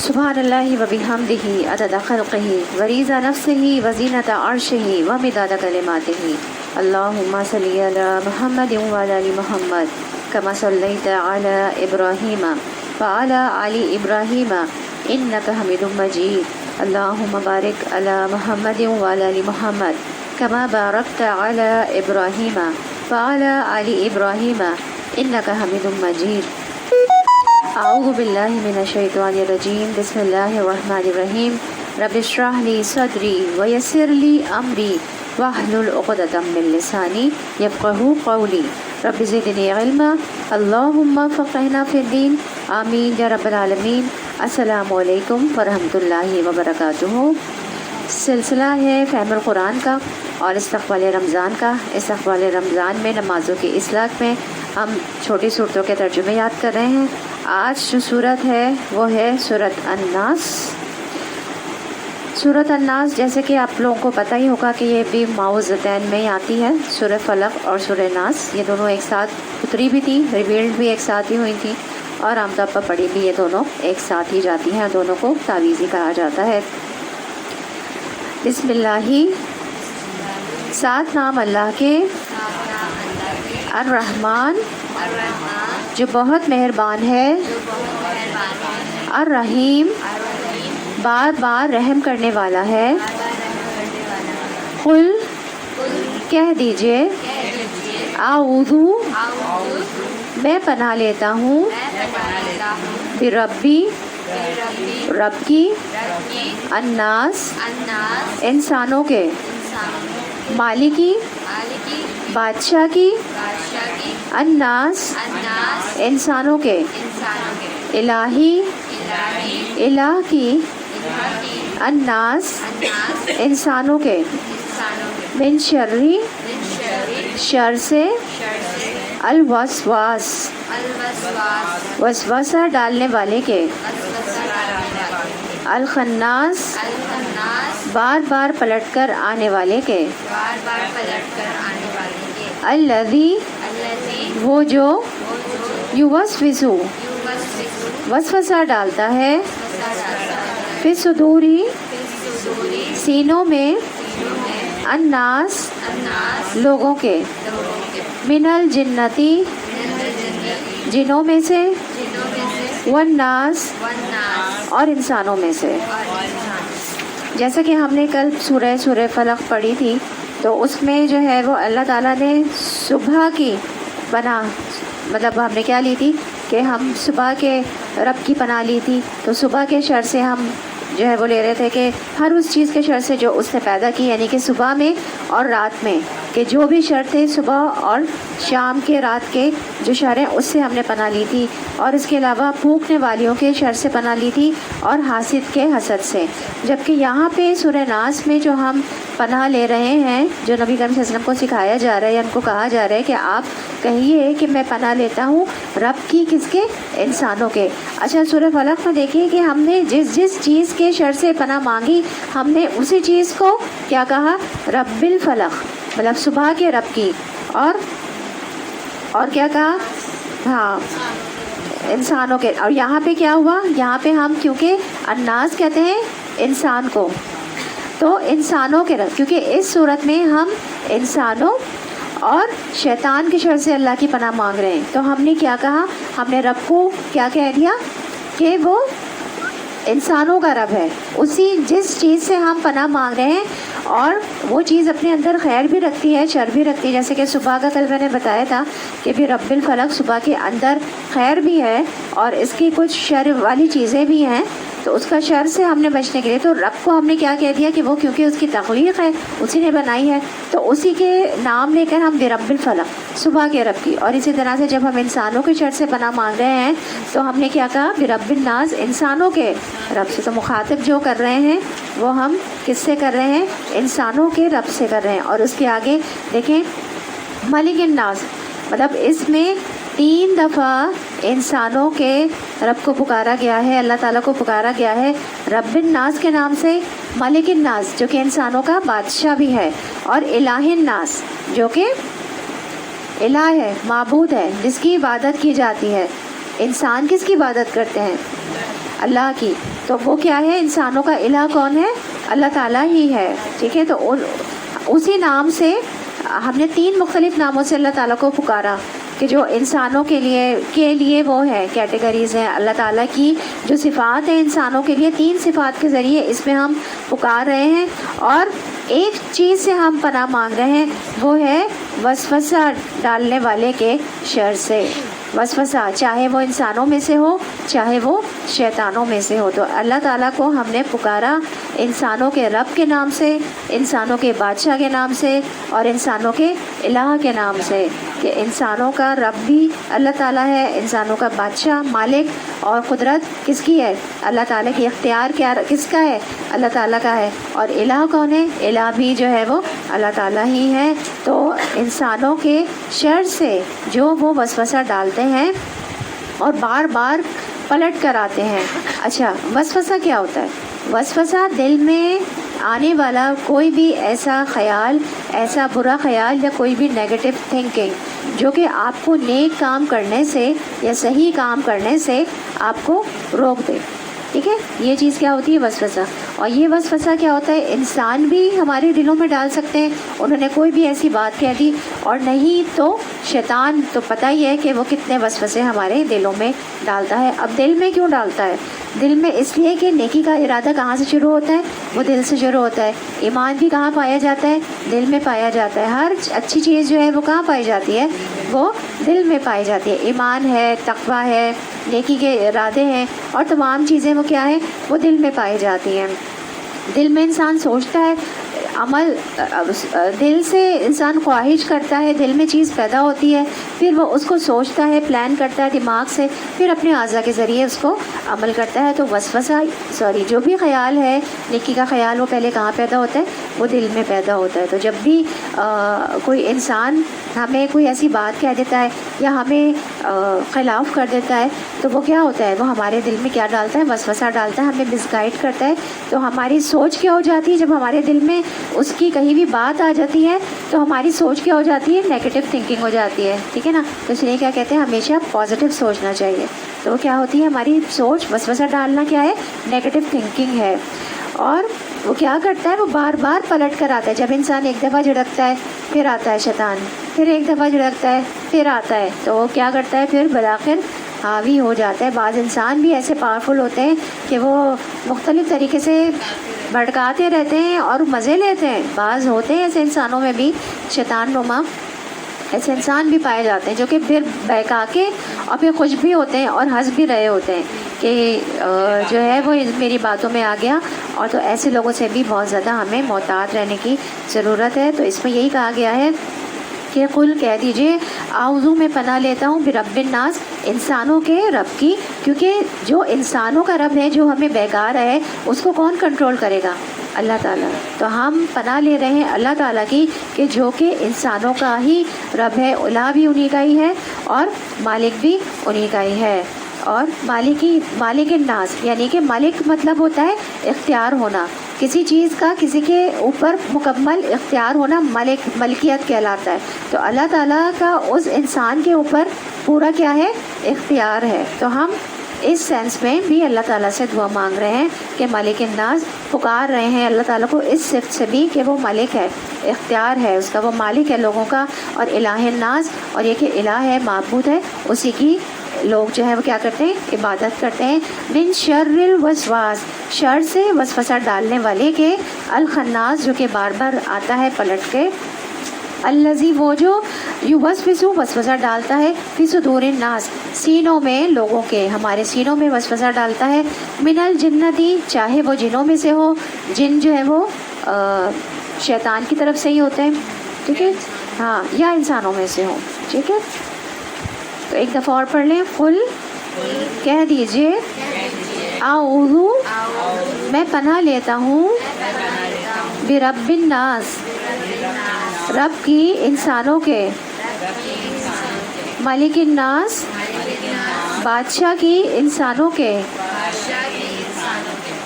سبحان اللہ و بحمدہ عدد خلقہ ورضا نفسہ وزینۃ عرشہ ومداد کلماتہ اللہم صلی علی محمد وعلی آل محمد کما صلیت علی ابراہیم وعلی آل ابراہیم انک حمید مجید اللہم بارک علی محمد وعلی آل محمد کما بارکت علی ابراہیم وعلی آل ابراہیم انک حمید مجید اعوذ باللہ من الشیطان الرجیم بسم اللہ الرحمن الرحیم رب اشرح لی صدری ویسر لی امری واحلل عقدۃ من لسانی یفقہوا قولی رب زدنی علما اللہم فقہنا فی الدین آمین یا رب العالمین۔ السلام علیکم ورحمۃ اللہ وبرکاتہ۔ سلسلہ ہے فہم القرآن کا اور استقبال رمضان کا۔ استقبال رمضان میں نمازوں کی اصلاح میں ہم چھوٹی صورتوں کے ترجمے یاد کر رہے ہیں۔ آج جو صورت ہے وہ ہے سورۃ الناس۔ سورۃ الناس جیسے کہ آپ لوگوں کو پتہ ہی ہوگا کہ یہ بھی معوذتین میں آتی ہے۔ سورہ فلق اور سورہ ناس یہ دونوں ایک ساتھ اتری بھی تھی، ریویلڈ بھی ایک ساتھ ہی ہوئی تھی، اور عام طور پر پڑھی بھی یہ دونوں ایک ساتھ ہی جاتی ہیں، دونوں کو تعویذی کہا جاتا ہے۔ بسم اللہ، سات نام اللہ کے، الرحمن جو بہت مہربان ہے، الرحیم بار بار رحم کرنے والا ہے، قل کہہ دیجئے، اعوذ میں پناہ لیتا ہوں، بربی رب کی، الناس انسانوں کے، مالکی بادشاہ کی، الناس انسانوں کے، الہی الہ کی، الناس انسانوں کے، من شری شر سے، الوسواس وسوسہ ڈالنے والے کے، الخناس بار بار پلٹ کر آنے والے کے، الذی وہ جو، یوسوسو وسوسہ ڈالتا ہے، فی صدوری سینوں میں، الناس لوگوں کے، من الجنتی جنوں میں سے، والناس اور انسانوں میں سے۔ جیسا کہ ہم نے کل سورہ فلق پڑھی تھی، تو اس میں جو ہے وہ اللہ تعالیٰ نے صبح کی پناہ، مطلب ہم نے کیا لی تھی کہ ہم صبح کے رب کی پناہ لی تھی، تو صبح کے شر سے ہم جو ہے وہ لے رہے تھے کہ ہر اس چیز کے شر سے جو اس نے پیدا کی، یعنی کہ صبح میں اور رات میں، کہ جو بھی شر تھے صبح اور شام کے رات کے جو شر ہیں اس سے ہم نے پناہ لی تھی، اور اس کے علاوہ پھونکنے والیوں کے شر سے پناہ لی تھی، اور حاسد کے حسد سے۔ جبکہ یہاں پہ سورہ ناس میں جو ہم پناہ لے رہے ہیں، جو نبی کریم صلی اللہ علیہ وسلم کو سکھایا جا رہا ہے یا ان کو کہا جا رہا ہے کہ آپ کہیے کہ میں پناہ لیتا ہوں رب کی، کس کے؟ انسانوں کے۔ اچھا، سورہ فلق میں دیکھیے کہ ہم نے جس چیز کے شر سے پناہ مانگی، ہم نے اسی چیز کو کیا کہا؟ رب الفلق، مطلب صبح کے رب کی، اور کیا کہا؟ ہاں، انسانوں کے۔ اور یہاں پہ کیا ہوا؟ یہاں پہ ہم کیونکہ الناس کہتے ہیں انسان کو، تو انسانوں کے رب، کیونکہ اس صورت میں ہم انسانوں اور شیطان کے شر سے اللہ کی پناہ مانگ رہے ہیں، تو ہم نے کیا کہا؟ ہم نے رب کو کیا کہہ دیا کہ وہ انسانوں کا رب ہے، اسی جس چیز سے ہم پناہ مانگ رہے ہیں، اور وہ چیز اپنے اندر خیر بھی رکھتی ہے، شر بھی رکھتی ہے۔ جیسے کہ صبح کا کل میں نے بتایا تھا کہ بھی رب الفلق صبح کے اندر خیر بھی ہے اور اس کی کچھ شر والی چیزیں بھی ہیں، تو اس کا شر سے ہم نے بچنے کے لیے تو رب کو ہم نے کیا کہہ دیا کہ وہ کیونکہ اس کی تخلیق ہے، اسی نے بنائی ہے، تو اسی کے نام لے کر ہم برب الفلق صبح کے رب کی۔ اور اسی طرح سے جب ہم انسانوں کے شر سے پناہ مانگ رہے ہیں تو ہم نے کیا کہا؟ برب الناس انسانوں کے رب سے۔ تو مخاطب جو کر رہے ہیں وہ ہم کس سے کر رہے ہیں؟ انسانوں کے رب سے کر رہے ہیں۔ اور اس کے آگے دیکھیں، ملک الناس، مطلب اس میں 3 دفعہ انسانوں کے رب کو پکارا گیا ہے، اللہ تعالیٰ کو پکارا گیا ہے رب الناس کے نام سے، ملک الناس جو کہ انسانوں کا بادشاہ بھی ہے، اور الہ الناس جو کہ الہ ہے، معبود ہے، جس کی عبادت کی جاتی ہے۔ انسان کس کی عبادت کرتے ہیں؟ اللہ کی. تو وہ کیا ہے؟ انسانوں کا الہ کون ہے؟ اللہ تعالیٰ ہی ہے. ٹھیک ہے. تو اسی نام سے ہم نے 3 مختلف ناموں سے اللہ تعالیٰ کو پکارا کہ جو انسانوں کے لیے وہ ہے کیٹیگریز ہیں. اللہ تعالیٰ کی جو صفات ہیں انسانوں کے لیے 3 صفات کے ذریعے اس میں ہم پکار رہے ہیں. اور ایک چیز سے ہم پناہ مانگ رہے ہیں، وہ ہے وسوسہ ڈالنے والے کے شر سے. وسوسہ چاہے وہ انسانوں میں سے ہو چاہے وہ شیطانوں میں سے ہو. تو اللہ تعالیٰ کو ہم نے پکارا انسانوں کے رب کے نام سے، انسانوں کے بادشاہ کے نام سے اور انسانوں کے الہ کے نام سے، کہ انسانوں کا رب بھی اللہ تعالیٰ ہے، انسانوں کا بادشاہ مالک، اور قدرت کس کی ہے؟ اللہ تعالیٰ کی. اختیار کیا کس کا ہے؟ اللہ تعالیٰ کا ہے. اور الہ کون ہے؟ الہ بھی جو ہے وہ اللہ تعالیٰ ہی ہے. تو انسانوں کے شر سے جو وہ وسوسہ ڈالتے ہیں اور بار بار پلٹ کر آتے ہیں. اچھا، وسوسہ کیا ہوتا ہے؟ وسوسہ دل میں آنے والا کوئی بھی ایسا خیال، ایسا برا خیال یا کوئی بھی نیگیٹو تھنکنگ جو کہ آپ کو نیک کام کرنے سے یا صحیح کام کرنے سے آپ کو روک دے. ٹھیک ہے، یہ چیز کیا ہوتی ہے؟ وسوسہ. اور یہ وسوسہ کیا ہوتا ہے؟ انسان بھی ہمارے دلوں میں ڈال سکتے ہیں. انہوں نے کوئی بھی ایسی بات کہہ دی، اور نہیں تو شیطان تو پتہ ہی ہے کہ وہ کتنے وسوسے ہمارے دلوں میں ڈالتا ہے. اب دل میں کیوں ڈالتا ہے؟ دل میں اس لیے کہ نیکی کا ارادہ کہاں سے شروع ہوتا ہے؟ وہ دل سے شروع ہوتا ہے. ایمان بھی کہاں پایا جاتا ہے؟ دل میں پایا جاتا ہے. ہر اچھی چیز جو ہے وہ کہاں پائی جاتی ہے؟ وہ دل میں پائی جاتی ہے. ایمان ہے، تقویٰ ہے، نیکی کے ارادے ہیں، اور تمام چیزیں وہ کیا ہے؟ وہ دل میں پائی جاتی ہیں. دل میں انسان سوچتا ہے، عمل دل سے انسان خواہش کرتا ہے، دل میں چیز پیدا ہوتی ہے، پھر وہ اس کو سوچتا ہے، پلان کرتا ہے دماغ سے، پھر اپنے اعضاء کے ذریعے اس کو عمل کرتا ہے. تو وسوسہ جو بھی خیال ہے، نیکی کا خیال، وہ پہلے کہاں پیدا ہوتا ہے؟ وہ دل میں پیدا ہوتا ہے. تو جب بھی کوئی انسان ہمیں کوئی ایسی بات کہہ دیتا ہے یا ہمیں خلاف کر دیتا ہے، تو وہ کیا ہوتا ہے؟ وہ ہمارے دل میں کیا ڈالتا ہے؟ وسوسہ ڈالتا ہے، ہمیں مس گائیڈ کرتا ہے. تو ہماری سوچ کیا ہو جاتی ہے؟ جب ہمارے دل میں اس کی کہیں بھی بات آ جاتی ہے تو ہماری سوچ کیا ہو جاتی ہے؟ نیگیٹو تھنکنگ ہو جاتی ہے. ٹھیک ہے نا. تو اس لیے کیا کہتے ہیں؟ ہمیشہ پازیٹیو سوچنا چاہیے. تو وہ کیا ہوتی ہے؟ ہماری سوچ وسوسہ ڈالنا کیا ہے؟ نیگیٹو تھنکنگ ہے. اور وہ کیا کرتا ہے؟ وہ بار بار پلٹ کر آتا ہے. جب انسان ایک دفعہ جھڑکتا ہے پھر آتا ہے شیطان، پھر ایک دفعہ جھڑکتا ہے پھر آتا ہے، تو وہ کیا کرتا ہے؟ پھر بالآخر حاوی ہو جاتا ہے. بعض انسان بھی ایسے پاورفل ہوتے ہیں کہ وہ مختلف طریقے سے بھڑکاتے رہتے ہیں اور مزے لیتے ہیں. بعض ہوتے ہیں ایسے انسانوں میں بھی شیطان نما ایسے انسان بھی پائے جاتے ہیں جو کہ پھر بہکا کے اور پھر خوش بھی ہوتے ہیں اور ہنس بھی رہے ہوتے ہیں کہ جو ہے وہ میری باتوں میں آ گیا. اور تو ایسے لوگوں سے بھی بہت زیادہ ہمیں محتاط رہنے کی ضرورت ہے. تو اس میں یہی کہا گیا ہے کہ قل کہہ دیجئے اعوذ میں پناہ لیتا ہوں برب الناس، انسانوں کے رب کی، کیونکہ جو انسانوں کا رب ہے جو ہمیں بہکا رہا ہے اس کو کون کنٹرول کرے گا؟ اللہ تعالیٰ. تو ہم پناہ لے رہے ہیں اللہ تعالیٰ کی کہ جو کہ انسانوں کا ہی رب ہے، الہ بھی انہی کا ہی ہے اور مالک بھی انہی کا ہی ہے. اور مالک الناس یعنی کہ مالک مطلب ہوتا ہے اختیار ہونا، کسی چیز کا کسی کے اوپر مکمل اختیار ہونا ملکیت کہلاتا ہے. تو اللہ تعالیٰ کا اس انسان کے اوپر پورا کیا ہے؟ اختیار ہے. تو ہم اس سینس میں بھی اللہ تعالیٰ سے دعا مانگ رہے ہیں کہ مالک الناس، پکار رہے ہیں اللہ تعالیٰ کو اس صفت سے بھی کہ وہ مالک ہے، اختیار ہے اس کا، وہ مالک ہے لوگوں کا، اور الہ الناس، اور یہ کہ الہ ہے، معبود ہے، اسی کی لوگ جو ہے وہ کیا کرتے ہیں؟ عبادت کرتے ہیں. من شر الوسواس، شر سے وسوسہ ڈالنے والے کے، الخناس جو کہ بار بار آتا ہے پلٹ کے، الذی وہ جو یوسوس وسوسہ ڈالتا ہے، فی صدور الناس سینوں میں لوگوں کے، ہمارے سینوں میں وسوسہ ڈالتا ہے، من الجنتی چاہے وہ جنوں میں سے ہو، جن جو ہے وہ شیطان کی طرف سے ہی ہوتے ہیں. ٹھیک ہے، ہاں، یا انسانوں میں سے ہوں. ٹھیک ہے، تو ایک دفعہ اور پڑھ لیں. قل کہہ دیجئے اعوذ میں پناہ لیتا ہوں برب الناس رب کی انسانوں کے، مالک الناس بادشاہ کی انسانوں کے،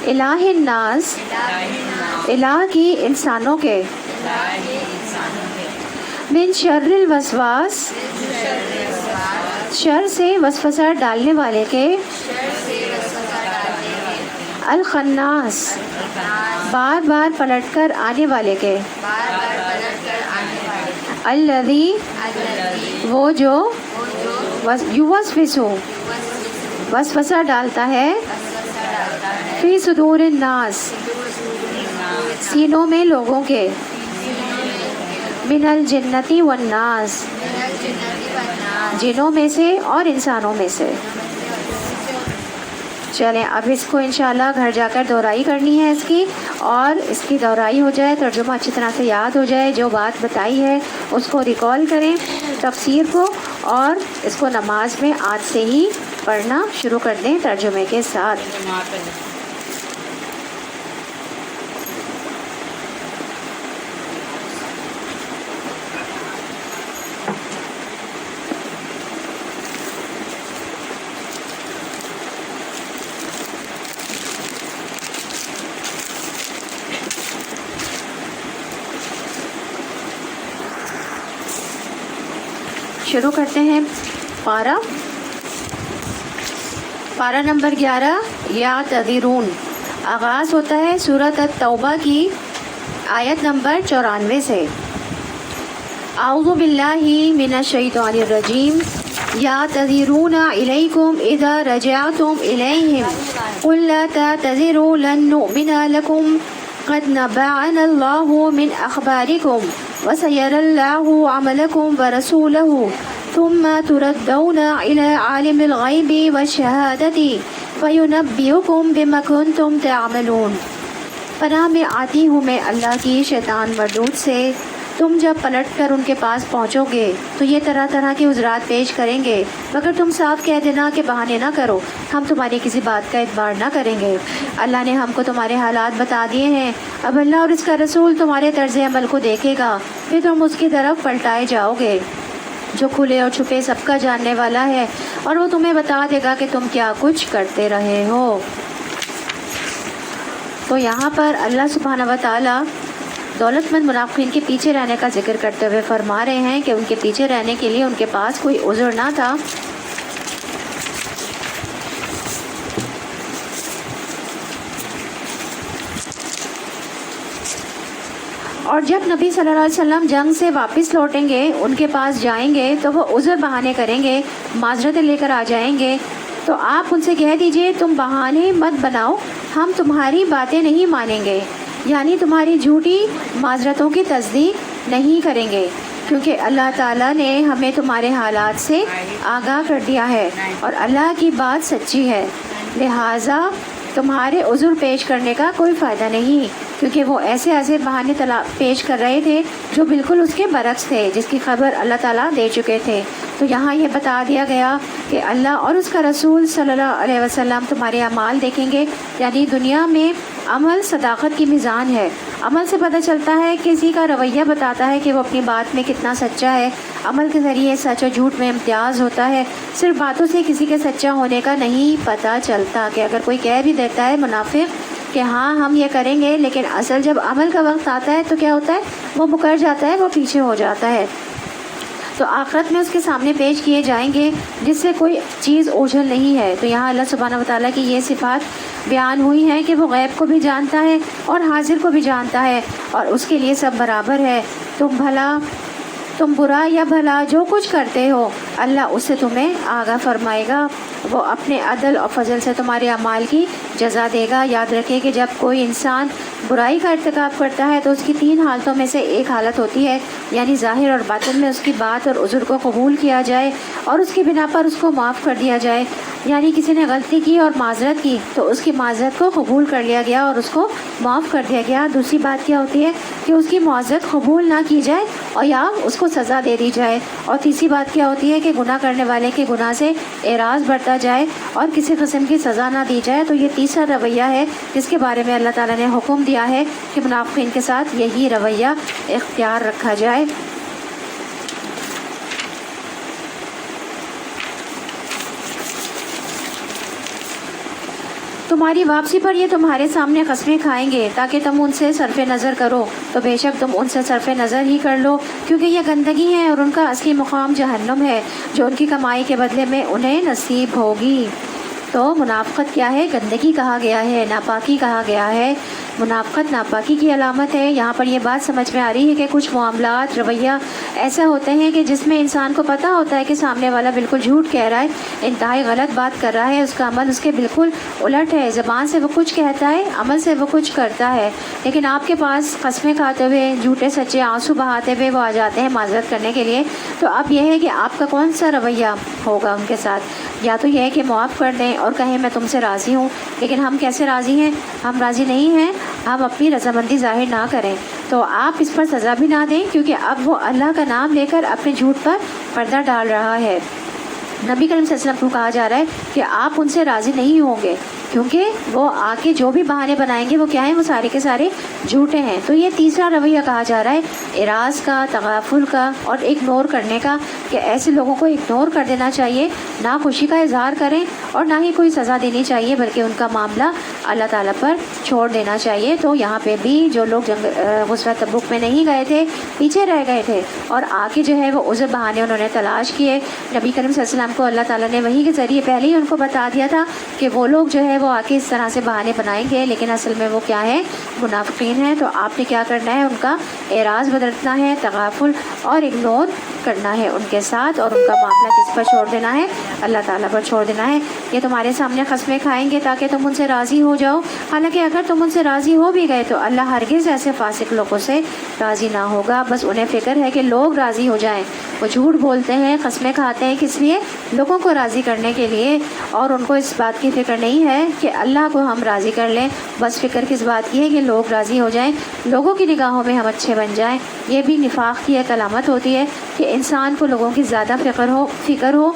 الہ الناس الہ کی انسانوں کے، من شر الوسواس شر سے وسوسہ ڈالنے والے کے، الخناس بار بار پلٹ کر آنے والے کے، الذی وہ جو یوسوسو وسوسہ ڈالتا ہے، فی صدور الناس سینوں میں لوگوں کے، من الجنتی والناس جنوں میں سے اور انسانوں میں سے۔ چلیں اب اس کو انشاءاللہ گھر جا کر دہرائی کرنی ہے اس کی، اور اس کی دہرائی ہو جائے، ترجمہ اچھی طرح سے یاد ہو جائے، جو بات بتائی ہے اس کو ریکال کریں تفسیر کو، اور اس کو نماز میں آج سے ہی پڑھنا شروع کر دیں ترجمے کے ساتھ۔ شروع کرتے ہیں پارہ نمبر 11 یا تذرون۔ آغاز ہوتا ہے سورۃ التوبہ کی آیت نمبر 94 سے۔ اعوذ باللہ من الشیطان الرجیم، یا تذرون الیکم اذا رجعتم الیہم قل لا تعتذروا لن نؤمن لکم قد نبأنا اللہ من اخبارکم وسيرى الله عملكم ورسوله ثم تردون إلى عالم الغيب والشهادة فينبئكم بما كنتم تعملون۔ پناہ میں آتی ہوں میں اللہ کی شیطان مردود سے۔ تم جب پلٹ کر ان کے پاس پہنچو گے تو یہ طرح طرح کے عذرات پیش کریں گے، مگر تم صاف کہہ دینا کہ بہانے نہ کرو، ہم تمہاری کسی بات کا اعتبار نہ کریں گے۔ اللہ نے ہم کو تمہارے حالات بتا دیے ہیں، اب اللہ اور اس کا رسول تمہارے طرز عمل کو دیکھے گا، پھر تم اس کی طرف پلٹائے جاؤ گے، جو کھلے اور چھپے سب کا جاننے والا ہے، اور وہ تمہیں بتا دے گا کہ تم کیا کچھ کرتے رہے ہو۔ تو یہاں پر اللہ سبحانہ و تعالی دولت مند منافقین کے پیچھے رہنے کا ذکر کرتے ہوئے فرما رہے ہیں کہ ان کے پیچھے رہنے کے لیے ان کے پاس کوئی عذر نہ تھا۔ اور جب نبی صلی اللہ علیہ وسلم جنگ سے واپس لوٹیں گے، ان کے پاس جائیں گے تو وہ عذر بہانے کریں گے، معذرتیں لے کر آ جائیں گے، تو آپ ان سے کہہ دیجئے تم بہانے مت بناؤ، ہم تمہاری باتیں نہیں مانیں گے، یعنی تمہاری جھوٹی معذرتوں کی تصدیق نہیں کریں گے، کیونکہ اللہ تعالیٰ نے ہمیں تمہارے حالات سے آگاہ کر دیا ہے اور اللہ کی بات سچی ہے، لہٰذا تمہارے عذر پیش کرنے کا کوئی فائدہ نہیں، کیونکہ وہ ایسے ایسے بہانے پیش کر رہے تھے جو بالکل اس کے برعکس تھے، جس کی خبر اللہ تعالیٰ دے چکے تھے۔ تو یہاں یہ بتا دیا گیا کہ اللہ اور اس کا رسول صلی اللہ علیہ وسلم تمہارے اعمال دیکھیں گے، یعنی دنیا میں عمل صداقت کی میزان ہے، عمل سے پتہ چلتا ہے، کسی کا رویہ بتاتا ہے کہ وہ اپنی بات میں کتنا سچا ہے، عمل کے ذریعے سچ و جھوٹ میں امتیاز ہوتا ہے، صرف باتوں سے کسی کے سچا ہونے کا نہیں پتہ چلتا، کہ اگر کوئی کہہ بھی دیتا ہے منافق کہ ہاں ہم یہ کریں گے، لیکن اصل جب عمل کا وقت آتا ہے تو کیا ہوتا ہے، وہ مکر جاتا ہے، وہ پیچھے ہو جاتا ہے۔ تو آخرت میں اس کے سامنے پیش کیے جائیں گے جس سے کوئی چیز اوجھل نہیں ہے۔ تو یہاں اللہ سبحانہ و تعالیٰ کی یہ صفات بیان ہوئی ہیں کہ وہ غیب کو بھی جانتا ہے اور حاضر کو بھی جانتا ہے، اور اس کے لیے سب برابر ہے۔ تم برا یا بھلا جو کچھ کرتے ہو، اللہ اس سے تمہیں آگاہ فرمائے گا، وہ اپنے عدل اور فضل سے تمہارے اعمال کی جزا دے گا۔ یاد رکھے کہ جب کوئی انسان برائی کا ارتکاب کرتا ہے تو اس کی 3 حالتوں میں سے ایک حالت ہوتی ہے، یعنی ظاہر اور باطن میں اس کی بات اور عذر کو قبول کیا جائے اور اس کی بنا پر اس کو معاف کر دیا جائے، یعنی کسی نے غلطی کی اور معذرت کی تو اس کی معذرت کو قبول کر لیا گیا اور اس کو معاف کر دیا گیا۔ دوسری بات کیا ہوتی ہے کہ اس کی معذرت قبول نہ کی جائے اور یا اس کو سزا دے دی جائے۔ اور تیسری بات کیا ہوتی ہے کہ گناہ کرنے والے کے گناہ سے اعراض برتا جائے اور کسی قسم کی سزا نہ دی جائے۔ تو یہ تیسرا رویہ ہے جس کے بارے میں اللہ تعالیٰ نے حکم دیا ہے کہ منافقین کے ساتھ یہی رویہ اختیار رکھا جائے۔ تمہاری واپسی پر یہ تمہارے سامنے قسمیں کھائیں گے تاکہ تم ان سے صرف نظر کرو، تو بے شک تم ان سے صرف نظر ہی کر لو، کیونکہ یہ گندگی ہے اور ان کا اصلی مقام جہنم ہے، جو ان کی کمائی کے بدلے میں انہیں نصیب ہوگی۔ تو منافقت کیا ہے؟ گندگی کہا گیا ہے، ناپاکی کہا گیا ہے۔ منافقت ناپاکی کی علامت ہے۔ یہاں پر یہ بات سمجھ میں آ رہی ہے کہ کچھ معاملات، رویہ ایسا ہوتے ہیں کہ جس میں انسان کو پتہ ہوتا ہے کہ سامنے والا بالکل جھوٹ کہہ رہا ہے، انتہائی غلط بات کر رہا ہے، اس کا عمل اس کے بالکل الٹ ہے، زبان سے وہ کچھ کہتا ہے، عمل سے وہ کچھ کرتا ہے، لیکن آپ کے پاس قسمیں کھاتے ہوئے، جھوٹے سچے آنسو بہاتے ہوئے وہ آ جاتے ہیں معذرت کرنے کے لیے۔ تو اب یہ ہے کہ آپ کا کون سا رویہ ہوگا ان کے ساتھ؟ یا تو یہ ہے کہ معاف کر دیں اور کہیں میں تم سے راضی ہوں، لیکن ہم کیسے راضی ہیں؟ ہم راضی نہیں ہیں، ہم اپنی رضامندی ظاہر نہ کریں، تو آپ اس پر سزا بھی نہ دیں، کیونکہ اب وہ اللہ کا نام لے کر اپنے جھوٹ پر پردہ ڈال رہا ہے۔ نبی کریم صلی اللہ علیہ وسلم کو کہا جا رہا ہے کہ آپ ان سے راضی نہیں ہوں گے، کیونکہ وہ آ کے جو بھی بہانے بنائیں گے وہ کیا ہیں؟ وہ سارے کے سارے جھوٹے ہیں۔ تو یہ تیسرا رویہ کہا جا رہا ہے اعراض کا، تغافل کا اور اگنور کرنے کا، کہ ایسے لوگوں کو اگنور کر دینا چاہیے، نہ خوشی کا اظہار کریں اور نہ ہی کوئی سزا دینی چاہیے، بلکہ ان کا معاملہ اللہ تعالیٰ پر چھوڑ دینا چاہیے۔ تو یہاں پہ بھی جو لوگ غزوہ تبوک میں نہیں گئے تھے، پیچھے رہ گئے تھے اور آ کے جو ہے وہ عذر بہانے انہوں نے تلاش کیے، نبی کریم صلی اللہ علیہ وسلم کو اللہ تعالیٰ نے وحی کے ذریعے پہلے ہی ان کو بتا دیا تھا کہ وہ لوگ جو ہے وہ آ کے اس طرح سے بہانے بنائیں گے، لیکن اصل میں وہ کیا ہے؟ منافقین ہیں۔ تو آپ نے کیا کرنا ہے؟ ان کا اعراض بدلنا ہے، تغافل اور اگنور کرنا ہے ان کے ساتھ، اور ان کا معاملہ کس پر چھوڑ دینا ہے؟ اللہ تعالیٰ پر چھوڑ دینا ہے۔ یہ تمہارے سامنے قسمیں کھائیں گے تاکہ تم ان سے راضی ہو جاؤ، حالانکہ اگر تم ان سے راضی ہو بھی گئے تو اللہ ہرگز ایسے فاسق لوگوں سے راضی نہ ہوگا۔ بس انہیں فکر ہے کہ لوگ راضی ہو جائیں، وہ جھوٹ بولتے ہیں، قسمیں کھاتے ہیں، کس لیے؟ لوگوں کو راضی کرنے کے لیے، اور ان کو اس بات کی فکر نہیں ہے کہ اللہ کو ہم راضی کر لیں، بس فکر کس بات کی ہے کہ لوگ راضی ہو جائیں، لوگوں کی نگاہوں میں ہم اچھے بن جائیں۔ یہ بھی نفاق کی ایک علامت ہوتی ہے کہ انسان کو لوگوں کی زیادہ فکر ہو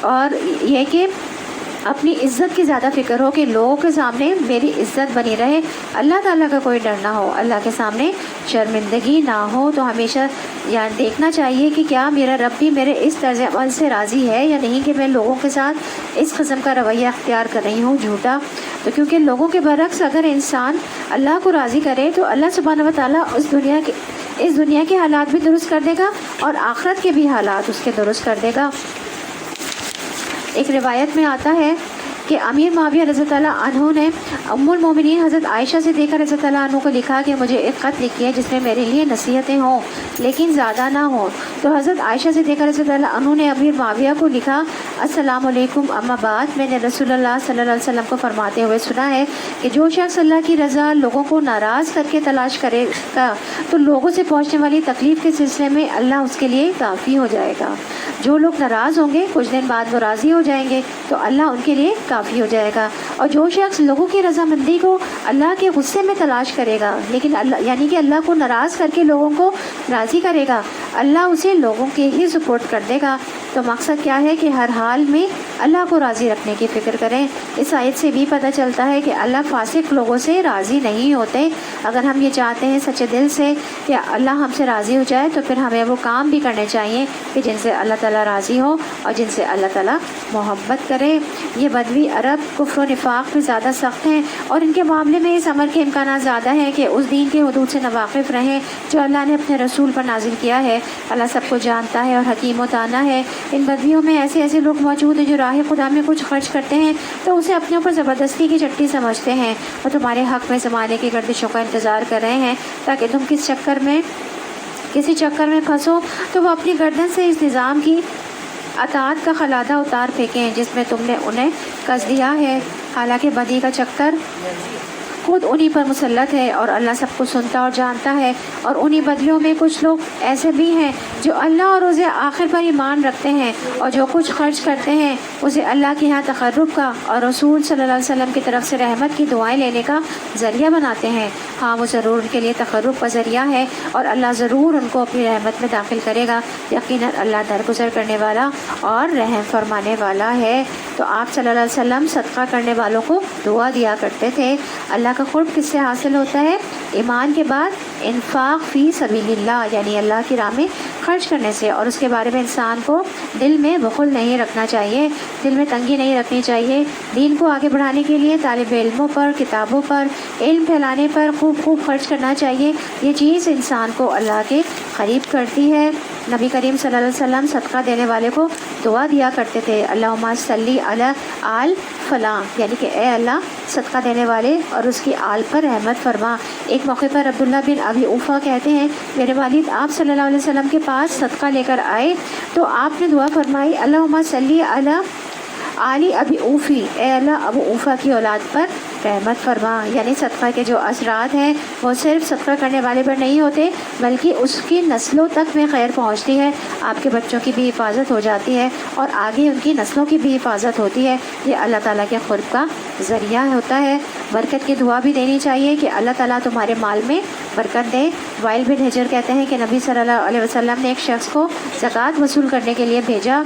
اور یہ کہ اپنی عزت کی زیادہ فکر ہو کہ لوگوں کے سامنے میری عزت بنی رہے، اللہ تعالیٰ کا کوئی ڈر نہ ہو، اللہ کے سامنے شرمندگی نہ ہو۔ تو ہمیشہ یہاں دیکھنا چاہیے کہ کیا میرا رب بھی میرے اس طرز عمل سے راضی ہے یا نہیں، کہ میں لوگوں کے ساتھ اس قسم کا رویہ اختیار کر رہی ہوں جھوٹا۔ تو کیونکہ لوگوں کے برعکس اگر انسان اللہ کو راضی کرے تو اللہ سبحانہ و تعالیٰ اس دنیا کے حالات بھی درست کر دے گا اور آخرت کے بھی حالات اس کے درست کر دے گا۔ ایک روایت میں آتا ہے کہ امیر معاویہ رضی اللہ عنہ نے ام المومنین حضرت عائشہ سے دیکھ کر رضی اللہ عنہ کو لکھا کہ مجھے ایک خط لکھی ہے جس میں میرے لیے نصیحتیں ہوں لیکن زیادہ نہ ہوں۔ تو حضرت عائشہ سے دیکھ کر رضی اللہ عنہ نے امیر معاویہ کو لکھا، السلام علیکم، اما بعد، میں نے رسول اللہ صلی اللہ علیہ وسلم کو فرماتے ہوئے سنا ہے کہ جو شخص اللہ کی رضا لوگوں کو ناراض کر کے تلاش کرے گا تو لوگوں سے پہنچنے والی تکلیف کے سلسلے میں اللہ اس کے لیے کافی ہو جائے گا۔ جو لوگ ناراض ہوں گے کچھ دن بعد وہ راضی ہو جائیں گے تو اللہ ان کے لیے کافی ہو جائے گا، اور جو شخص لوگوں کی رضامندی کو اللہ کے غصے میں تلاش کرے گا، لیکن اللہ یعنی کہ اللہ کو ناراض کر کے لوگوں کو راضی کرے گا، اللہ اسے لوگوں کے ہی سپورٹ کر دے گا۔ تو مقصد کیا ہے کہ ہر حال میں اللہ کو راضی رکھنے کی فکر کریں۔ اس آیت سے بھی پتہ چلتا ہے کہ اللہ فاسق لوگوں سے راضی نہیں ہوتے۔ اگر ہم یہ چاہتے ہیں سچے دل سے کہ اللہ ہم سے راضی ہو جائے تو پھر ہمیں وہ کام بھی کرنے چاہیے کہ جن سے اللہ تعالیٰ راضی ہو اور جن سے اللہ تعالیٰ محبت کرے۔ یہ بدوی عرب کفر و نفاق میں زیادہ سخت ہیں اور ان کے معاملے میں اس عمل کے امکانات زیادہ ہیں کہ اس دین کے حدود سے ناواقف رہیں جو اللہ نے اپنے رسول پر نازل کیا ہے۔ اللہ سب کو جانتا ہے اور حکیم و دانا ہے۔ ان بدویوں میں ایسے لوگ موجود ہیں جو راہ خدا میں کچھ خرچ کرتے ہیں تو اسے اپنے اوپر زبردستی کی چٹی سمجھتے ہیں اور تمہارے حق میں زمانے کی گردشوں کا انتظار کر رہے ہیں تاکہ تم کسی چکر میں پھنسو تو وہ اپنی گردن سے اس نظام کی اطاعت کا خلادہ اتار پھینکیں جس میں تم نے انہیں کس دیا ہے، حالانکہ بدی کا چکر خود انہی پر مسلط ہے اور اللہ سب کو سنتا اور جانتا ہے۔ اور انہی بدیوں میں کچھ لوگ ایسے بھی ہیں جو اللہ اور روز آخر پر ایمان رکھتے ہیں اور جو کچھ خرچ کرتے ہیں اسے اللہ کے ہاں تقرب کا اور رسول صلی اللہ علیہ وسلم کی طرف سے رحمت کی دعائیں لینے کا ذریعہ بناتے ہیں۔ ہاں وہ ضرور ان کے لیے تقرب کا ذریعہ ہے اور اللہ ضرور ان کو اپنی رحمت میں داخل کرے گا، یقیناً اللہ درگزر کرنے والا اور رحم فرمانے والا ہے۔ تو آپ صلی اللہ علیہ وسلم صدقہ کرنے والوں کو دعا دیا کرتے تھے۔ اللہ کا قرب کس سے حاصل ہوتا ہے؟ ایمان کے بعد انفاق فی سبیل اللہ، یعنی اللہ کی راہ میں خرچ کرنے سے، اور اس کے بارے میں انسان کو دل میں بخل نہیں رکھنا چاہیے، دل میں تنگی نہیں رکھنی چاہیے۔ دین کو آگے بڑھانے کے لیے طالب علموں پر، کتابوں پر، علم پھیلانے پر خوب خرچ کرنا چاہیے۔ یہ چیز انسان کو اللہ کے قریب کرتی ہے۔ نبی کریم صلی اللہ علیہ وسلم صدقہ دینے والے کو دعا دیا کرتے تھے، اللہم صلی علی آل فلاں، یعنی کہ اے اللہ صدقہ دینے والے اور اس کی آل پر رحمت فرما۔ ایک موقع پر عبداللہ بن ابی اوفا کہتے ہیں میرے والد آپ صلی اللہ علیہ وسلم کے پاس صدقہ لے کر آئے تو آپ نے دعا فرمائی اللہم صلی علی آل ابی اوفی، اے اللہ ابو اوفا کی اولاد پر رحمت فرما۔ یعنی صدقہ کے جو اثرات ہیں وہ صرف صدقہ کرنے والے پر نہیں ہوتے بلکہ اس کی نسلوں تک میں خیر پہنچتی ہے، آپ کے بچوں کی بھی حفاظت ہو جاتی ہے اور آگے ان کی نسلوں کی بھی حفاظت ہوتی ہے۔ یہ اللہ تعالیٰ کے قرب کا ذریعہ ہوتا ہے۔ برکت کی دعا بھی دینی چاہیے کہ اللہ تعالیٰ تمہارے مال میں برکت دے۔ وائل بن حجر کہتے ہیں کہ نبی صلی اللہ علیہ وسلم نے ایک شخص کو زکوٰۃ وصول کرنے کے لیے بھیجا۔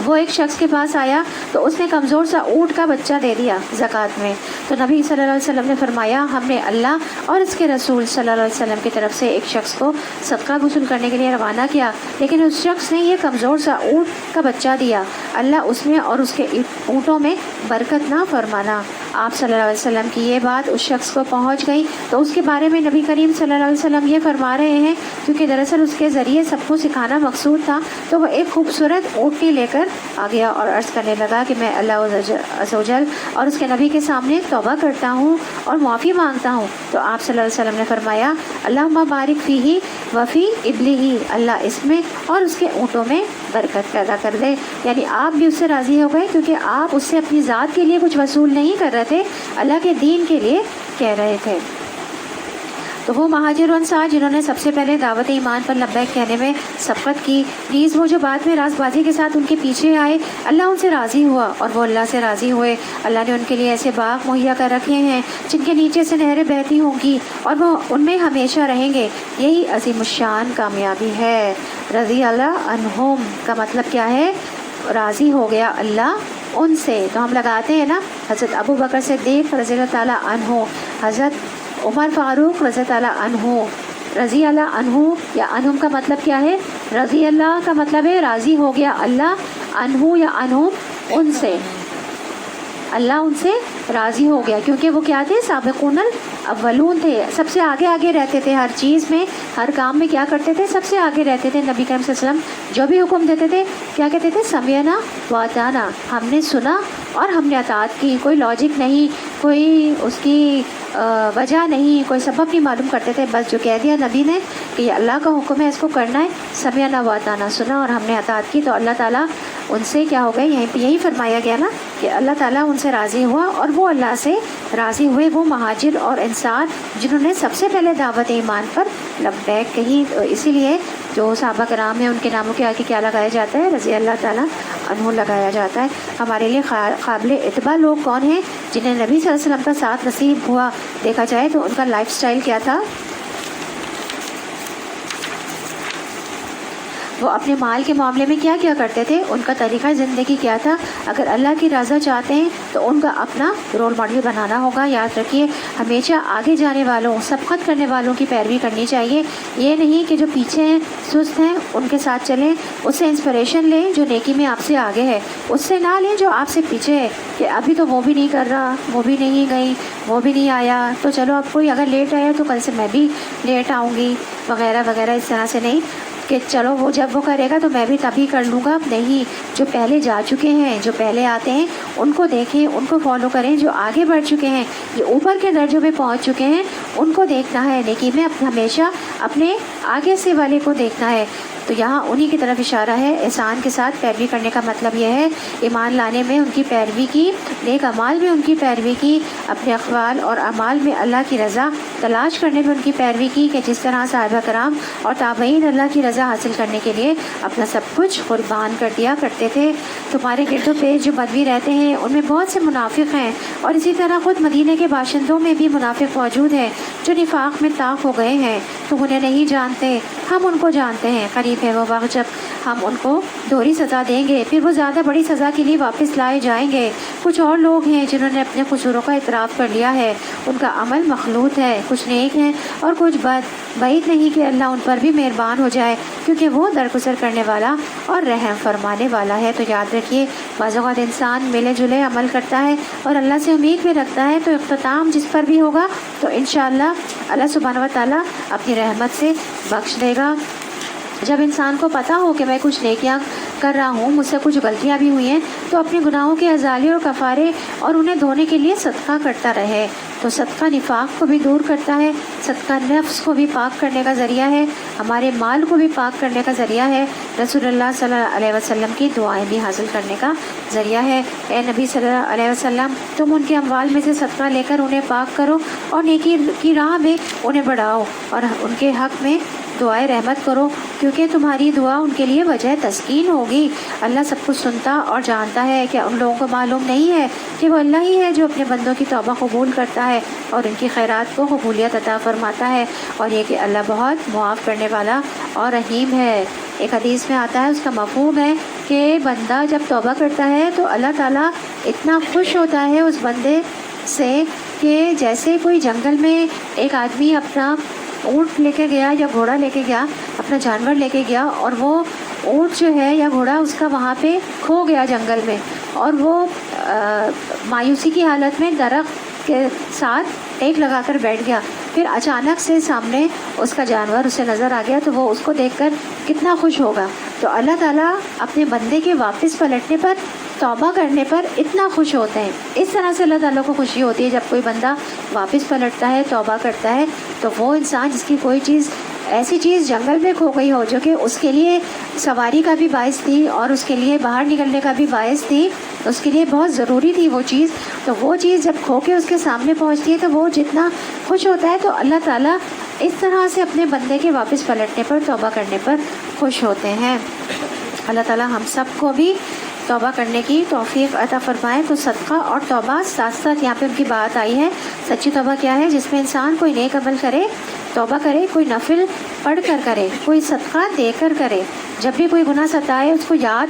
وہ ایک شخص کے پاس آیا تو اس نے کمزور سا اونٹ کا بچہ دے دیا زکوٰۃ میں، تو نبی صلی اللہ علیہ وسلم نے فرمایا ہم نے اللہ اور اس کے رسول صلی اللہ علیہ وسلم کی طرف سے ایک شخص کو صدقہ وصول کرنے کے لیے روانہ کیا، لیکن اس شخص نے یہ کمزور سا اونٹ کا بچہ دیا، اللہ اس میں اور اس کے اونٹوں میں برکت نہ فرمانا۔ آپ صلی اللہ علیہ وسلم کی یہ بات اس شخص کو پہنچ گئی تو اس کے بارے میں نبی کریم صلی اللہ علیہ وسلم یہ فرما رہے ہیں، کیونکہ دراصل اس کے ذریعے سب کو سکھانا مقصود تھا، تو وہ ایک خوبصورت اونٹنی لے کر آ گیا اور عرض کرنے لگا کہ میں اللہ عز و جل اور اس کے نبی کے سامنے توبہ کرتا ہوں اور معافی مانگتا ہوں۔ تو آپ صلی اللہ علیہ وسلم نے فرمایا اللہم بارک فیہ وفی ابلہ، اللہ اس میں اور اس کے اونٹوں میں برکت پیدا کر دے۔ یعنی آپ بھی اس سے راضی ہو گئے کیونکہ آپ اس سے اپنی ذات کے لیے کچھ وصول نہیں کر رہے تھے، اللہ کے دین کے لیے کہہ رہے تھے۔ تو وہ مہاجر و انصار جنہوں نے سب سے پہلے دعوت ایمان پر لبیک کہنے میں سبقت کی، نیز وہ جو بعد میں راست بازی کے ساتھ ان کے پیچھے آئے، اللہ ان سے راضی ہوا اور وہ اللہ سے راضی ہوئے۔ اللہ نے ان کے لیے ایسے باغ مہیا کر رکھے ہیں جن کے نیچے سے نہریں بہتی ہوں گی اور وہ ان میں ہمیشہ رہیں گے، یہی عظیم الشان کامیابی ہے۔ رضی اللہ عنہم کا مطلب کیا ہے؟ راضی ہو گیا اللہ ان سے۔ تو ہم لگاتے ہیں نا حضرت ابو بکر صدیق رضی اللہ تعالیٰ عنہ، حضرت عمر فاروق رضی اللہ عنہ، رضی اللہ عنہ یا عنہم کا مطلب کیا ہے؟ رضی اللہ کا مطلب ہے راضی ہو گیا اللہ، عنہ یا عنہم ان سے، اللہ ان سے راضی ہو گیا کیونکہ وہ کیا تھے؟ سابقون الاولون تھے، سب سے آگے آگے رہتے تھے، ہر چیز میں ہر کام میں کیا کرتے تھے؟ سب سے آگے رہتے تھے۔ نبی کریم صلی اللہ علیہ وسلم جو بھی حکم دیتے تھے کیا کہتے تھے؟ سمعنا واطعنا، ہم نے سنا اور ہم نے اطاعت کی۔ کوئی لاجک نہیں، کوئی اس کی وجہ نہیں، کوئی سبب نہیں معلوم کرتے تھے، بس جو کہہ دیا نبی نے کہ یہ اللہ کا حکم ہے اس کو کرنا ہے، سمعنا واطعنا، سنا اور ہم نے اطاعت کی، تو اللہ تعالیٰ ان سے کیا ہو گئے؟ یہیں پہ یہی فرمایا گیا نا کہ اللہ تعالیٰ ان سے راضی ہوا اور وہ اللہ سے راضی ہوئے۔ وہ مہاجر اور انصار جنہوں نے سب سے پہلے دعوت ایمان پر لبیک کہی، اسی لیے جو صحابہ کرام ہیں ان کے ناموں کے آگے کیا لگایا جاتا ہے؟ رضی اللہ تعالیٰ عنہ لگایا جاتا ہے۔ ہمارے لیے قابل اتباع لوگ کون ہیں جنہیں نبی صلی اللہ علیہ وسلم کا ساتھ نصیب ہوا؟ دیکھا جائے تو ان کا لائف سٹائل کیا تھا؟ وہ اپنے مال کے معاملے میں کیا کیا کرتے تھے؟ ان کا طریقہ زندگی کیا تھا؟ اگر اللہ کی رضا چاہتے ہیں تو ان کا اپنا رول ماڈل بنانا ہوگا۔ یاد رکھیے ہمیشہ آگے جانے والوں، سبقت کرنے والوں کی پیروی کرنی چاہیے، یہ نہیں کہ جو پیچھے ہیں، سست ہیں، ان کے ساتھ چلیں، اس سے انسپریشن لیں جو نیکی میں آپ سے آگے ہے، اس سے نہ لیں جو آپ سے پیچھے ہے کہ ابھی تو وہ بھی نہیں کر رہا، وہ بھی نہیں گئی، وہ بھی نہیں آیا، تو چلو اب کوئی اگر لیٹ آیا تو کل سے میں بھی لیٹ آؤں گی وغیرہ وغیرہ۔ اس طرح سے نہیں کہ چلو وہ جب وہ کرے گا تو میں بھی تبھی کر لوں گا، نہیں، جو پہلے جا چکے ہیں، جو پہلے آتے ہیں ان کو دیکھیں، ان کو فالو کریں، جو آگے بڑھ چکے ہیں، جو اوپر کے درجوں پہ پہنچ چکے ہیں ان کو دیکھنا ہے، نیکی میں ہمیشہ اپنے آگے سے والے کو دیکھنا ہے۔ تو یہاں انہی کی طرف اشارہ ہے۔ احسان کے ساتھ پیروی کرنے کا مطلب یہ ہے ایمان لانے میں ان کی پیروی کی، نیک اعمال میں ان کی پیروی کی، اپنے اقوال اور اعمال میں اللہ کی رضا تلاش کرنے میں ان کی پیروی کی، کہ جس طرح صحابہ کرام اور تابعین اللہ کی رضا حاصل کرنے کے لیے اپنا سب کچھ قربان کر دیا کرتے تھے۔ تمہارے گرد و پیش جو بدوی رہتے ہیں ان میں بہت سے منافق ہیں، اور اسی طرح خود مدینہ کے باشندوں میں بھی منافق موجود ہیں جو نفاق میں طاق ہو گئے ہیں، تم انہیں نہیں جانتے، ہم ان کو جانتے ہیں۔ قریب ہے وہ وقت جب ہم ان کو دوہری سزا دیں گے، پھر وہ زیادہ بڑی سزا کے لیے واپس لائے جائیں گے۔ کچھ اور لوگ ہیں جنہوں نے اپنے قصوروں کا اعتراف کر لیا ہے، ان کا عمل مخلوط ہے، کچھ نیک ہیں اور کچھ بد، بعید نہیں کہ اللہ ان پر بھی مہربان ہو جائے، کیونکہ وہ درگزر کرنے والا اور رحم فرمانے والا ہے۔ تو یاد رکھیے بعض اوقات انسان ملے جلے عمل کرتا ہے اور اللہ سے امید بھی رکھتا ہے، تو اختتام جس پر بھی ہوگا تو انشاءاللہ اللہ سبحانہ و تعالیٰ اپنی رحمت سے بخش دے گا۔ جب انسان کو پتہ ہو کہ میں کچھ نیکیاں کر رہا ہوں، مجھ سے کچھ غلطیاں بھی ہوئی ہیں، تو اپنے گناہوں کے ازالے اور کفارے اور انہیں دھونے کے لیے صدقہ کرتا رہے۔ تو صدقہ نفاق کو بھی دور کرتا ہے، صدقہ نفس کو بھی پاک کرنے کا ذریعہ ہے، ہمارے مال کو بھی پاک کرنے کا ذریعہ ہے، رسول اللہ صلی اللہ علیہ وسلم کی دعائیں بھی حاصل کرنے کا ذریعہ ہے۔ اے نبی صلی اللہ علیہ وسلم، تم ان کے اموال میں سے صدقہ لے کر انہیں پاک کرو اور نیکی کی راہ میں انہیں بڑھاؤ اور ان کے حق میں دعائے رحمت کرو، کیونکہ تمہاری دعا ان کے لیے وجہ تسکین ہوگی۔ اللہ سب کچھ سنتا اور جانتا ہے۔ کہ ان لوگوں کو معلوم نہیں ہے کہ وہ اللہ ہی ہے جو اپنے بندوں کی توبہ قبول کرتا ہے اور ان کی خیرات کو قبولیت عطا فرماتا ہے، اور یہ کہ اللہ بہت معاف کرنے والا اور رحیم ہے۔ ایک حدیث میں آتا ہے، اس کا مفہوم ہے کہ بندہ جب توبہ کرتا ہے تو اللہ تعالیٰ اتنا خوش ہوتا ہے اس بندے سے کہ جیسے کوئی جنگل میں ایک آدمی اپنا اونٹ لے کے گیا یا گھوڑا لے کے گیا، اپنا جانور لے کے گیا، اور وہ اونٹ جو ہے یا گھوڑا اس کا وہاں پہ کھو گیا جنگل میں، اور وہ مایوسی کی حالت میں درخت کے ساتھ ٹیک لگا کر بیٹھ گیا۔ پھر اچانک سے سامنے اس کا جانور اسے نظر آ گیا، تو وہ اس کو دیکھ کر کتنا خوش ہوگا۔ تو اللہ تعالیٰ اپنے بندے کے واپس پلٹنے پر، توبہ کرنے پر اتنا خوش ہوتے ہیں۔ اس طرح سے اللہ تعالیٰ کو خوشی ہوتی ہے جب کوئی بندہ واپس پلٹتا ہے، توبہ کرتا ہے۔ تو وہ انسان جس کی کوئی چیز، ایسی چیز جنگل میں کھو گئی ہو جو کہ اس کے لیے سواری کا بھی باعث تھی اور اس کے لیے باہر نکلنے کا بھی باعث تھی، اس کے لیے بہت ضروری تھی وہ چیز، تو وہ چیز جب کھو کے اس کے سامنے پہنچتی ہے تو وہ جتنا خوش ہوتا ہے، تو اللہ تعالیٰ اس طرح سے اپنے بندے کے واپس پلٹنے پر، توبہ کرنے پر خوش ہوتے ہیں۔ اللہ تعالیٰ ہم سب کو بھی توبہ کرنے کی توفیق عطا فرمائے۔ تو صدقہ اور توبہ ساتھ ساتھ یہاں پہ ان کی بات آئی ہے۔ سچی توبہ کیا ہے؟ جس میں انسان کوئی نیک عمل کرے، توبہ کرے، کوئی نفل پڑھ کر کرے، کوئی صدقہ دے کر کرے، جب بھی کوئی گناہ ستائے اس کو یاد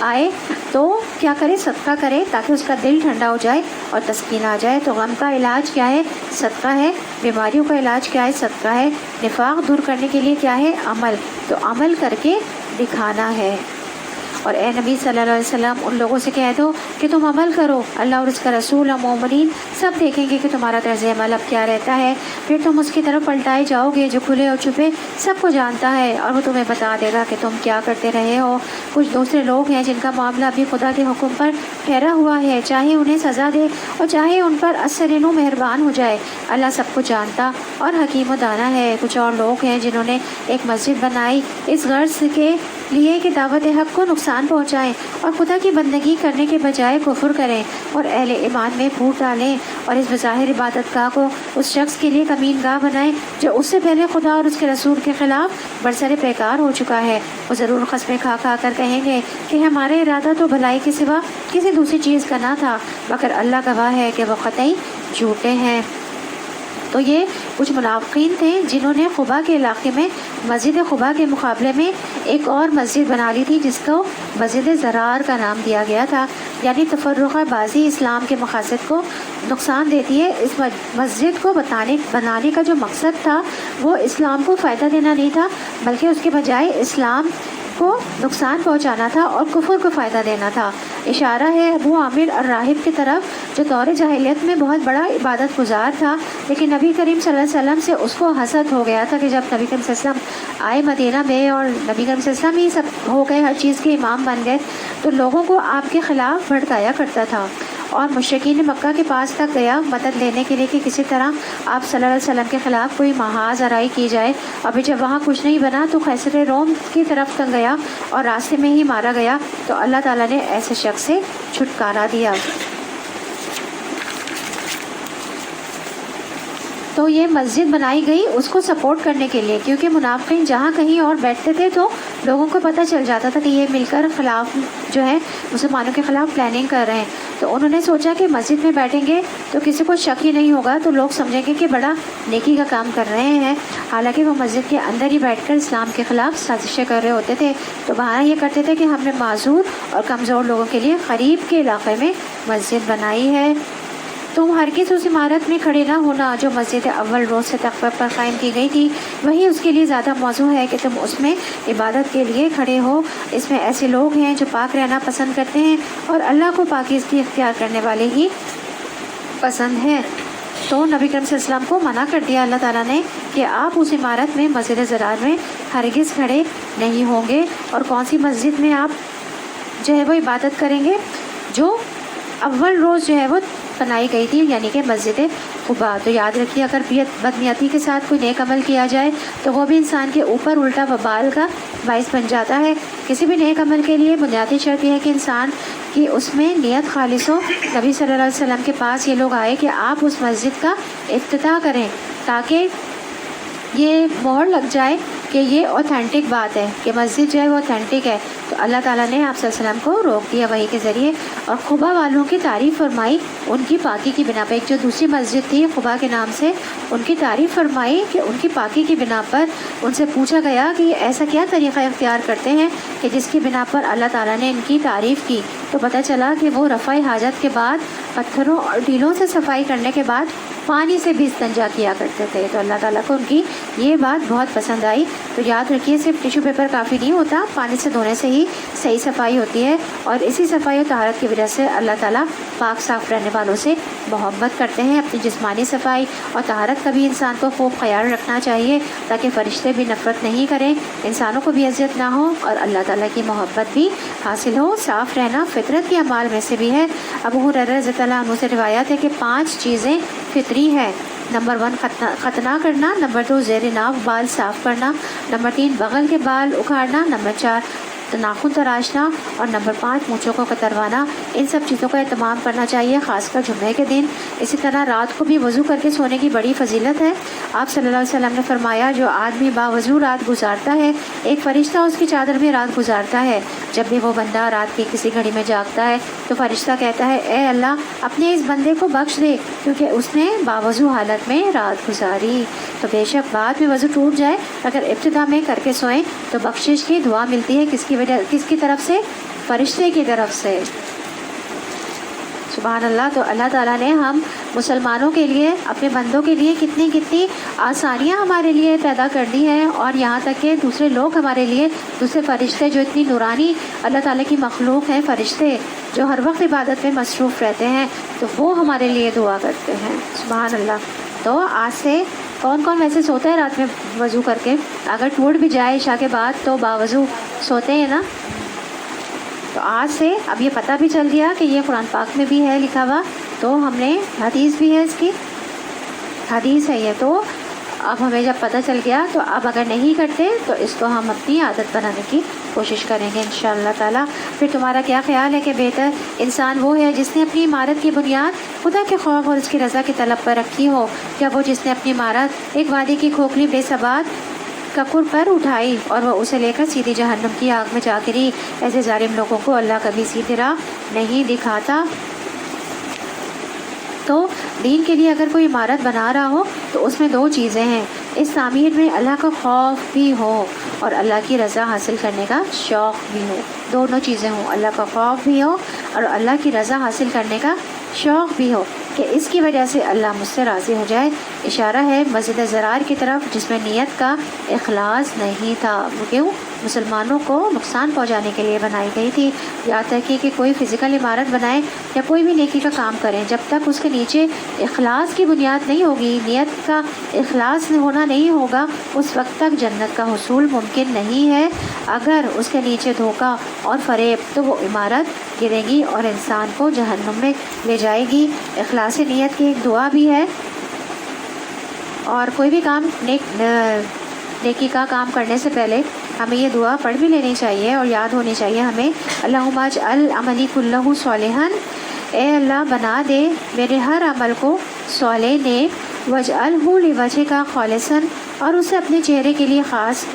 آئے تو کیا کرے؟ صدقہ کرے، تاکہ اس کا دل ٹھنڈا ہو جائے اور تسکین آ جائے۔ تو غم کا علاج کیا ہے؟ صدقہ ہے۔ بیماریوں کا علاج کیا ہے؟ صدقہ ہے۔ نفاق دور کرنے کے لیے کیا ہے؟ عمل۔ تو عمل کر کے دکھانا ہے۔ اور اے نبی صلی اللہ علیہ وسلم، ان لوگوں سے کہہ دو کہ تم عمل کرو، اللہ اور اس کا رسول اور مومنین سب دیکھیں گے کہ تمہارا طرز عمل اب کیا رہتا ہے، پھر تم اس کی طرف پلٹائے جاؤ گے جو کھلے اور چھپے سب کو جانتا ہے، اور وہ تمہیں بتا دے گا کہ تم کیا کرتے رہے ہو۔ کچھ دوسرے لوگ ہیں جن کا معاملہ بھی خدا کے حکم پر ٹھہرا ہوا ہے، چاہے انہیں سزا دے اور چاہے ان پر اثر مہربان ہو جائے، اللہ سب کو جانتا اور حکیم و دانا ہے۔ کچھ اور لوگ ہیں جنہوں نے ایک مسجد بنائی اس غرض کے لیے کہ دعوت حق کو نقصان پہنچائیں اور خدا کی بندگی کرنے کے بجائے کفر کریں اور اہل ایمان میں پھوٹ ڈالیں، اور اس بظاہر عبادت گاہ کو اس شخص کے لیے کمین گاہ بنائیں جو اس سے پہلے خدا اور اس کے رسول کے خلاف برسر پیکار ہو چکا ہے۔ وہ ضرور قسمیں کھا کھا کر کہیں گے کہ ہمارا ارادہ تو بھلائی کے سوا کسی دوسری چیز کا نہ تھا، مگر اللہ گواہ ہے کہ وہ قطعی جھوٹے ہیں۔ تو یہ کچھ منافقین تھے جنہوں نے قباء کے علاقے میں مسجد قباء کے مقابلے میں ایک اور مسجد بنا لی تھی جس کو مسجد ضرار کا نام دیا گیا تھا، یعنی تفرقہ بازی اسلام کے مقاصد کو نقصان دیتی ہے۔ اس مسجد کو بنانے کا جو مقصد تھا وہ اسلام کو فائدہ دینا نہیں تھا، بلکہ اس کے بجائے اسلام کو نقصان پہنچانا تھا اور کفر کو فائدہ دینا تھا۔ اشارہ ہے ابو عامر الراہب کی طرف جو دور جاہلیت میں بہت بڑا عبادت گزار تھا، لیکن نبی کریم صلی اللہ علیہ وسلم سے اس کو حسد ہو گیا تھا کہ جب نبی کریم صلی اللہ علیہ وسلم آئے مدینہ میں اور نبی کریم صلی اللہ علیہ وسلم ہی سب ہو گئے، ہر چیز کے امام بن گئے، تو لوگوں کو آپ کے خلاف بھڑکایا کرتا تھا اور مشرکین مکہ کے پاس تک گیا مدد لینے کے لیے کہ کسی طرح آپ صلی اللہ علیہ وسلم کے خلاف کوئی محاذ آرائی کی جائے۔ ابھی جب وہاں کچھ نہیں بنا تو قیصر روم کی طرف تک گیا اور راستے میں ہی مارا گیا، تو اللہ تعالیٰ نے ایسے شخص سے چھٹکارا دیا۔ تو یہ مسجد بنائی گئی اس کو سپورٹ کرنے کے لیے، کیونکہ منافقین جہاں کہیں اور بیٹھتے تھے تو لوگوں کو پتہ چل جاتا تھا کہ یہ مل کر خلاف جو ہے مسلمانوں کے خلاف پلاننگ کر رہے ہیں۔ تو انہوں نے سوچا کہ مسجد میں بیٹھیں گے تو کسی کو شک ہی نہیں ہوگا، تو لوگ سمجھیں گے کہ بڑا نیکی کا کام کر رہے ہیں، حالانکہ وہ مسجد کے اندر ہی بیٹھ کر اسلام کے خلاف سازشیں کر رہے ہوتے تھے۔ تو بہانہ یہ کرتے تھے کہ ہم نے معذور اور کمزور لوگوں کے لیے قریب کے علاقے میں مسجد بنائی ہے۔ تم ہرگز اس عمارت میں کھڑے نہ ہونا جو مسجد اول روز سے تقوی پر قائم کی گئی تھی، وہی اس کے لیے زیادہ موزوں ہے کہ تم اس میں عبادت کے لیے کھڑے ہو۔ اس میں ایسے لوگ ہیں جو پاک رہنا پسند کرتے ہیں اور اللہ کو پاکیزگی اختیار کرنے والے ہی پسند ہیں۔ تو نبی کریم صلی اللہ علیہ وسلم کو منع کر دیا اللہ تعالیٰ نے کہ آپ اس عمارت میں مسجد ضرار میں ہرگز کھڑے نہیں ہوں گے. اور کون سی مسجد میں آپ جو ہے وہ عبادت کریں گے؟ جو اول روز جو ہے وہ بنائی گئی تھی، یعنی کہ مسجد قباء. تو یاد رکھیے اگر بدنیتی کے ساتھ کوئی نیک عمل کیا جائے تو وہ بھی انسان کے اوپر الٹا وبال کا باعث بن جاتا ہے. کسی بھی نیک عمل کے لیے بنیادی شرط یہ ہے کہ انسان کی اس میں نیت خالص ہو. نبی صلی اللہ علیہ وسلم کے پاس یہ لوگ آئے کہ آپ اس مسجد کا افتتاح کریں تاکہ یہ مہر لگ جائے کہ یہ اوتھینٹک بات ہے کہ مسجد جو ہے وہ اوتھینٹک ہے. تو اللہ تعالیٰ نے آپ صلی اللہ علیہ وسلم کو روک دیا وحی کے ذریعے، اور قباء والوں کی تعریف فرمائی ان کی پاکی کی بنا پر. ایک جو دوسری مسجد تھی قباء کے نام سے، ان کی تعریف فرمائی کہ ان کی پاکی کی بنا پر ان سے پوچھا گیا کہ یہ ایسا کیا طریقہ اختیار کرتے ہیں کہ جس کی بنا پر اللہ تعالیٰ نے ان کی تعریف کی. تو پتہ چلا کہ وہ رفع حاجت کے بعد پتھروں اور ڈھیلوں سے صفائی کرنے کے بعد پانی سے بھی استنجا کیا کرتے تھے. تو اللہ تعالیٰ کو ان کی یہ بات بہت پسند آئی. تو یاد رکھیے صرف ٹیشو پیپر کافی نہیں ہوتا، پانی سے دھونے سے ہی صحیح صفائی ہوتی ہے. اور اسی صفائی و طہارت کی وجہ سے اللہ تعالیٰ پاک صاف رہنے والوں سے محبت کرتے ہیں. اپنی جسمانی صفائی اور طہارت کا بھی انسان کو خوب خیال رکھنا چاہیے تاکہ فرشتے بھی نفرت نہیں کریں، انسانوں کو بھی اذیت نہ ہو اور اللہ تعالیٰ کی محبت بھی حاصل ہو. صاف رہنا فطرت کے اعمال میں سے بھی ہے. ابو ہریرہ رضی اللہ عنہ سے روایت ہے کہ 5 چیزیں فطری ہے. نمبر 1 ختنہ کرنا، نمبر 2 زیر ناف بال صاف کرنا، نمبر 3 بغل کے بال اکھاڑنا، نمبر 4 ناخن تراشنا، اور نمبر 5 مونچھوں کو کتروانا. ان سب چیزوں کا اہتمام کرنا چاہیے، خاص کر جمعے کے دن. اسی طرح رات کو بھی وضو کر کے سونے کی بڑی فضیلت ہے. آپ صلی اللہ علیہ وسلم نے فرمایا جو آدمی باوضو رات گزارتا ہے ایک فرشتہ اس کی چادر میں رات گزارتا ہے. جب بھی وہ بندہ رات کی کسی گھڑی میں جاگتا ہے تو فرشتہ کہتا ہے اے اللہ اپنے اس بندے کو بخش دے کیونکہ اس نے باوضو حالت میں رات گزاری. تو بے شک بعد میں وضو ٹوٹ جائے اگر ابتدا میں کر کے سوئیں تو بخشش کی دعا ملتی ہے. کس کی طرف سے؟ فرشتے کی طرف سے. سبحان اللہ. تو اللہ تعالیٰ نے ہم مسلمانوں کے لیے، اپنے بندوں کے لیے کتنی آسانیاں ہمارے لیے پیدا کر دی ہیں، اور یہاں تک کہ دوسرے لوگ ہمارے لیے، دوسرے فرشتے جو اتنی نورانی اللہ تعالیٰ کی مخلوق ہیں، فرشتے جو ہر وقت عبادت میں مصروف رہتے ہیں، تو وہ ہمارے لیے دعا کرتے ہیں. سبحان اللہ. تو آج سے کون ویسے سوتا ہے رات میں وضو کر کے؟ اگر ٹوٹ بھی جائے عشاء کے بعد تو باوضو سوتے ہیں نا. تو آج سے اب یہ پتہ بھی چل گیا کہ یہ قرآن پاک میں بھی ہے لکھا ہوا، تو ہم نے حدیث بھی ہے، اس کی حدیث ہے یہ. تو اب ہمیں جب پتہ چل گیا تو اب اگر نہیں کرتے تو اس کو ہم اپنی عادت بنانے کی کوشش کریں گے انشاءاللہ تعالیٰ. پھر تمہارا کیا خیال ہے کہ بہتر انسان وہ ہے جس نے اپنی عمارت کی بنیاد خدا کے خوف اور اس کی رضا کی طلب پر رکھی ہو، یا وہ جس نے اپنی عمارت ایک وادی کی کھوکھلی بے ثبات کپر پر اٹھائی اور وہ اسے لے کر سیدھی جہنم کی آگ میں جا گری؟ ایسے ظالم لوگوں کو اللہ کبھی سیدھی راہ نہیں دکھاتا. تو دین کے لیے اگر کوئی عمارت بنا رہا ہو تو اس میں 2 چیزیں ہیں، اس تعمیر میں اللہ کا خوف بھی ہو اور اللہ کی رضا حاصل کرنے کا شوق بھی ہو. دونوں چیزیں ہوں، اللہ کا خوف بھی ہو اور اللہ کی رضا حاصل کرنے کا شوق بھی ہو کہ اس کی وجہ سے اللہ مجھ سے راضی ہو جائے. اشارہ ہے مسجد ضرار کی طرف جس میں نیت کا اخلاص نہیں تھا. وہ کیوں؟ مسلمانوں کو نقصان پہنچانے کے لیے بنائی گئی تھی. یاد رکھیے کہ کوئی فزیکل عمارت بنائے یا کوئی بھی نیکی کا کام کریں، جب تک اس کے نیچے اخلاص کی بنیاد نہیں ہوگی، نیت کا اخلاص ہونا نہیں ہوگا، اس وقت تک جنت کا حصول ممکن نہیں ہے. اگر اس کے نیچے دھوکہ اور فریب تو وہ عمارت گرے گی اور انسان کو جہنم میں لے جائے گی. اخلاص نیت کی ایک دعا بھی ہے، اور کوئی بھی کام نیکی کا کام کرنے سے پہلے ہمیں یہ دعا پڑھ بھی لینی چاہیے اور یاد ہونی چاہیے ہمیں. اللہم اجعل عملی کلہ صالحا، اے اللہ بنا دے میرے ہر عمل کو صالح نیک، واجعلہ لوجہک خالصا، اور اسے اپنے چہرے کے لیے خالص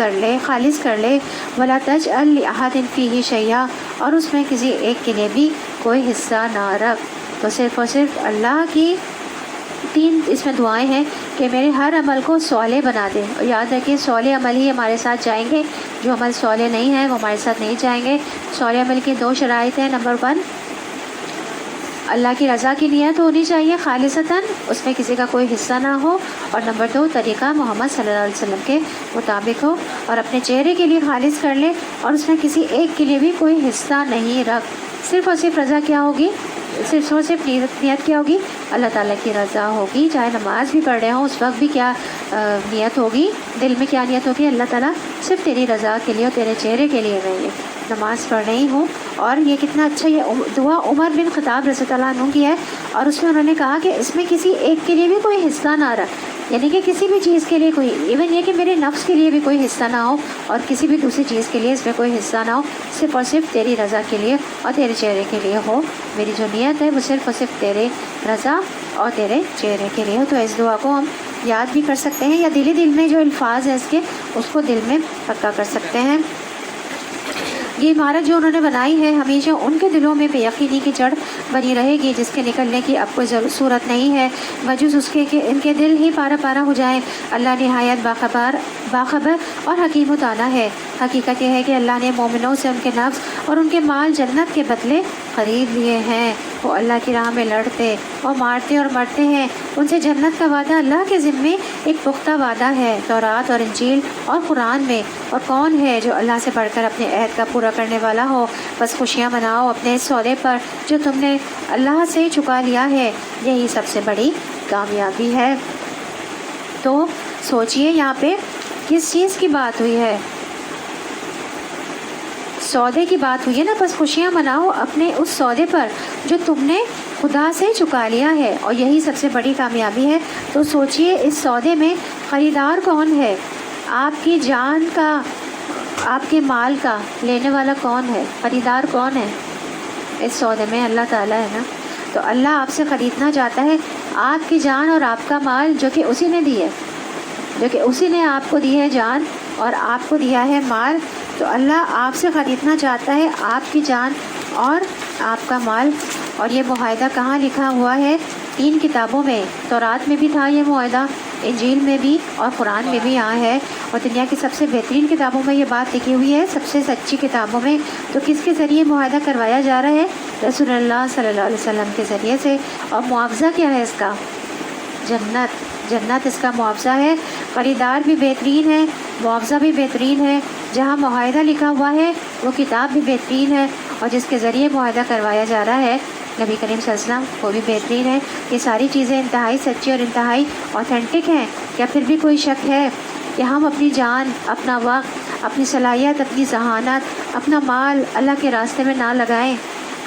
کر لے، ولا تجعل لأحد فیہ شیئا، اور اس میں کسی ایک کے لیے بھی کوئی حصہ نہ رکھ. تو صرف اور صرف اللہ کی 3 اس میں دعائیں ہیں کہ میرے ہر عمل کو صالح بنا دے. اور یاد رکھیے صالح عمل ہی ہمارے ساتھ جائیں گے، جو عمل صالح نہیں ہے وہ ہمارے ساتھ نہیں جائیں گے. صالح عمل کی 2 شرائط ہیں. نمبر 1 اللہ کی رضا کی نیت ہونی چاہیے خالصتاً، اس میں کسی کا کوئی حصہ نہ ہو، اور نمبر 2 طریقہ محمد صلی اللہ علیہ وسلم کے مطابق ہو، اور اپنے چہرے کے لیے خالص کر لے اور اس میں کسی ایک کے لیے بھی کوئی حصہ نہیں رکھ. صرف اور صرف رضا کیا ہوگی؟ صرف نیت کیا ہوگی؟ اللہ تعالیٰ کی رضا ہوگی. چاہے نماز بھی پڑھ رہے ہوں اس وقت بھی کیا نیت ہوگی؟ دل میں کیا نیت ہوگی؟ اللہ تعالیٰ صرف تیری رضا کے لیے اور تیرے چہرے کے لیے میں یہ نماز پڑھ رہی ہوں. اور یہ کتنا اچھا یہ دعا عمر بن خطاب رضی اللہ عنہ کی ہے، اور اس میں انہوں نے کہا کہ اس میں کسی ایک کے لیے بھی کوئی حصہ نہ رہا، یعنی کہ کسی بھی چیز کے لیے کوئی، ایون یہ کہ میرے نفس کے لیے بھی کوئی حصہ نہ ہو اور کسی بھی دوسری چیز کے لیے اس میں کوئی حصہ نہ ہو، صرف اور صرف تیری رضا کے لیے اور تیرے چہرے کے لیے ہو. میری جو نیت ہے وہ صرف اور صرف تیرے رضا اور تیرے چہرے کے لیے ہو. تو اس دعا کو ہم یاد بھی کر سکتے ہیں یا دل میں جو الفاظ ہیں اس کے اس کو دل میں پکا کر سکتے ہیں. یہ عمارت جو انہوں نے بنائی ہے ہمیشہ ان کے دلوں میں بے یقینی کی جڑ بنی رہے گی جس کے نکلنے کی اب کوئی صورت نہیں ہے وجوز اس کے کہ ان کے دل ہی پارا پارا ہو جائیں. اللہ نہایت باخبر اور حکیم و دانا ہے. حقیقت یہ ہے کہ اللہ نے مومنوں سے ان کے نفس اور ان کے مال جنت کے بدلے خرید لیے ہیں. وہ اللہ کی راہ میں لڑتے اور مارتے اور مرتے ہیں. ان سے جنت کا وعدہ اللہ کے ذمے ایک پختہ وعدہ ہے تورات اور انجیل اور قرآن میں. اور کون ہے جو اللہ سے بڑھ کر اپنے عہد کا پورا کرنے والا ہو؟ بس خوشیاں مناؤ اپنے اس سودے پر جو تم نے اللہ سے چکا لیا ہے، یہی سب سے بڑی کامیابی ہے. تو سوچئے یہاں پہ کس چیز کی بات ہوئی ہے؟ سودے کی بات ہوئی ہے نا. بس خوشیاں مناؤ اپنے اس سودے پر جو تم نے خدا سے چکا لیا ہے اور یہی سب سے بڑی کامیابی ہے. تو سوچئے اس سودے میں خریدار کون ہے؟ آپ کی جان کا، آپ کے مال کا لینے والا کون ہے؟ خریدار کون ہے اس سودے میں؟ اللہ تعالیٰ ہے نا. تو اللہ آپ سے خریدنا چاہتا ہے آپ کی جان اور آپ کا مال جو کہ اسی نے دی ہے، جو کہ اسی نے آپ کو دی ہے جان اور آپ کو دیا ہے مال. تو اللہ آپ سے خریدنا چاہتا ہے آپ کی جان اور آپ کا مال. اور یہ معاہدہ کہاں لکھا ہوا ہے؟ 3 کتابوں میں. تورات میں بھی تھا یہ معاہدہ، انجیل میں بھی اور قرآن میں بھی یہاں ہے. اور دنیا کی سب سے بہترین کتابوں میں یہ بات لکھی ہوئی ہے، سب سے سچی کتابوں میں. تو کس کے ذریعے معاہدہ کروایا جا رہا ہے؟ رسول اللہ صلی اللہ علیہ وسلم کے ذریعے سے. اور معاوضہ کیا ہے اس کا؟ جنت. جنت اس کا معاوضہ ہے. خریدار بھی بہترین ہے، معاوضہ بھی بہترین ہے. جہاں معاہدہ لکھا ہوا ہے وہ کتاب بھی بہترین ہے، اور جس کے ذریعے معاہدہ کروایا جا رہا ہے نبی کریم صلی اللہ علیہ وسلم وہ بھی بہترین ہے. یہ ساری چیزیں انتہائی سچی اور انتہائی اوتھینٹک ہیں. کیا پھر بھی کوئی شک ہے کہ ہم اپنی جان، اپنا وقت، اپنی صلاحیت، اپنی ذہانت، اپنا مال اللہ کے راستے میں نہ لگائیں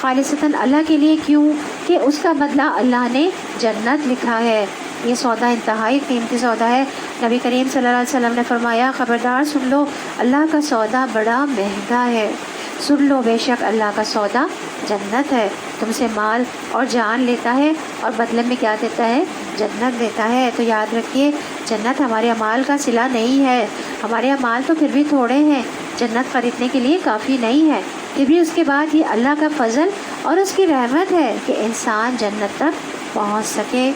خالصتاً اللہ کے لیے؟ کیوں کہ اس کا بدلہ اللہ نے جنت لکھا ہے. یہ سودا انتہائی قیمتی سودا ہے. نبی کریم صلی اللہ علیہ وسلم نے فرمایا خبردار سن لو اللہ کا سودا بڑا مہنگا ہے. سن لو بے شک اللہ کا سودا جنت ہے. تم سے مال اور جان لیتا ہے اور بدلے میں کیا دیتا ہے؟ جنت دیتا ہے. تو یاد رکھیے جنت ہمارے اعمال کا صلہ نہیں ہے. ہمارے اعمال تو پھر بھی تھوڑے ہیں، جنت خریدنے کے لیے کافی نہیں ہے. پھر بھی اس کے بعد یہ اللہ کا فضل اور اس کی رحمت ہے کہ انسان جنت تک پہنچ سکے.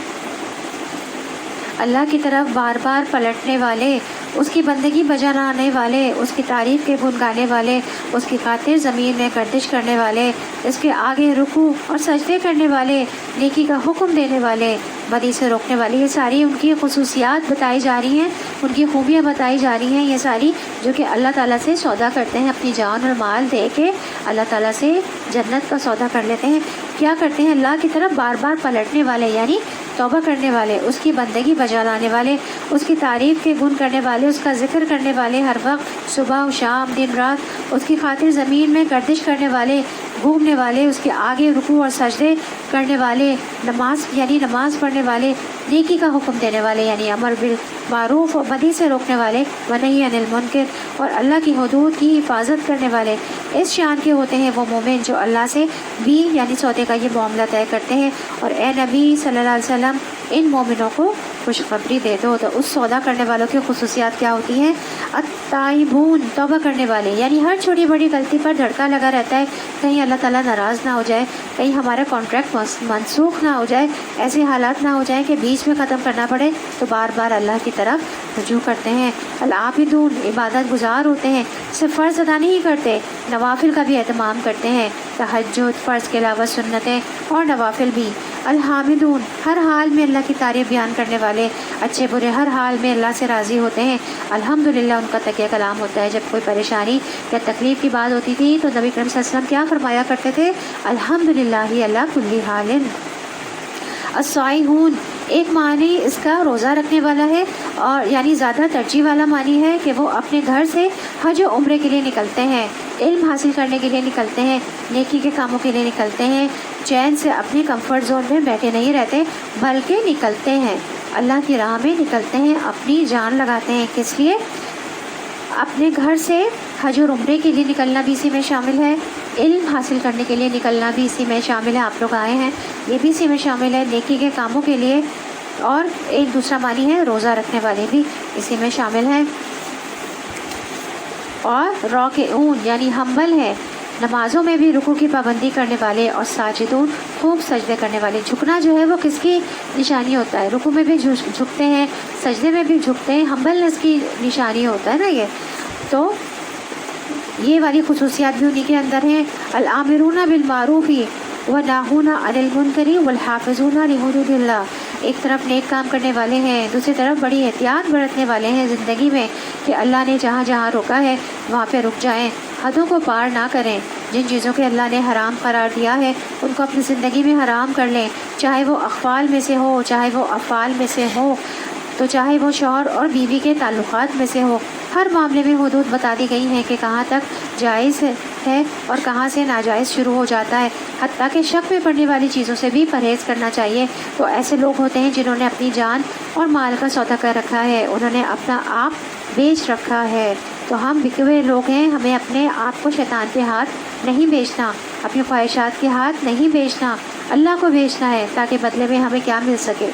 اللہ کی طرف بار بار پلٹنے والے، اس کی بندگی بجا لانے والے، اس کی تعریف کے گن گانے والے، اس کی خاطر زمین میں گردش کرنے والے، اس کے آگے رکوع اور سجدے کرنے والے، نیکی کا حکم دینے والے، بدی سے روکنے والے، یہ ساری ان کی خصوصیات بتائی جا رہی ہیں، ان کی خوبیاں بتائی جا رہی ہیں. یہ ساری جو کہ اللہ تعالیٰ سے سودا کرتے ہیں، اپنی جان اور مال دے کے اللہ تعالیٰ سے جنت کا سودا کر لیتے ہیں. کیا کرتے ہیں؟ اللہ کی طرف بار بار پلٹنے والے، یعنی توبہ کرنے والے، اس کی بندگی بجا لانے والے، اس کی تعریف کے گن کرنے والے، اس کا ذکر کرنے والے، ہر وقت صبح و شام دن رات اس کی خاطر زمین میں گردش کرنے والے، گھومنے والے، اس کے آگے رکوع اور سجدے کرنے والے، نماز یعنی نماز پڑھنے والے، نیکی کا حکم دینے والے یعنی امر بالمعروف اور بدی سے روکنے والے، ونہی عن المنکر اور اللہ کی حدود کی حفاظت کرنے والے. اس شان کے ہوتے ہیں وہ مومن جو اللہ سے بھی یعنی سودے کا یہ معاملہ طے کرتے ہیں. اور اے نبی صلی اللہ علیہ وسلم ان مومنوں کو خوشخبری دے دو. تو اس سودا کرنے والوں کی خصوصیات کیا ہوتی ہیں؟ التائبون، توبہ کرنے والے، یعنی ہر چھوٹی بڑی غلطی پر دھڑکا لگا رہتا ہے کہیں اللہ تعالیٰ ناراض نہ ہو جائے، کہیں ہمارا کانٹریکٹ منسوخ نہ ہو جائے، ایسے حالات نہ ہو جائیں کہ بیچ میں ختم کرنا پڑے، تو بار بار اللہ کی طرف رجوع کرتے ہیں. العابدون، عبادت گزار ہوتے ہیں، صرف فرض ادا نہیں کرتے، نوافل کا بھی اہتمام کرتے ہیں. تہجد، فرض کے علاوہ سنتیں اور نوافل بھی. الحامدون، ہر حال میں اللہ کی تعریف بیان کرنے والے، اچھے برے ہر حال میں اللہ سے راضی ہوتے ہیں۔ الحمدللہ ان کا تکیہ کلام ہوتا ہے۔ جب کوئی پریشانی یا تکلیف کی بات ہوتی تھی تو نبی کریم صلی اللہ علیہ وسلم کیا فرمایا کرتے تھے؟ الحمدللہ علی کل حال۔ الصائحون، ایک معنی اس کا روزہ رکھنے والا ہے، اور یعنی زیادہ ترجیح والا معنی ہے کہ وہ اپنے گھر سے حج و عمرے کے لیے نکلتے ہیں، علم حاصل کرنے کے لیے نکلتے ہیں، نیکی کے کاموں کے لیے نکلتے ہیں، چین سے اپنے کمفرٹ زون میں بیٹھے نہیں رہتے بلکہ نکلتے ہیں، اللہ کی راہ میں نکلتے ہیں، اپنی جان لگاتے ہیں۔ کس لیے؟ اپنے گھر سے حج اور عمرے کے لیے نکلنا بھی اسی میں شامل ہے، علم حاصل کرنے کے لیے نکلنا بھی اسی میں شامل ہے، آپ لوگ آئے ہیں یہ بھی اسی میں شامل ہے، نیکی کے کاموں کے لیے، اور ایک دوسرا معنی ہے روزہ رکھنے والے بھی اسی میں شامل ہیں۔ اور راکعون یعنی ہمبل ہے، نمازوں میں بھی رکوع کی پابندی کرنے والے، اور ساجدون خوب سجدے کرنے والے۔ جھکنا جو ہے وہ کس کی نشانی ہوتا ہے؟ رکوع میں بھی جھکتے ہیں، سجدے میں بھی جھکتے ہیں، ہمبلنس کی نشانی ہوتا ہے نا یہ، تو یہ والی خصوصیات بھی انہی کے اندر ہیں۔ الامرون بالمعروف وناہون عن المنکر والحافظون لحدود اللہ، ایک طرف نیک کام کرنے والے ہیں، دوسری طرف بڑی احتیاط برتنے والے ہیں زندگی میں کہ اللہ نے جہاں جہاں روکا ہے وہاں پہ رک جائیں، حدوں کو پار نہ کریں، جن چیزوں کے اللہ نے حرام قرار دیا ہے ان کو اپنی زندگی میں حرام کر لیں، چاہے وہ اقوال میں سے ہو، چاہے وہ افعال میں سے ہو، تو چاہے وہ شوہر اور بیوی کے تعلقات میں سے ہو، ہر معاملے میں حدود بتا دی گئی ہیں کہ کہاں تک جائز ہے اور کہاں سے ناجائز شروع ہو جاتا ہے، حتیٰ کہ شک میں پڑنے والی چیزوں سے بھی پرہیز کرنا چاہیے۔ تو ایسے لوگ ہوتے ہیں جنہوں نے اپنی جان اور مال کا سودا کر رکھا ہے، انہوں نے اپنا آپ بیچ رکھا ہے، تو ہم بکے ہوئے لوگ ہیں، ہمیں اپنے آپ کو شیطان پہ ہاتھ نہیں بیچنا، اپنی خواہشات کے ہاتھ نہیں بیچنا، اللہ کو بیچنا ہے تاکہ بدلے میں ہمیں کیا مل سکے؟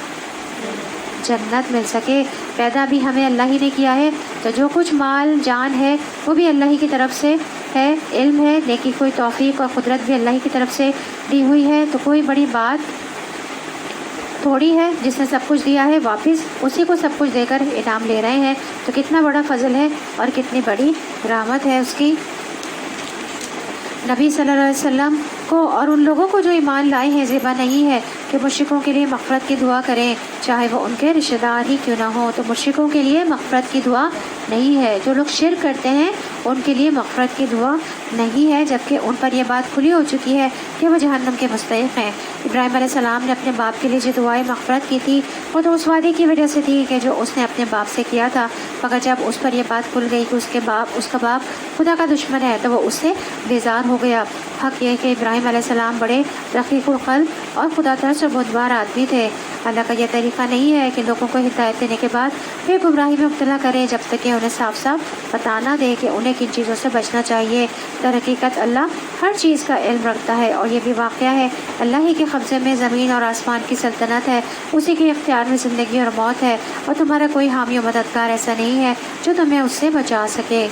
جنت مل سکے۔ پیدا بھی ہمیں اللہ ہی نے کیا ہے، تو جو کچھ مال جان ہے وہ بھی اللہ ہی کی طرف سے ہے، علم ہے، نیکی کوئی توفیق اور قدرت بھی اللہ ہی کی طرف سے دی ہوئی ہے، تو کوئی بڑی بات تھوڑی ہے، جس نے سب کچھ دیا ہے واپس اسی کو سب کچھ دے کر انعام لے رہے ہیں، تو کتنا بڑا فضل ہے اور کتنی بڑی رحمت ہے اس کی۔ نبی صلی اللہ علیہ وسلم کو اور ان لوگوں کو جو ایمان لائے ہیں زیبا نہیں ہے کہ مشرکوں کے لیے مغفرت کی دعا کریں، چاہے وہ ان کے رشتہ دار ہی کیوں نہ ہو، تو مشرکوں کے لیے مغفرت کی دعا نہیں ہے، جو لوگ شرک کرتے ہیں ان کے لیے مغفرت کی دعا نہیں ہے، جبکہ ان پر یہ بات کھلی ہو چکی ہے کہ وہ جہنم کے مستحق ہیں۔ ابراہیم علیہ السلام نے اپنے باپ کے لیے جو دعائیں مغفرت کی تھی وہ تو اس وعدے کی وجہ سے تھی کہ جو اس نے اپنے باپ سے کیا تھا، مگر جب اس پر یہ بات کھل گئی کہ اس کا باپ خدا کا دشمن ہے تو وہ اس سے بیزار ہو گیا۔ حق یہ کہ ابراہیم علیہ السلام بڑے رقیق القلب اور خدا ترس اور بردبار آدمی تھے۔ اللہ کا یہ طریقہ نہیں ہے کہ لوگوں کو ہدایت دینے کے بعد پھر گمراہی میں مبتلا کرے جب تک کہ انہیں صاف صاف بتا نہ دے کہ انہیں کن چیزوں سے بچنا چاہیے۔ در حقیقت اللہ ہر چیز کا علم رکھتا ہے، اور یہ بھی واقعہ ہے اللہ ہی کے قبضے میں زمین اور آسمان کی سلطنت ہے، اسی کے اختیار میں زندگی اور موت ہے، اور تمہارا کوئی حامی و مددگار ایسا نہیں ہے جو تمہیں اس سے بچا سکے۔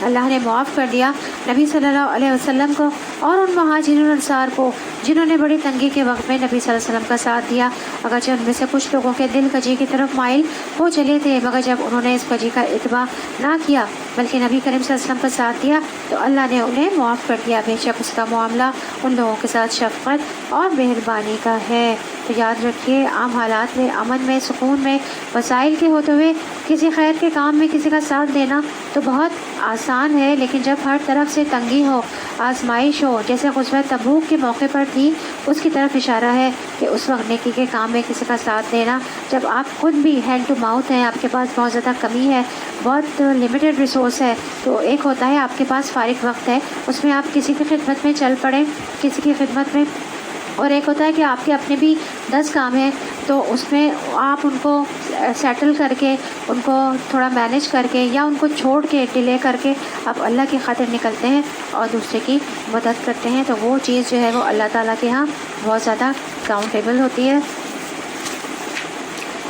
اللہ نے معاف کر دیا نبی صلی اللہ علیہ وسلم کو اور ان مہاجرین اور انصار کو جنہوں نے بڑی تنگی کے وقت میں نبی صلی اللہ علیہ وسلم کا ساتھ دیا، اگرچہ ان میں سے کچھ لوگوں کے دل کجی کی طرف مائل ہو چلے تھے، مگر جب انہوں نے اس کجی کا اتباع نہ کیا بلکہ نبی کریم صلی اللہ علیہ وسلم کا ساتھ دیا تو اللہ نے انہیں معاف کر دیا، بے شک اس کا معاملہ ان لوگوں کے ساتھ شفقت اور مہربانی کا ہے۔ تو یاد رکھیے، عام حالات میں، امن میں، سکون میں، وسائل کے ہوتے ہوئے کسی خیر کے کام میں کسی کا ساتھ دینا تو بہت آسان ہے، لیکن جب ہر طرف سے تنگی ہو، آزمائش ہو، جیسے غزوہ تبوک کے موقع پر تھی، اس کی طرف اشارہ ہے کہ اس وقت نیکی کے کام میں کسی کا ساتھ دینا، جب آپ خود بھی ہینڈ ٹو ماؤتھ ہیں، آپ کے پاس بہت زیادہ کمی ہے، بہت لمیٹڈ ریسورس ہے، تو ایک ہوتا ہے آپ کے پاس فارغ وقت ہے، اس میں آپ کسی کی خدمت میں چل پڑیں، کسی کی خدمت میں، اور ایک ہوتا ہے کہ آپ کے اپنے بھی 10 کام ہیں تو اس میں آپ ان کو سیٹل کر کے، ان کو تھوڑا مینیج کر کے یا ان کو چھوڑ کے ڈیلے کر کے آپ اللہ کی خاطر نکلتے ہیں اور دوسرے کی مدد کرتے ہیں، تو وہ چیز جو ہے وہ اللہ تعالیٰ کے ہاں بہت زیادہ کاؤنٹیبل ہوتی ہے۔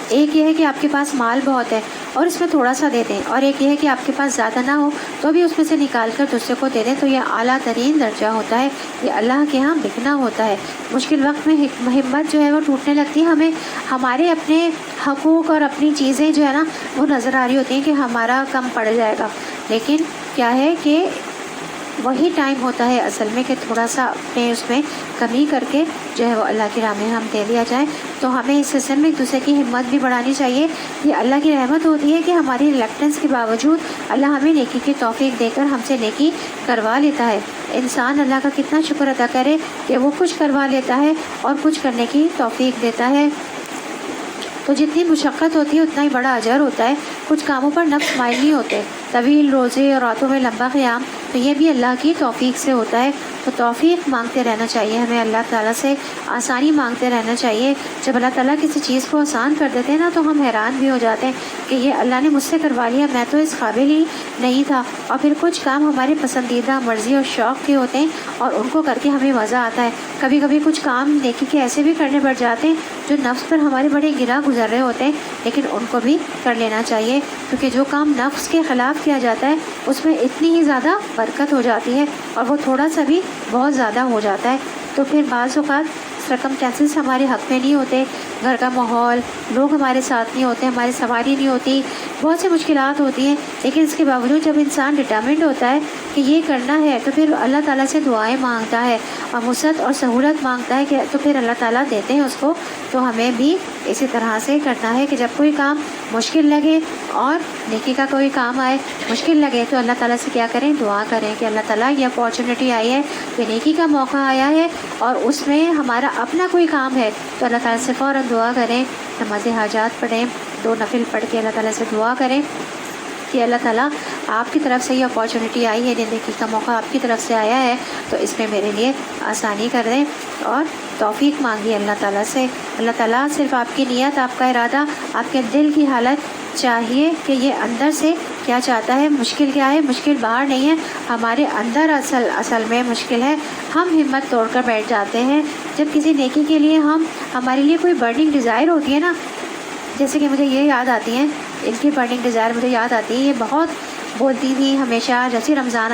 ایک یہ ہے کہ آپ کے پاس مال بہت ہے اور اس میں تھوڑا سا دے دیں، اور ایک یہ ہے کہ آپ کے پاس زیادہ نہ ہو تو بھی اس میں سے نکال کر دوسرے کو دے دیں، تو یہ اعلیٰ ترین درجہ ہوتا ہے، یہ اللہ کے ہاں بکنا ہوتا ہے۔ مشکل وقت میں ہمت جو ہے وہ ٹوٹنے لگتی ہے، ہمیں ہمارے اپنے حقوق اور اپنی چیزیں جو ہے نا وہ نظر آ رہی ہوتی ہیں کہ ہمارا کم پڑ جائے گا، لیکن کیا ہے کہ وہی ٹائم ہوتا ہے اصل میں کہ تھوڑا سا اپنے اس میں کمی کر کے جو ہے وہ اللہ کی راہ میں ہم دے دیا جائے. تو ہمیں اس سلسلے میں ایک دوسرے کی ہمت بھی بڑھانی چاہیے. یہ اللہ کی رحمت ہوتی ہے کہ ہماری ریلیکٹنس کے باوجود اللہ ہمیں نیکی کی توفیق دے کر ہم سے نیکی کروا لیتا ہے. انسان اللہ کا کتنا شکر ادا کرے کہ وہ کچھ کروا لیتا ہے اور کچھ کرنے کی توفیق دیتا ہے. تو جتنی مشقت ہوتی ہے اتنا ہی بڑا اجر ہوتا ہے. کچھ کاموں پر نفس مائل نہیں ہوتے. طویل روزے اور راتوں میں لمبا قیام تو یہ بھی اللہ کی توفیق سے ہوتا ہے. تو توفیق مانگتے رہنا چاہیے ہمیں اللہ تعالیٰ سے, آسانی مانگتے رہنا چاہیے. جب اللہ تعالیٰ کسی چیز کو آسان کر دیتے ہیں نا تو ہم حیران بھی ہو جاتے ہیں کہ یہ اللہ نے مجھ سے کروا لیا, میں تو اس قابل ہی نہیں تھا. اور پھر کچھ کام ہمارے پسندیدہ مرضی اور شوق کے ہوتے ہیں اور ان کو کر کے ہمیں مزہ آتا ہے. کبھی کبھی کچھ کام نیکی کے ایسے بھی کرنے پڑ جاتے ہیں جو نفس پر ہمارے بڑے گرا گزر رہے ہوتے ہیں, لیکن ان کو بھی کر لینا چاہیے, کیونکہ جو کام نفس کے خلاف کیا جاتا ہے اس میں اتنی ہی زیادہ برکت ہو جاتی ہے اور وہ تھوڑا سا بھی بہت زیادہ ہو جاتا ہے. تو پھر بعض اوقات سرکمسٹینسز ہمارے حق میں نہیں ہوتے, گھر کا ماحول, لوگ ہمارے ساتھ نہیں ہوتے, ہماری سواری نہیں ہوتی, بہت سی مشکلات ہوتی ہیں. لیکن اس کے باوجود جب انسان ڈٹرمنڈ ہوتا ہے کہ یہ کرنا ہے تو پھر اللہ تعالیٰ سے دعائیں مانگتا ہے اور وسعت اور سہولت مانگتا ہے کہ تو پھر اللہ تعالیٰ دیتے ہیں اس کو. تو ہمیں بھی اسی طرح سے کرنا ہے کہ جب کوئی کام مشکل لگے اور نیکی کا کوئی کام آئے مشکل لگے تو اللہ تعالیٰ سے کیا کریں, دعا کریں کہ اللہ تعالیٰ یہ اپارچونیٹی آئی ہے, یہ نیکی کا موقع آیا ہے اور اس میں ہمارا اپنا کوئی کام ہے تو اللہ تعالیٰ سے فوراً دعا کریں. نماز حاجات پڑھیں, 2 نفل پڑھ کے اللہ تعالیٰ سے دعا کریں کہ اللہ تعالیٰ آپ کی طرف سے یہ اپارچونیٹی آئی ہے, نیکی کا موقع آپ کی طرف سے آیا ہے تو اس میں میرے لیے آسانی کر دیں. اور توفیق مانگیے اللہ تعالیٰ سے. اللہ تعالیٰ صرف آپ کی نیت, آپ کا ارادہ, آپ کے دل کی حالت چاہیے کہ یہ اندر سے کیا چاہتا ہے. مشکل کیا ہے, مشکل باہر نہیں ہے, ہمارے اندر اصل میں مشکل ہے. ہم ہمت توڑ کر بیٹھ جاتے ہیں جب کسی نیکی کے لیے ہمارے لیے کوئی برننگ ڈیزائر ہوتی ہے نا, جیسے کہ مجھے یہ یاد آتی ہیں, ان کی برننگ ڈیزائر مجھے یاد آتی ہے. یہ بہت بولتی تھی ہمیشہ, جیسے رمضان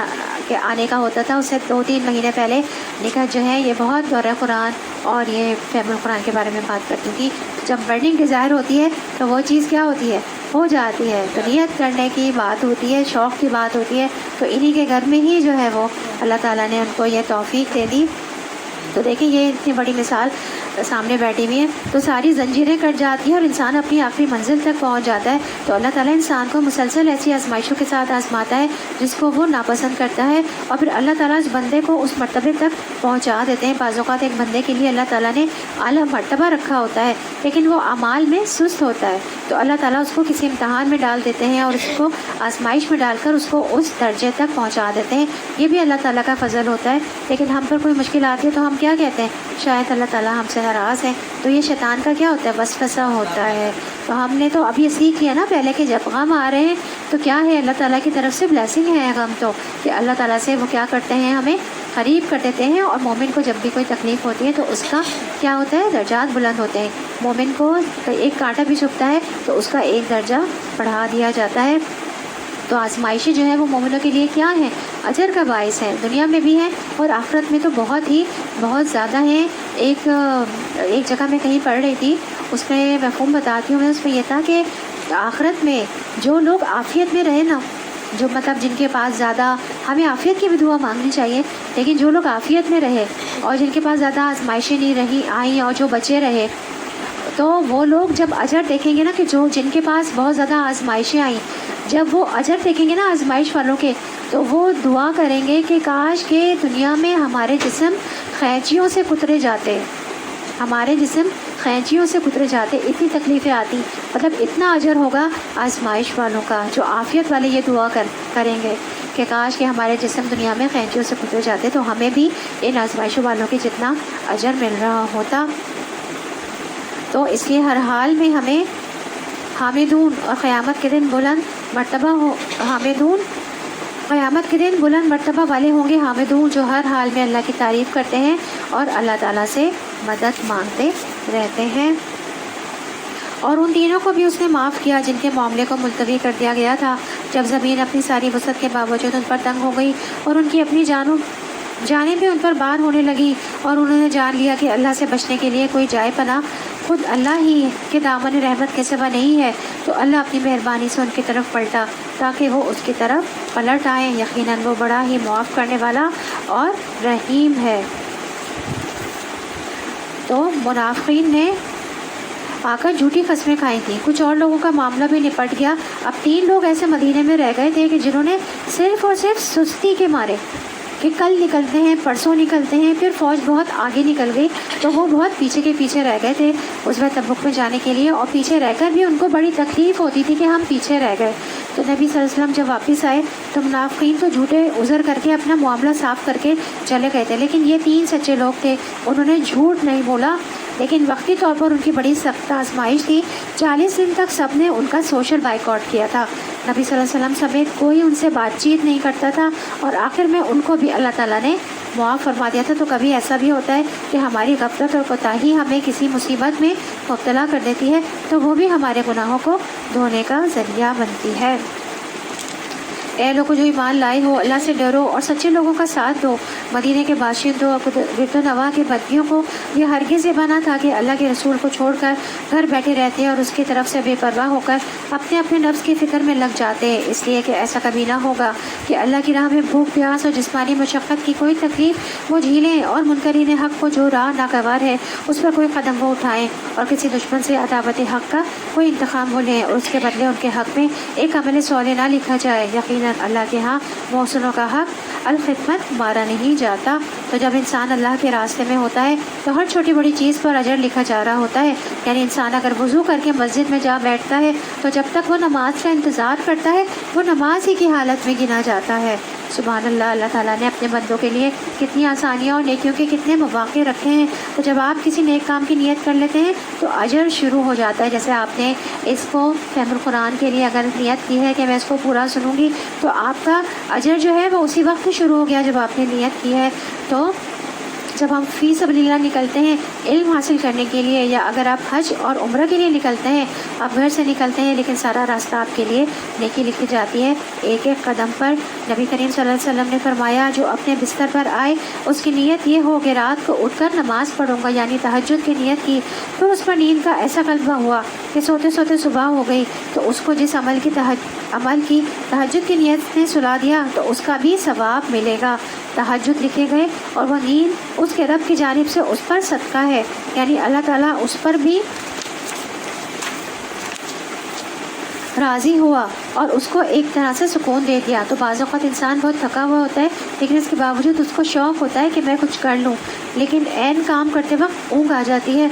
کے آنے کا ہوتا تھا اس سے 2-3 مہینے پہلے نکاح جو ہے یہ بہت دورہ قرآن اور یہ فہم القرآن کے بارے میں بات کرتی تھی. جب برننگ ڈیزائر ہوتی ہے تو وہ چیز کیا ہوتی ہے, ہو جاتی ہے. تو نیت کرنے کی بات ہوتی ہے, شوق کی بات ہوتی ہے. تو انہی کے گھر میں ہی جو ہے وہ اللہ تعالیٰ نے ان کو یہ توفیق دے دی. تو دیکھیں یہ اتنی بڑی مثال سامنے بیٹھی ہوئی ہے تو ساری زنجیریں کٹ جاتی ہیں اور انسان اپنی آخری منزل تک پہنچ جاتا ہے. تو اللہ تعالیٰ انسان کو مسلسل ایسی آزمائشوں کے ساتھ آزماتا ہے جس کو وہ ناپسند کرتا ہے اور پھر اللہ تعالیٰ اس بندے کو اس مرتبے تک پہنچا دیتے ہیں. بعض اوقات ایک بندے کے لیے اللہ تعالیٰ نے اعلیٰ مرتبہ رکھا ہوتا ہے لیکن وہ اعمال میں سست ہوتا ہے تو اللہ تعالیٰ اس کو کسی امتحان میں ڈال دیتے ہیں اور اس کو آزمائش میں ڈال کر اس کو اس درجے تک پہنچا دیتے ہیں. یہ بھی اللہ تعالیٰ کا فضل ہوتا ہے. لیکن ہم پر کوئی مشکل آتی ہے تو ہم کیا کہتے ہیں, شاید اللہ تعالیٰ ہم سے ناراض ہے. تو یہ شیطان کا کیا ہوتا ہے, وسوسہ ہوتا ہے. تو ہم نے تو اب یہ سیکھ لیا نا پہلے کہ جب غم آ رہے ہیں تو کیا ہے, اللہ تعالیٰ کی طرف سے بلیسنگ ہے غم, تو کہ اللہ تعالیٰ سے وہ کیا کرتے ہیں, ہمیں قریب کر دیتے ہیں. اور مومن کو جب بھی کوئی تکلیف ہوتی ہے تو اس کا کیا ہوتا ہے, درجات بلند ہوتے ہیں. مومن کو ایک کانٹا بھی چھپتا ہے تو اس کا ایک درجہ بڑھا دیا جاتا ہے. تو آزمائشیں جو ہے وہ مومنوں کے لیے کیا ہیں, اجر کا باعث ہے, دنیا میں بھی ہیں اور آخرت میں تو بہت زیادہ ہیں. ایک جگہ میں کہیں پڑھ رہی تھی, اس میں مفہوم بتاتی ہوں میں, اس میں یہ تھا کہ آخرت میں جو لوگ عافیت میں رہے نا, جو مطلب جن کے پاس زیادہ, ہمیں عافیت کی بھی دعا مانگنی چاہیے, لیکن جو لوگ عافیت میں رہے اور جن کے پاس زیادہ آزمائشیں نہیں رہی آئیں اور جو بچے رہے, تو وہ لوگ جب اجر دیکھیں گے نا کہ جن کے پاس بہت زیادہ آزمائشیں آئیں, جب وہ اجر دیکھیں گے نا آزمائش والوں کے, تو وہ دعا کریں گے کہ کاش کہ دنیا میں ہمارے جسم قینچیوں سے کترے جاتے, ہمارے جسم قینچیوں سے کترے جاتے, اتنی تکلیفیں آتی. مطلب اتنا اجر ہوگا آزمائش والوں کا, جو عافیت والے یہ دعا کریں گے کہ کاش کہ ہمارے جسم دنیا میں قینچیوں سے کترے جاتے تو ہمیں بھی ان آزمائشوں والوں کے جتنا اجر مل رہا ہوتا. تو اس لیے ہر حال میں ہمیں حامدون, اور قیامت کے دن بلند مرتبہ والے ہوں گے حامدون, جو ہر حال میں اللہ کی تعریف کرتے ہیں اور اللہ تعالیٰ سے مدد مانگتے رہتے ہیں. اور ان تینوں کو بھی اس نے معاف کیا جن کے معاملے کو ملتوی کر دیا گیا تھا جب زمین اپنی ساری وسعت کے باوجود ان پر تنگ ہو گئی اور ان کی اپنی جانیں بھی ان پر بار ہونے لگی, اور انہوں نے جان لیا کہ اللہ سے بچنے کے لیے کوئی جائے پناہ خود اللہ ہی کے دامن رحمت کے سوا نہیں ہے، تو اللہ اپنی مہربانی سے ان کی طرف پلٹا تاکہ وہ اس کی طرف پلٹ آئیں۔ یقیناً وہ بڑا ہی معاف کرنے والا اور رحیم ہے۔ تو منافقین نے آ کر جھوٹی قسمیں کھائی تھیں۔ کچھ اور لوگوں کا معاملہ بھی نپٹ گیا۔ اب 3 لوگ ایسے مدینے میں رہ گئے تھے کہ جنہوں نے صرف اور صرف سستی کے مارے کہ کل نکلتے ہیں، پرسوں نکلتے ہیں، پھر فوج بہت آگے نکل گئی تو وہ بہت پیچھے کے پیچھے رہ گئے تھے اس میں تبوک میں جانے کے لیے، اور پیچھے رہ کر بھی ان کو بڑی تکلیف ہوتی تھی کہ ہم پیچھے رہ گئے۔ تو نبی صلی اللہ علیہ وسلم جب واپس آئے تو منافقین تو جھوٹے عذر کر کے اپنا معاملہ صاف کر کے چلے گئے تھے، لیکن یہ 3 سچے لوگ تھے، انہوں نے جھوٹ نہیں بولا، لیکن وقتی طور پر ان کی بڑی سخت آزمائش تھی۔ 40 دن تک سب نے ان کا سوشل بائیکاٹ کیا تھا، نبی صلی اللہ علیہ وسلم سمیت کوئی ان سے بات چیت نہیں کرتا تھا، اور آخر میں ان کو بھی اللہ تعالیٰ نے معاف فرما دیا تھا۔ تو کبھی ایسا بھی ہوتا ہے کہ ہماری غفلت اور کوتاہی ہمیں کسی مصیبت میں مبتلا کر دیتی ہے، تو وہ بھی ہمارے گناہوں کو دھونے کا ذریعہ بنتی ہے۔ اے لوگوں جو ایمان لائے ہو، اللہ سے ڈرو اور سچے لوگوں کا ساتھ دو۔ مدینے کے باشندوں اور گرد و نواح کے بدیوں کو یہ ہرگز یہ بنا تھا کہ اللہ کے رسول کو چھوڑ کر گھر بیٹھے رہتے اور اس کی طرف سے بے پرواہ ہو کر اپنے اپنے نفس کی فکر میں لگ جاتے، اس لیے کہ ایسا کبھی نہ ہوگا کہ اللہ کی راہ میں بھوک پیاس اور جسمانی مشقت کی کوئی تکلیف وہ جھیلیں، اور منکرین حق کو جو راہ ناگوار ہے اس پر کوئی قدم وہ اٹھائیں، اور کسی دشمن سے عداوت حق کا کوئی انتقام وہ لیں، اور اس کے بدلے ان کے حق میں ایک عمل صالح نہ لکھا جائے۔ یقیناً اللہ کے ہاں محسنوں کا حق الخدمت مارا نہیں جاتا۔ تو جب انسان اللہ کے راستے میں ہوتا ہے تو ہر چھوٹی بڑی چیز پر اجر لکھا جا رہا ہوتا ہے۔ یعنی انسان اگر وضو کر کے مسجد میں جا بیٹھتا ہے تو جب تک وہ نماز کا انتظار کرتا ہے وہ نماز ہی کی حالت میں گنا جاتا ہے۔ سبحان اللہ، اللہ تعالیٰ نے اپنے بندوں کے لیے کتنی آسانیاں اور نیکیوں کے کتنے مواقع رکھے ہیں۔ تو جب آپ کسی نیک کام کی نیت کر لیتے ہیں تو اجر شروع ہو جاتا ہے۔ جیسے آپ نے اس کو فہم القرآن کے لیے اگر نیت کی ہے کہ میں اس کو پورا سنوں گی تو آپ کا اجر جو ہے وہ اسی وقت شروع ہو گیا جب آپ نے نیت کی ہے۔ تو جب ہم فی سبیل اللہ نکلتے ہیں علم حاصل کرنے کے لیے، یا اگر آپ حج اور عمرہ کے لیے نکلتے ہیں، آپ گھر سے نکلتے ہیں لیکن سارا راستہ آپ کے لیے نیکی لکھی جاتی ہے۔ ایک ایک قدم پر نبی کریم صلی اللہ علیہ وسلم نے فرمایا جو اپنے بستر پر آئے اس کی نیت یہ ہو کہ رات کو اٹھ کر نماز پڑھوں گا، یعنی تہجد کی نیت کی، پھر اس پر نیند کا ایسا غلبہ ہوا کہ سوتے سوتے صبح ہو گئی، تو اس کو جس عمل کی تہجد کی نیت نے سلا دیا تو اس کا بھی ثواب ملے گا۔ تہجد لکھے گئے اور وہ نیند اس کے رب کی جانب سے اس پر صدقہ ہے، یعنی اللہ تعالیٰ اس پر بھی راضی ہوا اور اس کو ایک طرح سے سکون دے دیا۔ تو بعض اوقات انسان بہت تھکا ہوا ہوتا ہے لیکن اس کے باوجود اس کو شوق ہوتا ہے کہ میں کچھ کر لوں، لیکن عین کام کرتے وقت اونگ آ جاتی ہے۔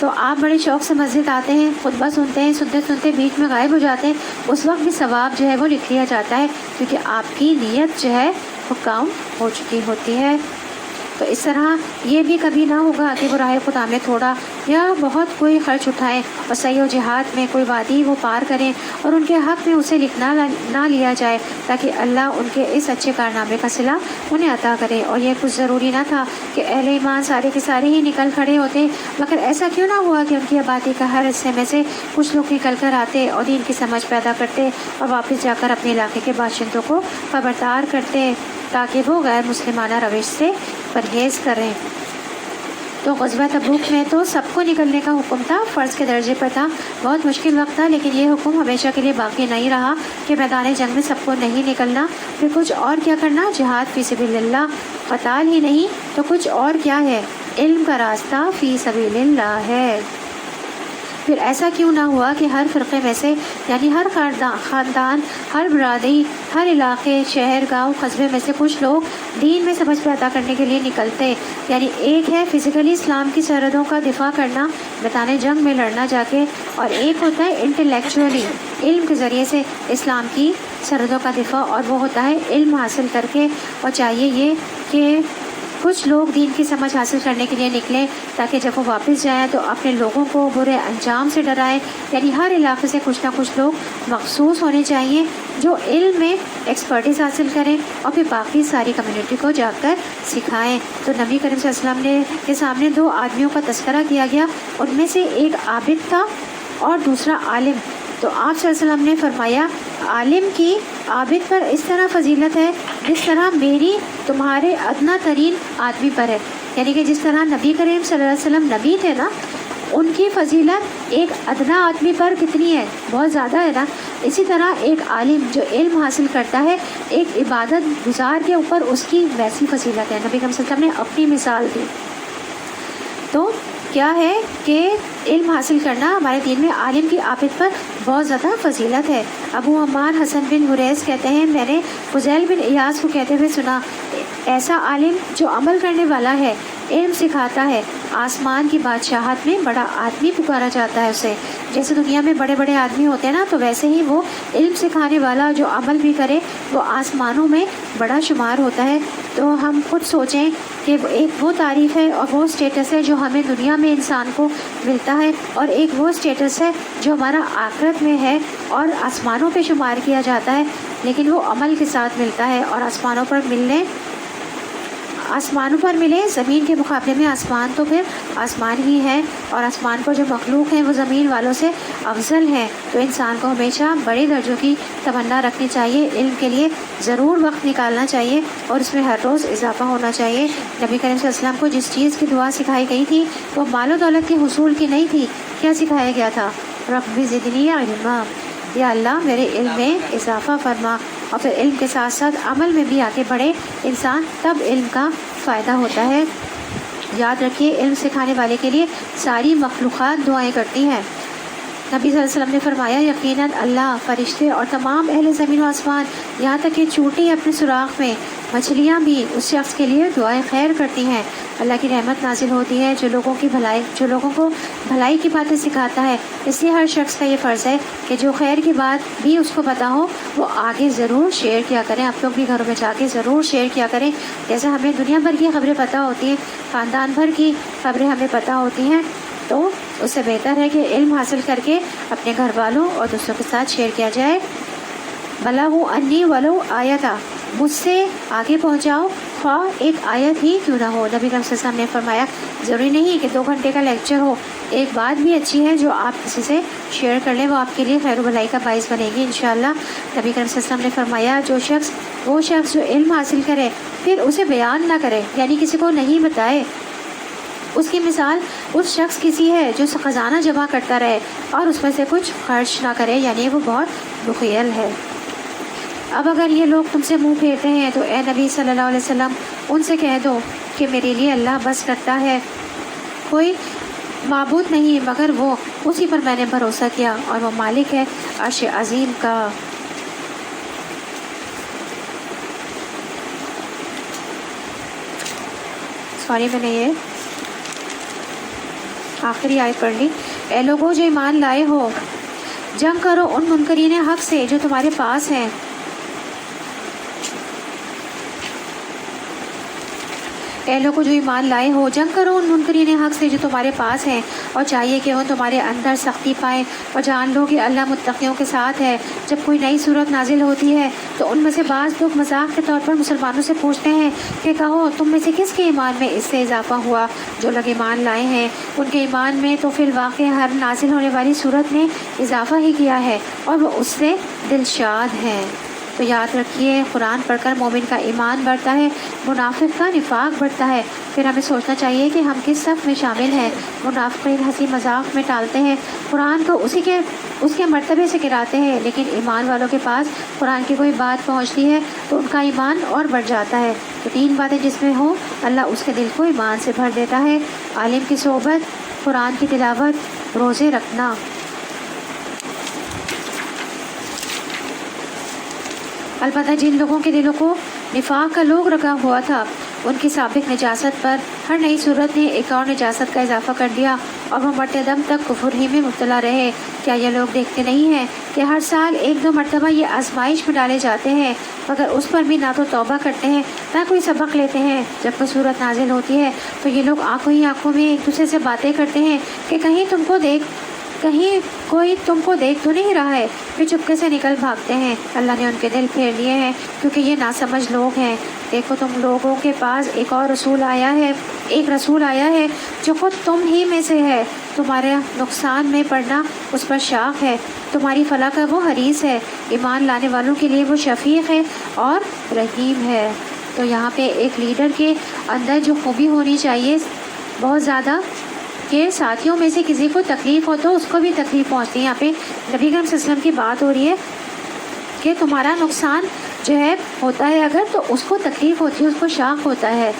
تو آپ بڑے شوق سے مسجد آتے ہیں، خطبہ سنتے ہیں، سنتے سنتے بیچ میں غائب ہو جاتے ہیں، اس وقت بھی ثواب جو ہے وہ لکھ لیا جاتا ہے، کیونکہ آپ کی نیت جو ہے وہ کاؤنٹ ہو چکی ہوتی ہے۔ تو اس طرح یہ بھی کبھی نہ ہوگا کہ وہ راہ خدا میں تھوڑا یا بہت کوئی خرچ اٹھائیں اور سعی و جہاد میں کوئی وادی وہ پار کریں اور ان کے حق میں اسے لکھنا نہ لیا جائے، تاکہ اللہ ان کے اس اچھے کارنامے کا صلہ انہیں عطا کرے۔ اور یہ کچھ ضروری نہ تھا کہ اہل ایمان سارے کے سارے ہی نکل کھڑے ہوتے، مگر ایسا کیوں نہ ہوا کہ ان کی آبادی کا ہر حصے میں سے کچھ لوگ نکل کر آتے اور دین کی سمجھ پیدا کرتے اور واپس جا کر اپنے علاقے کے باشندوں کو خبردار کرتے تاکہ وہ غیر مسلمانہ روش سے پرہیز کریں۔ تو غزوہ تبوک میں تو سب کو نکلنے کا حکم تھا، فرض کے درجے پر تھا، بہت مشکل وقت تھا، لیکن یہ حکم ہمیشہ کے لیے باقی نہیں رہا کہ میدان جنگ میں سب کو نہیں نکلنا، پھر کچھ اور کیا کرنا، جہاد فی سبیل اللہ، قتال ہی نہیں تو کچھ اور کیا ہے، علم کا راستہ فی سبیل اللہ ہے۔ پھر ایسا کیوں نہ ہوا کہ ہر فرقے میں سے، یعنی ہر خاندان، ہر برادری، ہر علاقے، شہر، گاؤں، قصبے میں سے کچھ لوگ دین میں سمجھ پیدا کرنے کے لیے نکلتے۔ یعنی ایک ہے فزیکلی اسلام کی سرحدوں کا دفاع کرنا، میدان جنگ میں لڑنا جا کے، اور ایک ہوتا ہے انٹلیکچولی، علم کے ذریعے سے اسلام کی سرحدوں کا دفاع، اور وہ ہوتا ہے علم حاصل کر کے۔ اور چاہیے یہ کہ کچھ لوگ دین کی سمجھ حاصل کرنے کے لیے نکلیں تاکہ جب وہ واپس جائیں تو اپنے لوگوں کو برے انجام سے ڈرائیں۔ یعنی ہر علاقے سے کچھ نہ کچھ لوگ مخصوص ہونے چاہیے جو علم میں ایکسپرٹیز حاصل کریں اور پھر باقی ساری کمیونٹی کو جا کر سکھائیں۔ تو نبی کریم صلی اللہ علیہ وسلم کے سامنے 2 آدمیوں کا تذکرہ کیا گیا، ان میں سے ایک عابد تھا اور دوسرا عالم۔ تو آپ صلی اللہ علیہ وسلم نے فرمایا عالم کی عابد پر اس طرح فضیلت ہے جس طرح میری تمہارے ادنا ترین آدمی پر ہے، یعنی کہ جس طرح نبی کریم صلی اللہ علیہ وسلم نبی تھے نا، ان کی فضیلت ایک ادنا آدمی پر کتنی ہے؟ بہت زیادہ ہے نا. اسی طرح ایک عالم جو علم حاصل کرتا ہے، ایک عبادت گزار کے اوپر اس کی ویسی فضیلت ہے. نبی کریم صلی اللہ علیہ وسلم نے اپنی مثال دی. تو کیا ہے کہ علم حاصل کرنا ہمارے دین میں عالم کی عابد پر بہت زیادہ فضیلت ہے. ابو عمار حسن بن حریث کہتے ہیں میں نے فضیل بن ایاس کو کہتے ہوئے سنا، ایسا عالم جو عمل کرنے والا ہے، علم سکھاتا ہے، آسمان کی بادشاہت میں بڑا آدمی پکارا جاتا ہے اسے. جیسے دنیا میں بڑے بڑے آدمی ہوتے ہیں نا، تو ویسے ہی وہ علم سکھانے والا جو عمل بھی کرے وہ آسمانوں میں بڑا شمار ہوتا ہے. تو ہم خود سوچیں کہ ایک وہ تعریف ہے اور وہ اسٹیٹس ہے جو ہمیں دنیا میں انسان کو ملتا ہے، اور ایک وہ اسٹیٹس ہے جو ہمارا آخرت میں ہے اور آسمانوں پہ شمار کیا جاتا ہے، لیکن وہ عمل کے ساتھ ملتا ہے. اور آسمانوں پر ملے زمین کے مقابلے میں آسمان تو پھر آسمان ہی ہے، اور آسمان پر جو مخلوق ہیں وہ زمین والوں سے افضل ہیں. تو انسان کو ہمیشہ بڑے درجوں کی تمنا رکھنی چاہیے، علم کے لیے ضرور وقت نکالنا چاہیے اور اس میں ہر روز اضافہ ہونا چاہیے. نبی کریم صلی اللہ علیہ وسلم کو جس چیز کی دعا سکھائی گئی تھی وہ مال و دولت کے حصول کی نہیں تھی. کیا سکھایا گیا تھا؟ رب زدنی علما، یا اللہ میرے علم میں اضافہ فرما. اور پھر علم کے ساتھ ساتھ عمل میں بھی آگے بڑھے انسان، تب علم کا فائدہ ہوتا ہے. یاد رکھیے علم سکھانے والے کے لیے ساری مخلوقات دعائیں کرتی ہیں. نبی صلی اللہ علیہ وسلم نے فرمایا یقیناً اللہ، فرشتے اور تمام اہل زمین و آسمان، یہاں تک کہ چونٹی اپنے سوراخ میں، مچھلیاں بھی اس شخص کے لیے دعائیں خیر کرتی ہیں. اللہ کی رحمت نازل ہوتی ہے جو لوگوں کو بھلائی کی باتیں سکھاتا ہے. اس لیے ہر شخص کا یہ فرض ہے کہ جو خیر کی بات بھی اس کو پتہ ہو وہ آگے ضرور شیئر کیا کریں. آپ لوگ بھی گھروں میں جا کے ضرور شیئر کیا کریں. جیسے ہمیں دنیا بھر کی خبریں پتہ ہوتی ہیں، خاندان بھر کی خبریں ہمیں پتہ ہوتی ہیں، تو اس سے بہتر ہے کہ علم حاصل کر کے اپنے گھر والوں اور دوسروں کے ساتھ شیئر کیا جائے. بلغوا انی ولو آیۃ، مجھ سے آگے پہنچاؤ خواہ ایک آیت ہی کیوں نہ ہو. نبی کریم صلی اللہ علیہ وسلم نے فرمایا ضروری نہیں کہ 2 گھنٹے کا لیکچر ہو، ایک بات بھی اچھی ہے جو آپ کسی سے شیئر کر لیں، وہ آپ کے لیے خیر و بھلائی کا باعث بنے گی انشاءاللہ. نبی کریم صلی اللہ علیہ وسلم نے فرمایا وہ شخص جو علم حاصل کرے پھر اسے بیان نہ کرے، یعنی کسی کو نہیں بتائے، اس کی مثال اس شخص کسی ہے جو خزانہ جمع کرتا رہے اور اس میں سے کچھ خرچ نہ کرے، یعنی وہ بہت بخیل ہے. اب اگر یہ لوگ تم سے منہ پھیرتے ہیں تو اے نبی صلی اللہ علیہ وسلم ان سے کہہ دو کہ میرے لیے اللہ بس کرتا ہے، کوئی معبود نہیں مگر وہ، اسی پر میں نے بھروسہ کیا اور وہ مالک ہے عرش عظیم کا. میں نے یہ آخری آیت پڑھ لی. اے لوگوں جو ایمان لائے ہو، جنگ کرو ان منکرین حق سے جو تمہارے پاس ہیں. اے لوگوں جو ایمان لائے ہو، جنگ کرو ان منکرین حق سے جو تمہارے پاس ہیں، اور چاہیے کہ وہ تمہارے اندر سختی پائیں، اور جان لو کہ اللہ متقیوں کے ساتھ ہے. جب کوئی نئی صورت نازل ہوتی ہے تو ان میں سے بعض لوگ مذاق کے طور پر مسلمانوں سے پوچھتے ہیں کہ کہو تم میں سے کس کے ایمان میں اس سے اضافہ ہوا؟ جو لوگ ایمان لائے ہیں ان کے ایمان میں تو فی الواقع ہر نازل ہونے والی صورت نے اضافہ ہی کیا ہے اور وہ اس سے دلشاد ہیں. تو یاد رکھیے قرآن پڑھ کر مومن کا ایمان بڑھتا ہے، منافق کا نفاق بڑھتا ہے. پھر ہمیں سوچنا چاہیے کہ ہم کس صف میں شامل ہیں. منافقین ہنسی مذاق میں ٹالتے ہیں، قرآن کو اس کے مرتبے سے گراتے ہیں، لیکن ایمان والوں کے پاس قرآن کی کوئی بات پہنچتی ہے تو ان کا ایمان اور بڑھ جاتا ہے. تو 3 باتیں جس میں ہوں اللہ اس کے دل کو ایمان سے بھر دیتا ہے: عالم کی صحبت، قرآن کی تلاوت، روزے رکھنا. البتہ جن لوگوں کے دلوں کو نفاق کا لوگ رکھا ہوا تھا ان کی سابق نجاست پر ہر نئی صورت نے ایک اور نجاست کا اضافہ کر دیا اور وہ مرتے دم تک کفر ہی میں مبتلا رہے. کیا یہ لوگ دیکھتے نہیں ہیں کہ ہر سال 1-2 مرتبہ یہ آزمائش میں ڈالے جاتے ہیں، مگر اس پر بھی نہ تو توبہ کرتے ہیں نہ کوئی سبق لیتے ہیں. جب کوئی صورت نازل ہوتی ہے تو یہ لوگ آنکھوں ہی آنکھوں میں ایک دوسرے سے باتیں کرتے ہیں کہ کہیں کوئی تم کو دیکھ تو نہیں رہا ہے، پھر چپکے سے نکل بھاگتے ہیں. اللہ نے ان کے دل پھیر لیے ہیں کیونکہ یہ ناسمجھ لوگ ہیں. دیکھو تم لوگوں کے پاس ایک رسول آیا ہے جو خود تم ہی میں سے ہے. تمہارے نقصان میں پڑنا اس پر شاق ہے، تمہاری فلاح کا وہ حریص ہے. ایمان لانے والوں کے لیے وہ شفیق ہے اور رحیم ہے. تو یہاں پہ ایک لیڈر کے اندر جو خوبی ہونی چاہیے بہت زیادہ کے ساتھیوں میں سے کسی کو تکلیف ہو تو اس کو بھی تکلیف پہنچتی ہے. یہاں پہ نبی کریم صلی اللہ علیہ وسلم کی بات ہو رہی ہے کہ تمہارا نقصان جو ہے ہوتا ہے اگر تو اس کو تکلیف ہوتی ہے, اس کو شاق ہوتا ہے,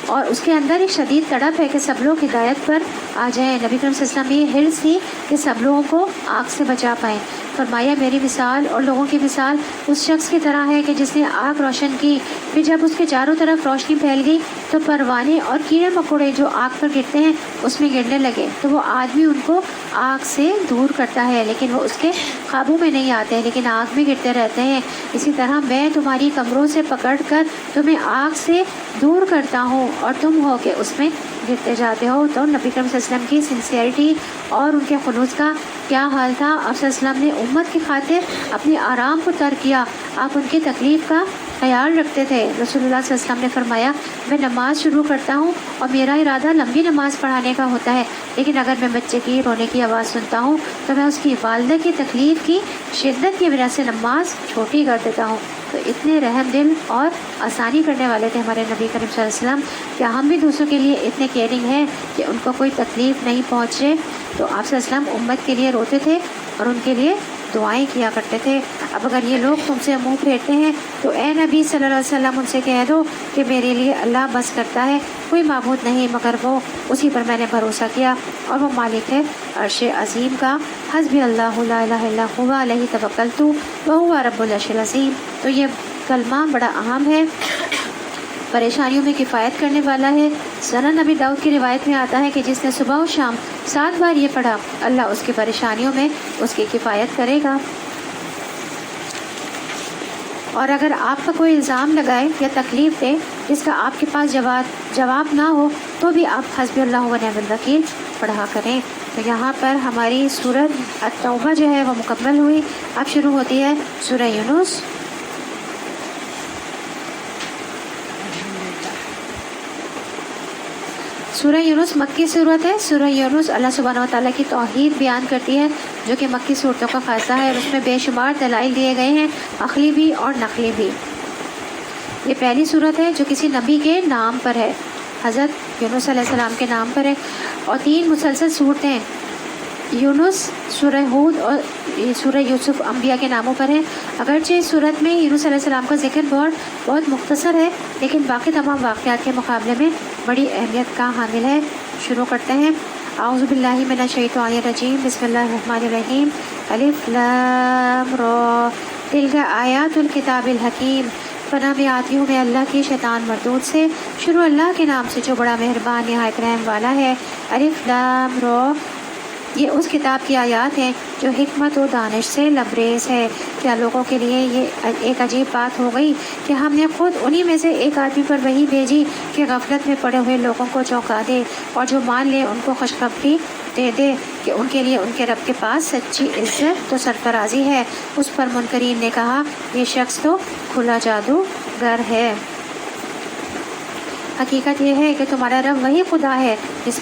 اور اس کے اندر ایک شدید تڑپ ہے کہ سب لوگ ہدایت پر آ جائیں. نبی کریم صلی اللہ علیہ وسلم یہ حرص تھی کہ سب لوگوں کو آگ سے بچا پائیں. فرمایا میری مثال اور لوگوں کی مثال اس شخص کی طرح ہے کہ جس نے آگ روشن کی, پھر جب اس کے چاروں طرف روشنی پھیل گئی تو پروانے اور کیڑے مکوڑے جو آگ پر گرتے ہیں اس میں گرنے لگے. تو وہ آدمی ان کو آگ سے دور کرتا ہے لیکن وہ اس کے قابو میں نہیں آتے, لیکن آگ میں گرتے رہتے ہیں. اسی طرح میں تمہاری کمروں سے پکڑ کر تمہیں آگ سے دور کرتا ہوں اور تم ہو کہ اس میں گرتے جاتے ہو. تو نبی کریم صلی اللہ علیہ وسلم کی سنسیئرٹی اور ان کے خلوص کا کیا حال تھا. آپ صلی اللہ علیہ وسلم نے امت کی خاطر اپنے آرام کو ترک کیا, آپ ان کی تکلیف کا خیال رکھتے تھے. رسول اللہ صلی اللہ علیہ وسلم نے فرمایا میں نماز شروع کرتا ہوں اور میرا ارادہ لمبی نماز پڑھانے کا ہوتا ہے, لیکن اگر میں بچے کی رونے کی آواز سنتا ہوں تو میں اس کی والدہ کی تکلیف کی شدت کی وجہ سے نماز چھوٹی کر دیتا ہوں. تو اتنے رحم دل اور آسانی کرنے والے تھے ہمارے نبی کریم صلی اللہ علیہ وسلم. کیا ہم بھی دوسروں کے لیے اتنے کیئرنگ ہیں کہ ان کو کوئی تکلیف نہیں پہنچے؟ تو آپ صلی اللہ علیہ وسلم امت کے لیے روتے تھے اور ان کے لیے دعائیں کیا کرتے تھے. اب اگر یہ لوگ تم سے منہ پھیرتے ہیں تو اے نبی صلی اللہ علیہ وسلم ان سے کہہ دو کہ میرے لیے اللہ بس کرتا ہے, کوئی معبود نہیں مگر وہ, اسی پر میں نے بھروسہ کیا اور وہ مالک ہے عرش عظیم کا. حسبی اللہ لا الہ الا هو علیہ توکلت وہو رب العرش العظیم. تو یہ کلمہ بڑا اہم ہے, پریشانیوں میں کفایت کرنے والا ہے. سنن نبی داؤد کی روایت میں آتا ہے کہ جس نے صبح و شام 7 بار یہ پڑھا اللہ اس کی پریشانیوں میں اس کی کفایت کرے گا. اور اگر آپ کا کوئی الزام لگائے یا تکلیف دے جس کا آپ کے پاس جواب نہ ہو تو بھی آپ حسبی اللہ و نعم الوکیل پڑھا کریں. تو یہاں پر ہماری سورۃ التوبہ جو ہے وہ مکمل ہوئی. اب شروع ہوتی ہے سورہ یونس. سورہ یونس مکی صورت ہے. سورہ یونس اللہ سبحانہ و تعالیٰ کی توحید بیان کرتی ہے جو کہ مکی صورتوں کا خاصہ ہے. اس میں بے شمار دلائل دیے گئے ہیں, عقلی بھی اور نقلی بھی. یہ پہلی صورت ہے جو کسی نبی کے نام پر ہے, حضرت یونس علیہ السلام کے نام پر ہے. اور 3 مسلسل صورتیں یونس, سورہ ہود اور سورہ یوسف انبیاء کے ناموں پر ہیں. اگرچہ اس صورت میں یونس علیہ السلام کا ذکر بہت مختصر ہے لیکن باقی تمام واقعات کے مقابلے میں بڑی اہمیت کا حامل ہے. شروع کرتے ہیں. اعوذ باللہ من الشیطان الرجیم, بسم اللہ الرحمن الرحیم. الف لام را تلک آیات الکتاب الحکیم. پناہ میں آتی ہوں میں اللہ کی شیطان مردود سے. شروع اللہ کے نام سے جو بڑا مہربان نہایت رحم والا ہے. الف لام را, یہ اس کتاب کی آیات ہیں جو حکمت و دانش سے لبریز ہے. کیا لوگوں کے لیے یہ ایک عجیب بات ہو گئی کہ ہم نے خود انہی میں سے ایک آدمی پر وحی بھیجی کہ غفلت میں پڑے ہوئے لوگوں کو چونکا دے اور جو مان لے ان کو خوشخبری دے دے کہ ان کے لیے ان کے رب کے پاس سچی عزت تو سرفرازی ہے. اس پر منکرین نے کہا یہ شخص تو کھلا جادوگر ہے. حقیقت یہ ہے کہ تمہارا رب وہی خدا ہے جس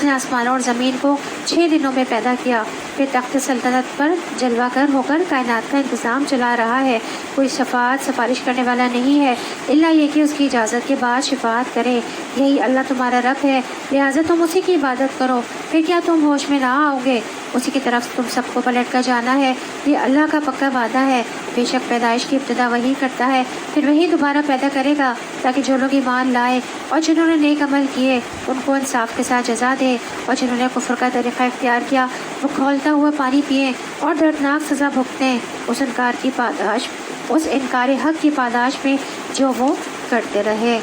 نے آسمانوں اور زمین کو 6 دنوں میں پیدا کیا, پھر تخت سلطنت پر جلوہ گر ہو کر کائنات کا انتظام چلا رہا ہے. کوئی سفارش کرنے والا نہیں ہے الا یہ کہ اس کی اجازت کے بعد شفاعت کرے. یہی اللہ تمہارا رب ہے, لہٰذا تم اسی کی عبادت کرو. پھر کیا تم ہوش میں نہ آؤ گے؟ اسی کی طرف تم سب کو پلٹ کر جانا ہے. یہ اللہ کا پکا وعدہ ہے. بے شک پیدائش کی ابتدا وہی کرتا ہے, پھر وہی دوبارہ پیدا کرے گا تاکہ جو لوگ ایمان لائے اور جنہوں نے نیک عمل کیے ان کو انصاف کے ساتھ جزا دے, اور جنہوں نے کفر کا طریقہ اختیار کیا وہ کھولتا ہوا پانی پئیں اور دردناک سزا بھگتیں اس انکار حق کی پاداش میں جو وہ کرتے رہے.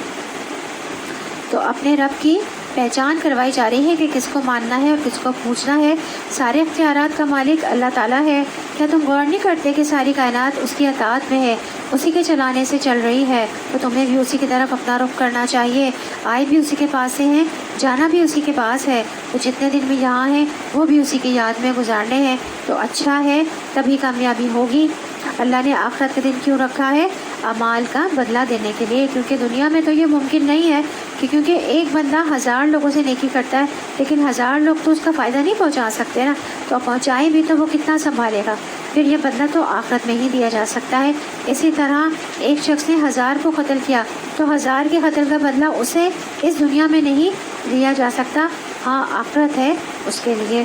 تو اپنے رب کی پہچان کروائی جا رہی ہے کہ کس کو ماننا ہے اور کس کو پوچھنا ہے. سارے اختیارات کا مالک اللہ تعالیٰ ہے. کیا تم غور نہیں کرتے کہ ساری کائنات اس کی اطاعت میں ہے, اسی کے چلانے سے چل رہی ہے؟ تو تمہیں بھی اسی کی طرف اپنا رخ کرنا چاہیے. آئے بھی اسی کے پاس سے ہیں, جانا بھی اسی کے پاس ہے. تو جتنے دن بھی یہاں ہیں وہ بھی اسی کی یاد میں گزارنے ہیں. تو اچھا ہے, تبھی کامیابی ہوگی. اللہ نے آخرت کے دن کیوں رکھا ہے؟ اعمال کا بدلہ دینے کے لیے. کیونکہ دنیا میں تو یہ ممکن نہیں ہے کہ کیونکہ ایک بندہ 1000 لوگوں سے نیکی کرتا ہے لیکن 1000 لوگ تو اس کا فائدہ نہیں پہنچا سکتے نا. تو پہنچائیں بھی تو وہ کتنا سنبھالے گا؟ پھر یہ بدلہ تو آخرت میں ہی دیا جا سکتا ہے. اسی طرح ایک شخص نے 1000 کو قتل کیا تو 1000 کے قتل کا بدلہ اسے اس دنیا میں نہیں دیا جا سکتا. ہاں آخرت ہے اس کے لیے۔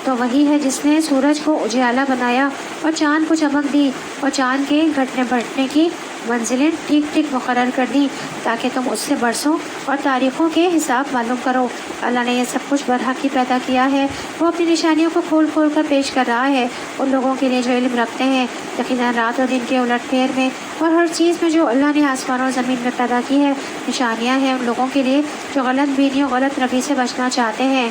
تو وہی ہے جس نے سورج کو اجالا بنایا اور چاند کو چمک دی اور چاند کے گھٹنے بڑھنے کی منزلیں ٹھیک ٹھیک مقرر کر دیں تاکہ تم اس سے برسوں اور تاریخوں کے حساب معلوم کرو۔ اللہ نے یہ سب کچھ برحق ہی پیدا کیا ہے۔ وہ اپنی نشانیوں کو کھول کھول کر پیش کر رہا ہے ان لوگوں کے لیے جو علم رکھتے ہیں۔ یقیناً رات اور دن کے الٹ پھیر میں اور ہر چیز میں جو اللہ نے آسمان اور زمین میں پیدا کی ہے نشانیاں ہیں ان لوگوں کے لیے جو غلط بینی اور غلط روی سے بچنا چاہتے ہیں۔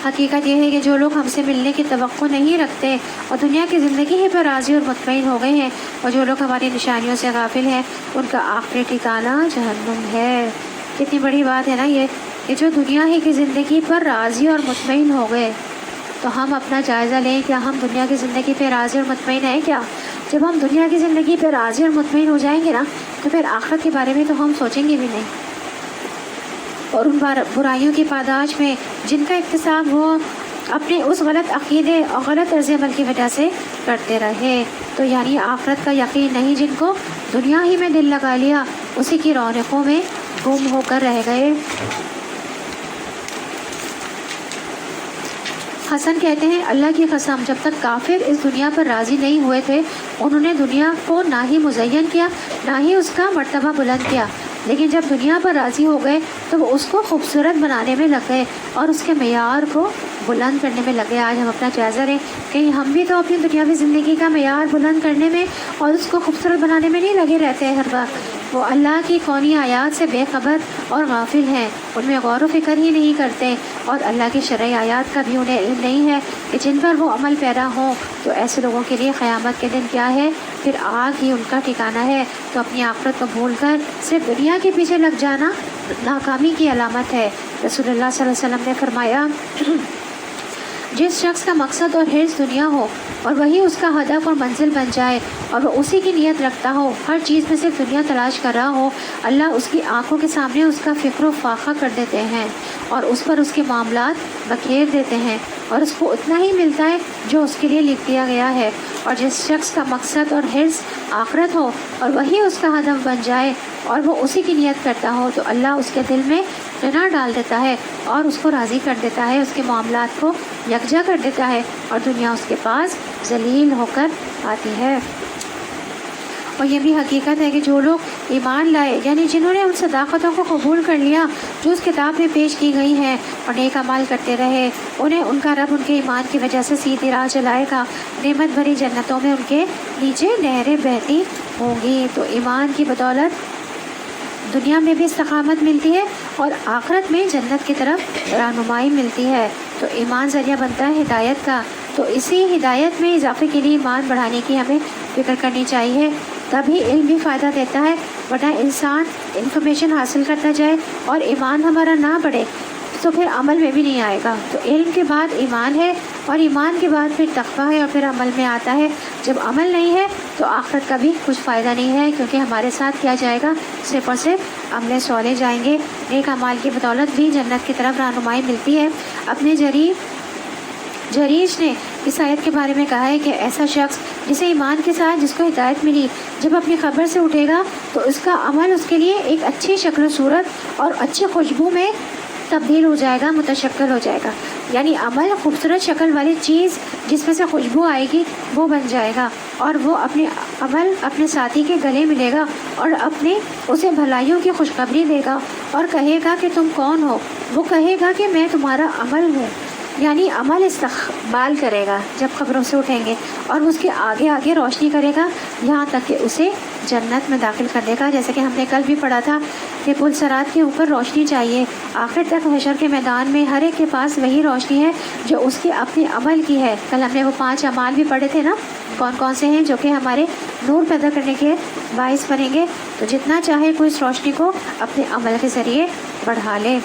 حقیقت یہ ہے کہ جو لوگ ہم سے ملنے کی توقع نہیں رکھتے اور دنیا کی زندگی ہی پر راضی اور مطمئن ہو گئے ہیں اور جو لوگ ہماری نشانیوں سے غافل ہیں ان کا آخری ٹھکانہ جہنم ہے۔ کتنی بڑی بات ہے نا یہ کہ جو دنیا ہی کی زندگی پر راضی اور مطمئن ہو گئے۔ تو ہم اپنا جائزہ لیں، کیا ہم دنیا کی زندگی پہ راضی اور مطمئن ہیں کیا؟ جب ہم دنیا کی زندگی پہ راضی اور مطمئن ہو جائیں گے نا تو پھر آخرت کے بارے میں تو ہم سوچیں گے بھی نہیں، اور ان برائیوں کی پاداش میں جن کا اکتساب وہ اپنے اس غلط عقیدے اور غلط طرز عمل کی وجہ سے کرتے رہے۔ تو یعنی آخرت کا یقین نہیں، جن کو دنیا ہی میں دل لگا لیا اسی کی رونقوں میں گم ہو کر رہ گئے۔ حسن کہتے ہیں اللہ کی قسم جب تک کافر اس دنیا پر راضی نہیں ہوئے تھے انہوں نے دنیا کو نہ ہی مزین کیا نہ ہی اس کا مرتبہ بلند کیا، لیکن جب دنیا پر راضی ہو گئے تو وہ اس کو خوبصورت بنانے میں لگ گئے اور اس کے معیار کو بلند کرنے میں لگے۔ آج ہم اپنا جائزہ لیں کہ ہم بھی تو اپنی دنیاوی زندگی کا معیار بلند کرنے میں اور اس کو خوبصورت بنانے میں نہیں لگے رہتے ہیں ہر وقت۔ وہ اللہ کی کونی آیات سے بے خبر اور غافل ہیں، ان میں غور و فکر ہی نہیں کرتے، اور اللہ کی شرعی آیات کا بھی انہیں علم نہیں ہے کہ جن پر وہ عمل پیرا ہوں۔ تو ایسے لوگوں کے لیے قیامت کے دن کیا ہے؟ پھر آگ ہی ان کا ٹھکانہ ہے۔ تو اپنی آخرت کو بھول کر صرف دنیا کے پیچھے لگ جانا ناکامی کی علامت ہے۔ رسول اللہ صلی اللہ علیہ وسلم نے فرمایا جس شخص کا مقصد اور حرص دنیا ہو اور وہی اس کا ہدف اور منزل بن جائے اور وہ اسی کی نیت رکھتا ہو، ہر چیز میں صرف دنیا تلاش کر رہا ہو، اللہ اس کی آنکھوں کے سامنے اس کا فکر و فاقہ کر دیتے ہیں اور اس پر اس کے معاملات بکھیر دیتے ہیں اور اس کو اتنا ہی ملتا ہے جو اس کے لیے لکھ دیا گیا ہے۔ اور جس شخص کا مقصد اور حرص آخرت ہو اور وہی اس کا ہدف بن جائے اور وہ اسی کی نیت کرتا ہو تو اللہ اس کے دل میں رنا ڈال دیتا ہے اور اس کو راضی کر دیتا ہے، اس کے معاملات کو یکجا کر دیتا ہے اور دنیا اس کے پاس ذلیل ہو کر آتی ہے۔ اور یہ بھی حقیقت ہے کہ جو لوگ ایمان لائے یعنی جنہوں نے ان صداقتوں کو قبول کر لیا جو اس کتاب میں پیش کی گئی ہیں اور نیک اعمال کرتے رہے، انہیں ان کا رب ان کے ایمان کی وجہ سے سیدھی راہ چلائے گا، نعمت بھری جنتوں میں ان کے نیچے نہریں بہتی ہوں گی۔ تو ایمان کی بدولت دنیا میں بھی استقامت ملتی ہے اور آخرت میں جنت کی طرف رہنمائی ملتی ہے۔ تو ایمان ذریعہ بنتا ہے ہدایت کا، تو اسی ہدایت میں اضافے کے لیے ایمان بڑھانے کی ہمیں فکر کرنی چاہیے، تبھی علم بھی فائدہ دیتا ہے، ورنہ انسان انفارمیشن حاصل کرتا جائے اور ایمان ہمارا نہ بڑھے تو پھر عمل میں بھی نہیں آئے گا۔ تو علم کے بعد ایمان ہے اور ایمان کے بعد پھر تقویٰ ہے اور پھر عمل میں آتا ہے۔ جب عمل نہیں ہے تو آخرت کا بھی کچھ فائدہ نہیں ہے، کیونکہ ہمارے ساتھ کیا جائے گا؟ صرف اور صرف عمل صالح جائیں گے۔ نیک اعمال کی بدولت بھی جنت کی طرف رہنمائی ملتی ہے۔ اپنے جریج نے اس آیت کے بارے میں کہا ہے کہ ایسا شخص جسے ایمان کے ساتھ جس کو ہدایت ملی جب اپنی خبر سے اٹھے گا تو اس کا عمل اس کے لیے ایک اچھی شکل و صورت اور اچھی خوشبو میں تبدیل ہو جائے گا، متشکل ہو جائے گا، یعنی عمل خوبصورت شکل والی چیز جس میں سے خوشبو آئے گی وہ بن جائے گا، اور وہ اپنے عمل اپنے ساتھی کے گلے ملے گا اور اسے بھلائیوں کی خوشخبری دے گا اور کہے گا کہ تم کون ہو؟ وہ کہے گا کہ میں تمہارا عمل ہوں، یعنی عمل استقبال کرے گا جب قبروں سے اٹھیں گے اور اس کے آگے آگے روشنی کرے گا یہاں تک کہ اسے جنت میں داخل کر دے گا۔ جیسے کہ ہم نے کل بھی پڑھا تھا کہ پل صراط کے اوپر روشنی چاہیے، آخر تک حشر کے میدان میں ہر ایک کے پاس وہی روشنی ہے جو اس کے اپنے عمل کی ہے۔ کل ہم نے وہ 5 اعمال بھی پڑھے تھے نا، کون کون سے ہیں جو کہ ہمارے نور پیدا کرنے کے باعث بنیں گے۔ تو جتنا چاہے کوئی اس روشنی کو اپنے عمل کے ذریعے بڑھا لے۔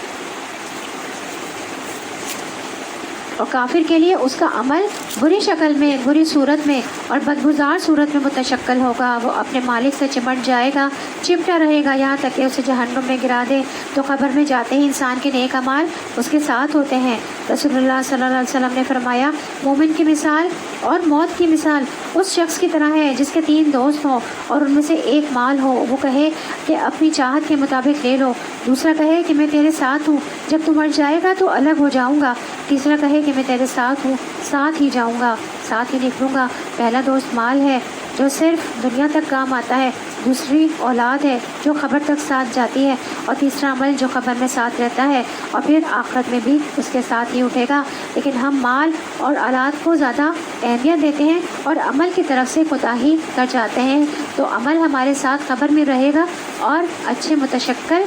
اور کافر کے لیے اس کا عمل بری شکل میں، بری صورت میں اور بدبودار صورت میں متشکل ہوگا۔ وہ اپنے مالک سے چمٹ جائے گا، چمٹا رہے گا یہاں تک کہ اسے جہنم میں گرا دے۔ تو قبر میں جاتے ہی انسان کے نیک اعمال اس کے ساتھ ہوتے ہیں۔ رسول اللہ صلی اللہ علیہ وسلم نے فرمایا، مومن کی مثال اور موت کی مثال اس شخص کی طرح ہے جس کے 3 دوست ہوں اور ان میں سے ایک مال ہو، وہ کہے کہ اپنی چاہت کے مطابق لے لو، دوسرا کہے کہ میں تیرے ساتھ ہوں، جب تو مر جائے گا تو الگ ہو جاؤں گا، تیسرا کہے کہ میں تیرے ساتھ ہوں، ساتھ ہی جاؤں گا، ساتھ ہی نکلوں گا۔ پہلا دوست مال ہے جو صرف دنیا تک کام آتا ہے، دوسری اولاد ہے جو قبر تک ساتھ جاتی ہے، اور تیسرا عمل جو قبر میں ساتھ رہتا ہے اور پھر آخرت میں بھی اس کے ساتھ ہی اٹھے گا۔ لیکن ہم مال اور اولاد کو زیادہ اہمیت دیتے ہیں اور عمل کی طرف سے کوتاہی کر جاتے ہیں، تو عمل ہمارے ساتھ قبر میں رہے گا اور اچھے متشکل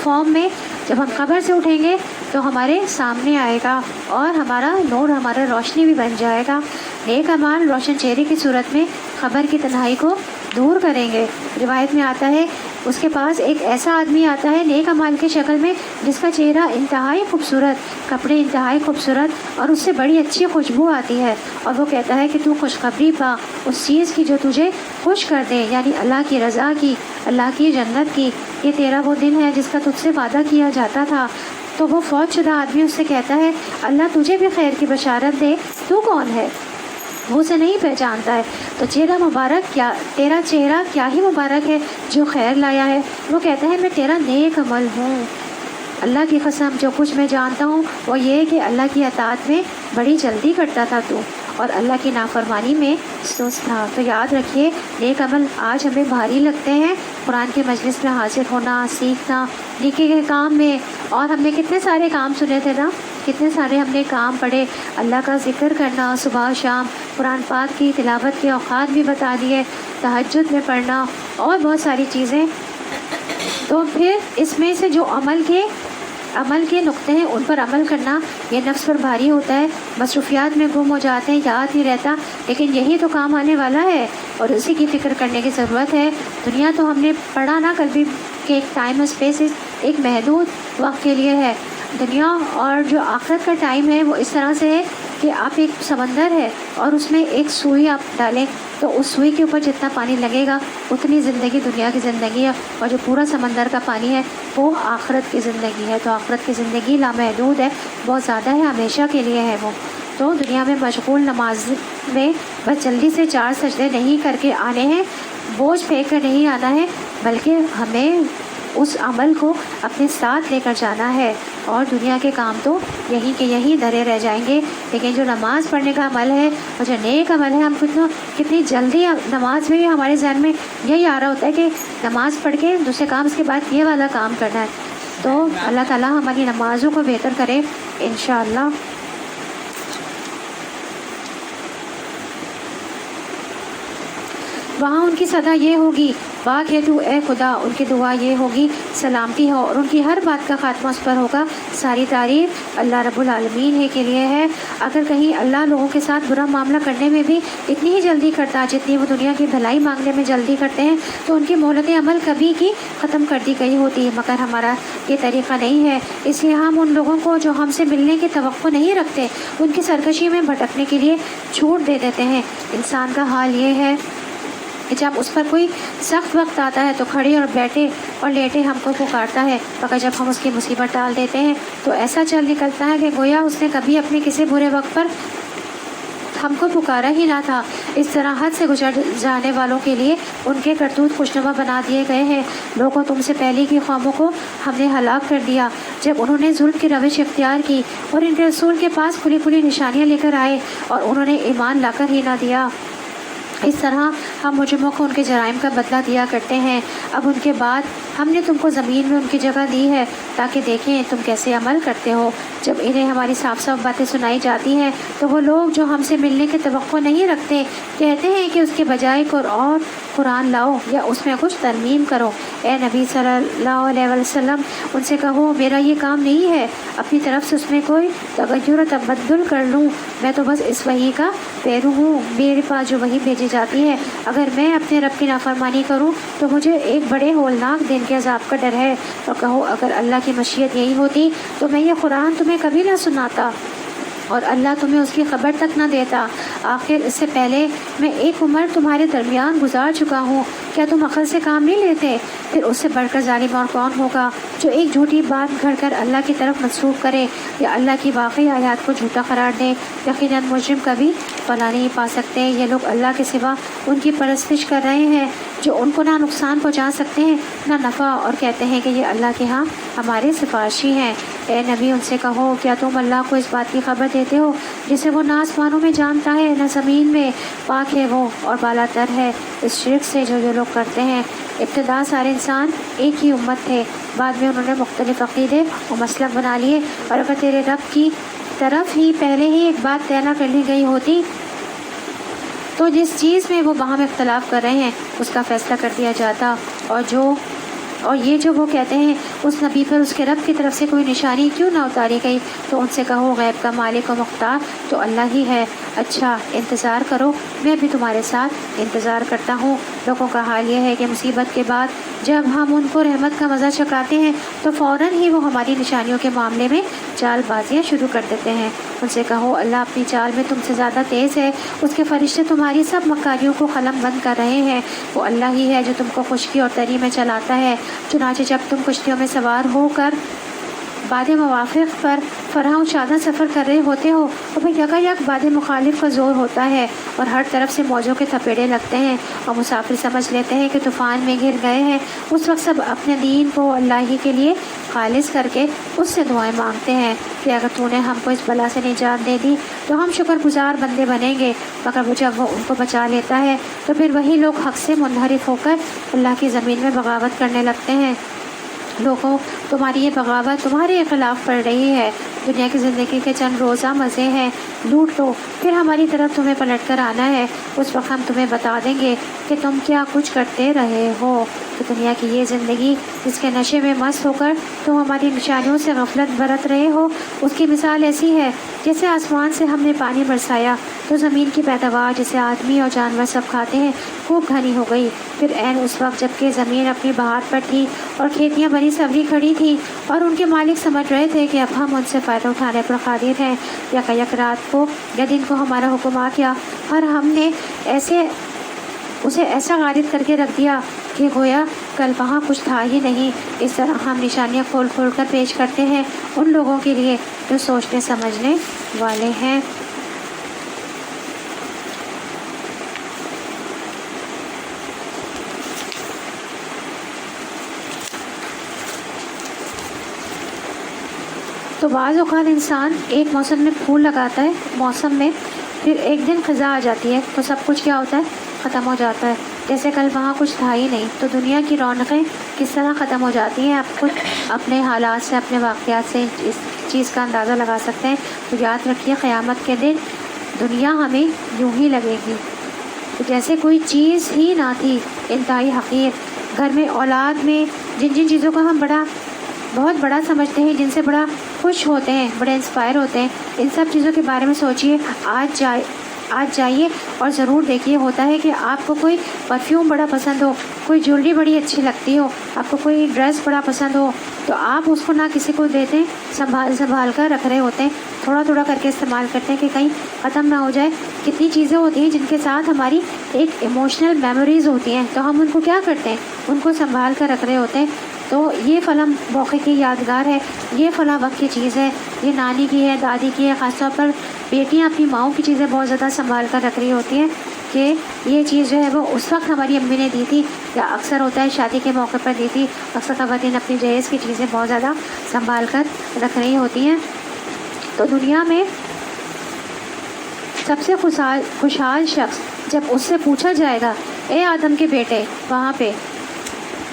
فارم میں جب ہم قبر سے اٹھیں گے تو ہمارے سامنے آئے گا اور ہمارا نور، ہمارا روشنی بھی بن جائے گا۔ نیک اعمال روشن چہرے کی صورت میں قبر کی تنہائی کو دور کریں گے۔ روایت میں آتا ہے اس کے پاس ایک ایسا آدمی آتا ہے نیک اعمال کی شکل میں جس کا چہرہ انتہائی خوبصورت، کپڑے انتہائی خوبصورت اور اس سے بڑی اچھی خوشبو آتی ہے، اور وہ کہتا ہے کہ تو خوشخبری پا اس چیز کی جو تجھے خوش کر دے، یعنی اللہ کی رضا کی، اللہ کی جنت کی۔ یہ تیرا وہ دن ہے جس کا تجھ سے وعدہ کیا جاتا تھا۔ تو وہ فوت شدہ آدمی اس سے کہتا ہے، اللہ تجھے بھی خیر کی بشارت دے، تو کون ہے؟ وہ اسے نہیں پہچانتا ہے۔ تو چہرہ مبارک کیا، تیرا چہرہ کیا ہی مبارک ہے جو خیر لایا ہے۔ وہ کہتا ہے میں تیرا نیک عمل ہوں، اللہ کی قسم جو کچھ میں جانتا ہوں وہ یہ کہ اللہ کی اطاعت میں بڑی جلدی کرتا تھا تو، اور اللہ کی نافرمانی میں سست تھا۔ تو یاد رکھیے نیک عمل آج ہمیں بھاری لگتے ہیں، قرآن کے مجلس میں حاضر ہونا، سیکھنا، لکھے گئے کام میں، اور ہم نے کتنے سارے کام سنے تھے نا، کتنے سارے ہم نے کام پڑھے، اللہ کا ذکر کرنا صبح شام، قرآن پاک کی تلاوت کے اوقات بھی بتا دیے، تہجد میں پڑھنا اور بہت ساری چیزیں۔ تو پھر اس میں سے جو عمل کے نقطے ہیں ان پر عمل کرنا یہ نفس پر بھاری ہوتا ہے، مصروفیات میں گم ہو جاتے ہیں، یاد نہیں رہتا، لیکن یہی تو کام آنے والا ہے اور اسی کی فکر کرنے کی ضرورت ہے۔ دنیا تو ہم نے پڑھا نا کل بھی کہ ایک ٹائم اسپیس ایک محدود وقت کے لیے ہے دنیا، اور جو آخرت کا ٹائم ہے وہ اس طرح سے ہے کہ آپ ایک سمندر ہے اور اس میں ایک سوئی آپ ڈالیں تو اس سوئی کے اوپر جتنا پانی لگے گا اتنی زندگی دنیا کی زندگی ہے، اور جو پورا سمندر کا پانی ہے وہ آخرت کی زندگی ہے۔ تو آخرت کی زندگی لامحدود ہے، بہت زیادہ ہے، ہمیشہ کے لیے ہے وہ۔ تو دنیا میں مشغول نماز میں بس جلدی سے 4 سجدے نہیں کر کے آنے ہیں، بوجھ پھینک کر نہیں آنا ہے، بلکہ ہمیں اس عمل کو اپنے ساتھ لے کر جانا ہے، اور دنیا کے کام تو یہیں کے یہیں دھرے رہ جائیں گے، لیکن جو نماز پڑھنے کا عمل ہے اور جو نیک عمل ہے، ہم کتنی جلدی نماز میں بھی ہمارے ذہن میں یہی آ رہا ہوتا ہے کہ نماز پڑھ کے دوسرے کام اس کے بعد یہ والا کام کرنا ہے۔ تو اللہ تعالیٰ ہماری نمازوں کو بہتر کرے انشاءاللہ۔ وہاں ان کی صدا یہ ہوگی، پاک ہے تو اے خدا، ان کی دعا یہ ہوگی سلامتی ہو، اور ان کی ہر بات کا خاتمہ اس پر ہوگا، ساری تعریف اللہ رب العالمین ہی کے لیے ہے۔ اگر کہیں اللہ لوگوں کے ساتھ برا معاملہ کرنے میں بھی اتنی ہی جلدی کرتا جتنی وہ دنیا کی بھلائی مانگنے میں جلدی کرتے ہیں، تو ان کی مہلت عمل کبھی کی ختم کر دی گئی ہوتی، مگر ہمارا یہ طریقہ نہیں ہے، اس لیے ہم ان لوگوں کو جو ہم سے ملنے کی توقع نہیں رکھتے ان کی سرکشی میں بھٹکنے کے لیے چھوٹ دے دیتے ہیں۔ انسان کا حال یہ ہے کہ جب اس پر کوئی سخت وقت آتا ہے تو کھڑے اور بیٹھے اور لیٹے ہم کو پکارتا ہے، مگر جب ہم اس کی مصیبت ٹال دیتے ہیں تو ایسا چل نکلتا ہے کہ گویا اس نے کبھی اپنے کسی برے وقت پر ہم کو پکارا ہی نہ تھا۔ اس طرح حد سے گزر جانے والوں کے لیے ان کے کرتوت خوشنما بنا دیے گئے ہیں۔ لوگوں تم سے پہلے کی قوموں کو ہم نے ہلاک کر دیا جب انہوں نے ظلم کی روش اختیار کی اور ان کے رسول کے پاس کھلی کھلی نشانیاں لے کر آئے اور انہوں نے ایمان لا کر ہی نہ دیا۔ اس طرح ہم مجرموں کو ان کے جرائم کا بدلہ دیا کرتے ہیں۔ اب ان کے بعد ہم نے تم کو زمین میں ان کی جگہ دی ہے تاکہ دیکھیں تم کیسے عمل کرتے ہو۔ جب انہیں ہماری صاف صاف باتیں سنائی جاتی ہیں تو وہ لوگ جو ہم سے ملنے کی توقع نہیں رکھتے کہتے ہیں کہ اس کے بجائے کوئی اور قرآن لاؤ یا اس میں کچھ ترمیم کرو۔ اے نبی صلی اللہ علیہ وسلم ان سے کہو میرا یہ کام نہیں ہے اپنی طرف سے اس میں کوئی تغیر و تبدل کر لوں، میں تو بس اس وحی کا پیرو ہوں، میرے پاس جو وحی بھیجی جاتی ہے، اگر میں اپنے رب کی نافرمانی کروں تو مجھے ایک بڑے ہولناک دن کے عذاب کا ڈر ہے۔ اور کہو اگر اللہ کی مشیت یہی ہوتی تو میں یہ قرآن تمہیں کبھی نہ سناتا۔ اور اللہ تمہیں اس کی خبر تک نہ دیتا؟ آخر اس سے پہلے میں ایک عمر تمہارے درمیان گزار چکا ہوں، کیا تم عقل سے کام نہیں لیتے؟ پھر اس سے بڑھ کر ظالم اور کون ہوگا جو ایک جھوٹی بات گھڑ کر اللہ کی طرف منسوخ کرے یا اللہ کی واقعی آیات کو جھوٹا قرار دے؟ یقیناً مجرم کبھی فلاح نہیں پا سکتے۔ یہ لوگ اللہ کے سوا ان کی پرستش کر رہے ہیں جو ان کو نہ نقصان پہنچا سکتے ہیں نہ نفع، اور کہتے ہیں کہ یہ اللہ کے ہاں ہمارے سفارشی ہیں۔ اے نبی ان سے کہو، کیا تم اللہ کو اس بات کی خبر دیتے ہو جسے وہ نہ آسمانوں میں جانتا ہے نہ زمین میں؟ پاک ہے وہ اور بالا تر ہے اس شرک سے جو یہ لوگ کرتے ہیں۔ ابتدا سارے انسان ایک ہی امت تھے، بعد میں انہوں نے مختلف عقیدے اور مسلک بنا لیے، اور اگر تیرے رب کی طرف ہی پہلے ہی ایک بات طے نہ کر لی گئی ہوتی تو جس چیز میں وہ باہم اختلاف کر رہے ہیں اس کا فیصلہ کر دیا جاتا۔ اور یہ جو وہ کہتے ہیں اس نبی پر اس کے رب کی طرف سے کوئی نشانی کیوں نہ اتاری گئی، تو ان سے کہو غیب کا مالک و مختار تو اللہ ہی ہے۔ اچھا انتظار کرو، میں بھی تمہارے ساتھ انتظار کرتا ہوں۔ لوگوں کا حال یہ ہے کہ مصیبت کے بعد جب ہم ان کو رحمت کا مزہ چکھاتے ہیں تو فوراً ہی وہ ہماری نشانیوں کے معاملے میں چال بازیاں شروع کر دیتے ہیں۔ ان سے کہو اللہ اپنی چال میں تم سے زیادہ تیز ہے، اس کے فرشتے تمہاری سب مکاریوں کو قلم بند کر رہے ہیں۔ وہ اللہ ہی ہے جو تم کو خشکی اور تری میں چلاتا ہے۔ چنانچہ جب تم کشتیوں میں سوار ہو کر باد موافق پر فرح و شادہ سفر کر رہے ہوتے ہو اور پھر یکا باد مخالف کا زور ہوتا ہے اور ہر طرف سے موجوں کے تھپیڑے لگتے ہیں اور مسافر سمجھ لیتے ہیں کہ طوفان میں گر گئے ہیں، اس وقت سب اپنے دین کو اللہ ہی کے لیے خالص کر کے اس سے دعائیں مانگتے ہیں کہ اگر تو نے ہم کو اس بلا سے نجات دے دی تو ہم شکر گزار بندے بنیں گے۔ مگر وہ جب وہ ان کو بچا لیتا ہے تو پھر وہی لوگ حق سے منحرف ہو کر اللہ کی زمین میں بغاوت کرنے لگتے ہیں۔ لوگوں تمہاری یہ بغاوت تمہارے خلاف پڑ رہی ہے۔ دنیا کی زندگی کے چند روزہ مزے ہیں، لوٹ لو، پھر ہماری طرف تمہیں پلٹ کر آنا ہے، اس وقت ہم تمہیں بتا دیں گے کہ تم کیا کچھ کرتے رہے ہو۔ کہ دنیا کی یہ زندگی جس کے نشے میں مست ہو کر تم ہماری نشانیوں سے غفلت برت رہے ہو، اس کی مثال ایسی ہے جیسے آسمان سے ہم نے پانی برسایا تو زمین کی پیداوار جسے آدمی اور جانور سب کھاتے ہیں خوب گھنی ہو گئی۔ پھر عین اس وقت جب کہ زمین اپنی بہار پر تھی اور کھیتیاں بنی سبری کھڑی تھی اور ان کے مالک سمجھ رہے تھے کہ اب ہم ان سے فائدہ اٹھانے پر قادر ہیں، یک رات کو یا دن کو ہمارا حکم آ گیا اور ہم نے اسے ایسا غارت کر کے رکھ دیا کہ گویا کل وہاں کچھ تھا ہی نہیں۔ اس طرح ہم نشانیاں کھول کھول کر پیش کرتے ہیں ان لوگوں کے لیے جو سوچنے سمجھنے والے ہیں۔ تو بعض اوقات انسان ایک موسم میں پھول لگاتا ہے، موسم میں پھر ایک دن خزاں آ جاتی ہے تو سب کچھ کیا ہوتا ہے، ختم ہو جاتا ہے، جیسے کل وہاں کچھ تھا ہی نہیں۔ تو دنیا کی رونقیں کس طرح ختم ہو جاتی ہیں، آپ خود اپنے حالات سے، اپنے واقعات سے اس چیز کا اندازہ لگا سکتے ہیں۔ تو یاد رکھیے قیامت کے دن دنیا ہمیں یوں ہی لگے گی جیسے کوئی چیز ہی نہ تھی، انتہائی حقیر۔ گھر میں، اولاد میں، جن چیزوں کو ہم بہت بڑا سمجھتے ہیں، جن سے بڑا خوش ہوتے ہیں، بڑے انسپائر ہوتے ہیں، ان سب چیزوں کے بارے میں سوچیے، آج جائیے اور ضرور دیکھیے۔ ہوتا ہے کہ آپ کو کوئی پرفیوم بڑا پسند ہو، کوئی جویلری بڑی اچھی لگتی ہو، آپ کو کوئی ڈریس بڑا پسند ہو، تو آپ اس کو نہ کسی کو دیتے ہیں، سنبھال کر رکھ رہے ہوتے ہیں، تھوڑا تھوڑا کر کے استعمال کرتے ہیں کہ کہیں ختم نہ ہو جائے۔ کتنی چیزیں ہوتی ہیں جن کے ساتھ ہماری ایک ایموشنل میموریز ہوتی ہیں، تو ہم ان کو کیا کرتے ہیں، ان کو سنبھال کر رکھ رہے ہوتے ہیں۔ تو یہ فلاں موقع کی یادگار ہے، یہ فلاں وقت کی چیز ہے، یہ نانی کی ہے، دادی کی ہے۔ خاص طور پر بیٹیاں اپنی ماؤں کی چیزیں بہت زیادہ سنبھال کر رکھ رہی ہوتی ہیں کہ یہ چیز جو ہے وہ اس وقت ہماری امی نے دی تھی، یا اکثر ہوتا ہے شادی کے موقع پر دی تھی۔ اکثر خواتین اپنی جہیز کی چیزیں بہت زیادہ سنبھال کر رکھ رہی ہوتی ہیں۔ تو دنیا میں سب سے خوشحال شخص جب اس سے پوچھا جائے گا، اے آدم کے بیٹے، وہاں پہ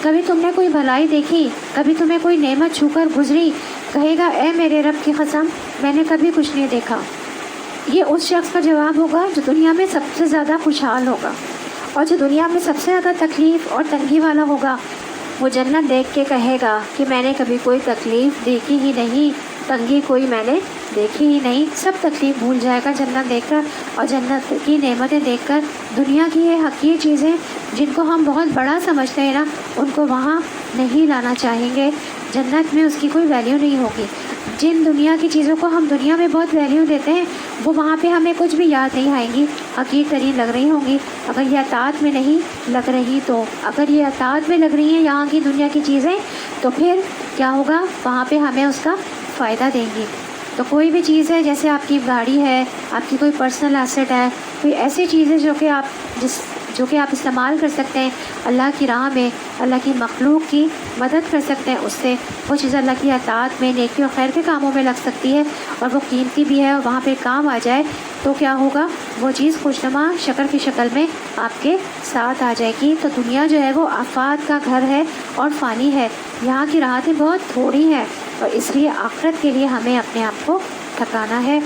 کبھی تم نے کوئی بھلائی دیکھی، کبھی تمہیں کوئی نعمت چھو کر گزری، کہے گا اے میرے رب کی قسم میں نے کبھی کچھ نہیں دیکھا۔ یہ اس شخص کا جواب ہوگا جو دنیا میں سب سے زیادہ خوشحال ہوگا، اور جو دنیا میں سب سے زیادہ تکلیف اور تنگی والا ہوگا وہ جنت دیکھ کے کہے گا کہ میں نے کبھی کوئی تکلیف دیکھی ہی نہیں، تنگی کوئی میں نے دیکھی ہی نہیں۔ سب تکلیف بھول جائے گا جنت دیکھ کر، اور جنت کی نعمتیں دیکھ کر دنیا کی یہ حقیقی چیزیں جن کو ہم بہت بڑا سمجھتے ہیں نا، ان کو وہاں نہیں لانا چاہیں گے۔ جنت میں اس کی کوئی ویلیو نہیں ہوگی۔ جن دنیا کی چیزوں کو ہم دنیا میں بہت ویلیو دیتے ہیں وہ وہاں پہ ہمیں کچھ بھی یاد نہیں آئیں گی، حقیر ترین لگ رہی ہوں گی۔ اگر یہ اطاعت میں نہیں لگ رہی تو، اگر یہ اطاعت میں لگ رہی ہیں یہاں کی دنیا کی چیزیں، تو پھر کیا ہوگا؟ وہاں پہ ہمیں اس کا فائدہ دیں گی۔ تو کوئی بھی چیز ہے، جیسے آپ کی گاڑی ہے، آپ کی کوئی پرسنل ایسٹ ہے، کوئی ایسی چیز ہے جو کہ آپ استعمال کر سکتے ہیں اللہ کی راہ میں، اللہ کی مخلوق کی مدد کر سکتے ہیں اس سے، وہ چیز اللہ کی اطاعت میں، نیکی اور خیر کے کاموں میں لگ سکتی ہے اور وہ قیمتی بھی ہے اور وہاں پہ کام آ جائے، تو کیا ہوگا؟ وہ چیز خوشنما شکل کی شکل میں آپ کے ساتھ آ جائے گی۔ تو دنیا جو ہے وہ آفات کا گھر ہے اور فانی ہے، یہاں کی راحتیں بہت تھوڑی ہیں، اور اس لیے آخرت کے لیے ہمیں اپنے آپ کو ٹھکانا ہے۔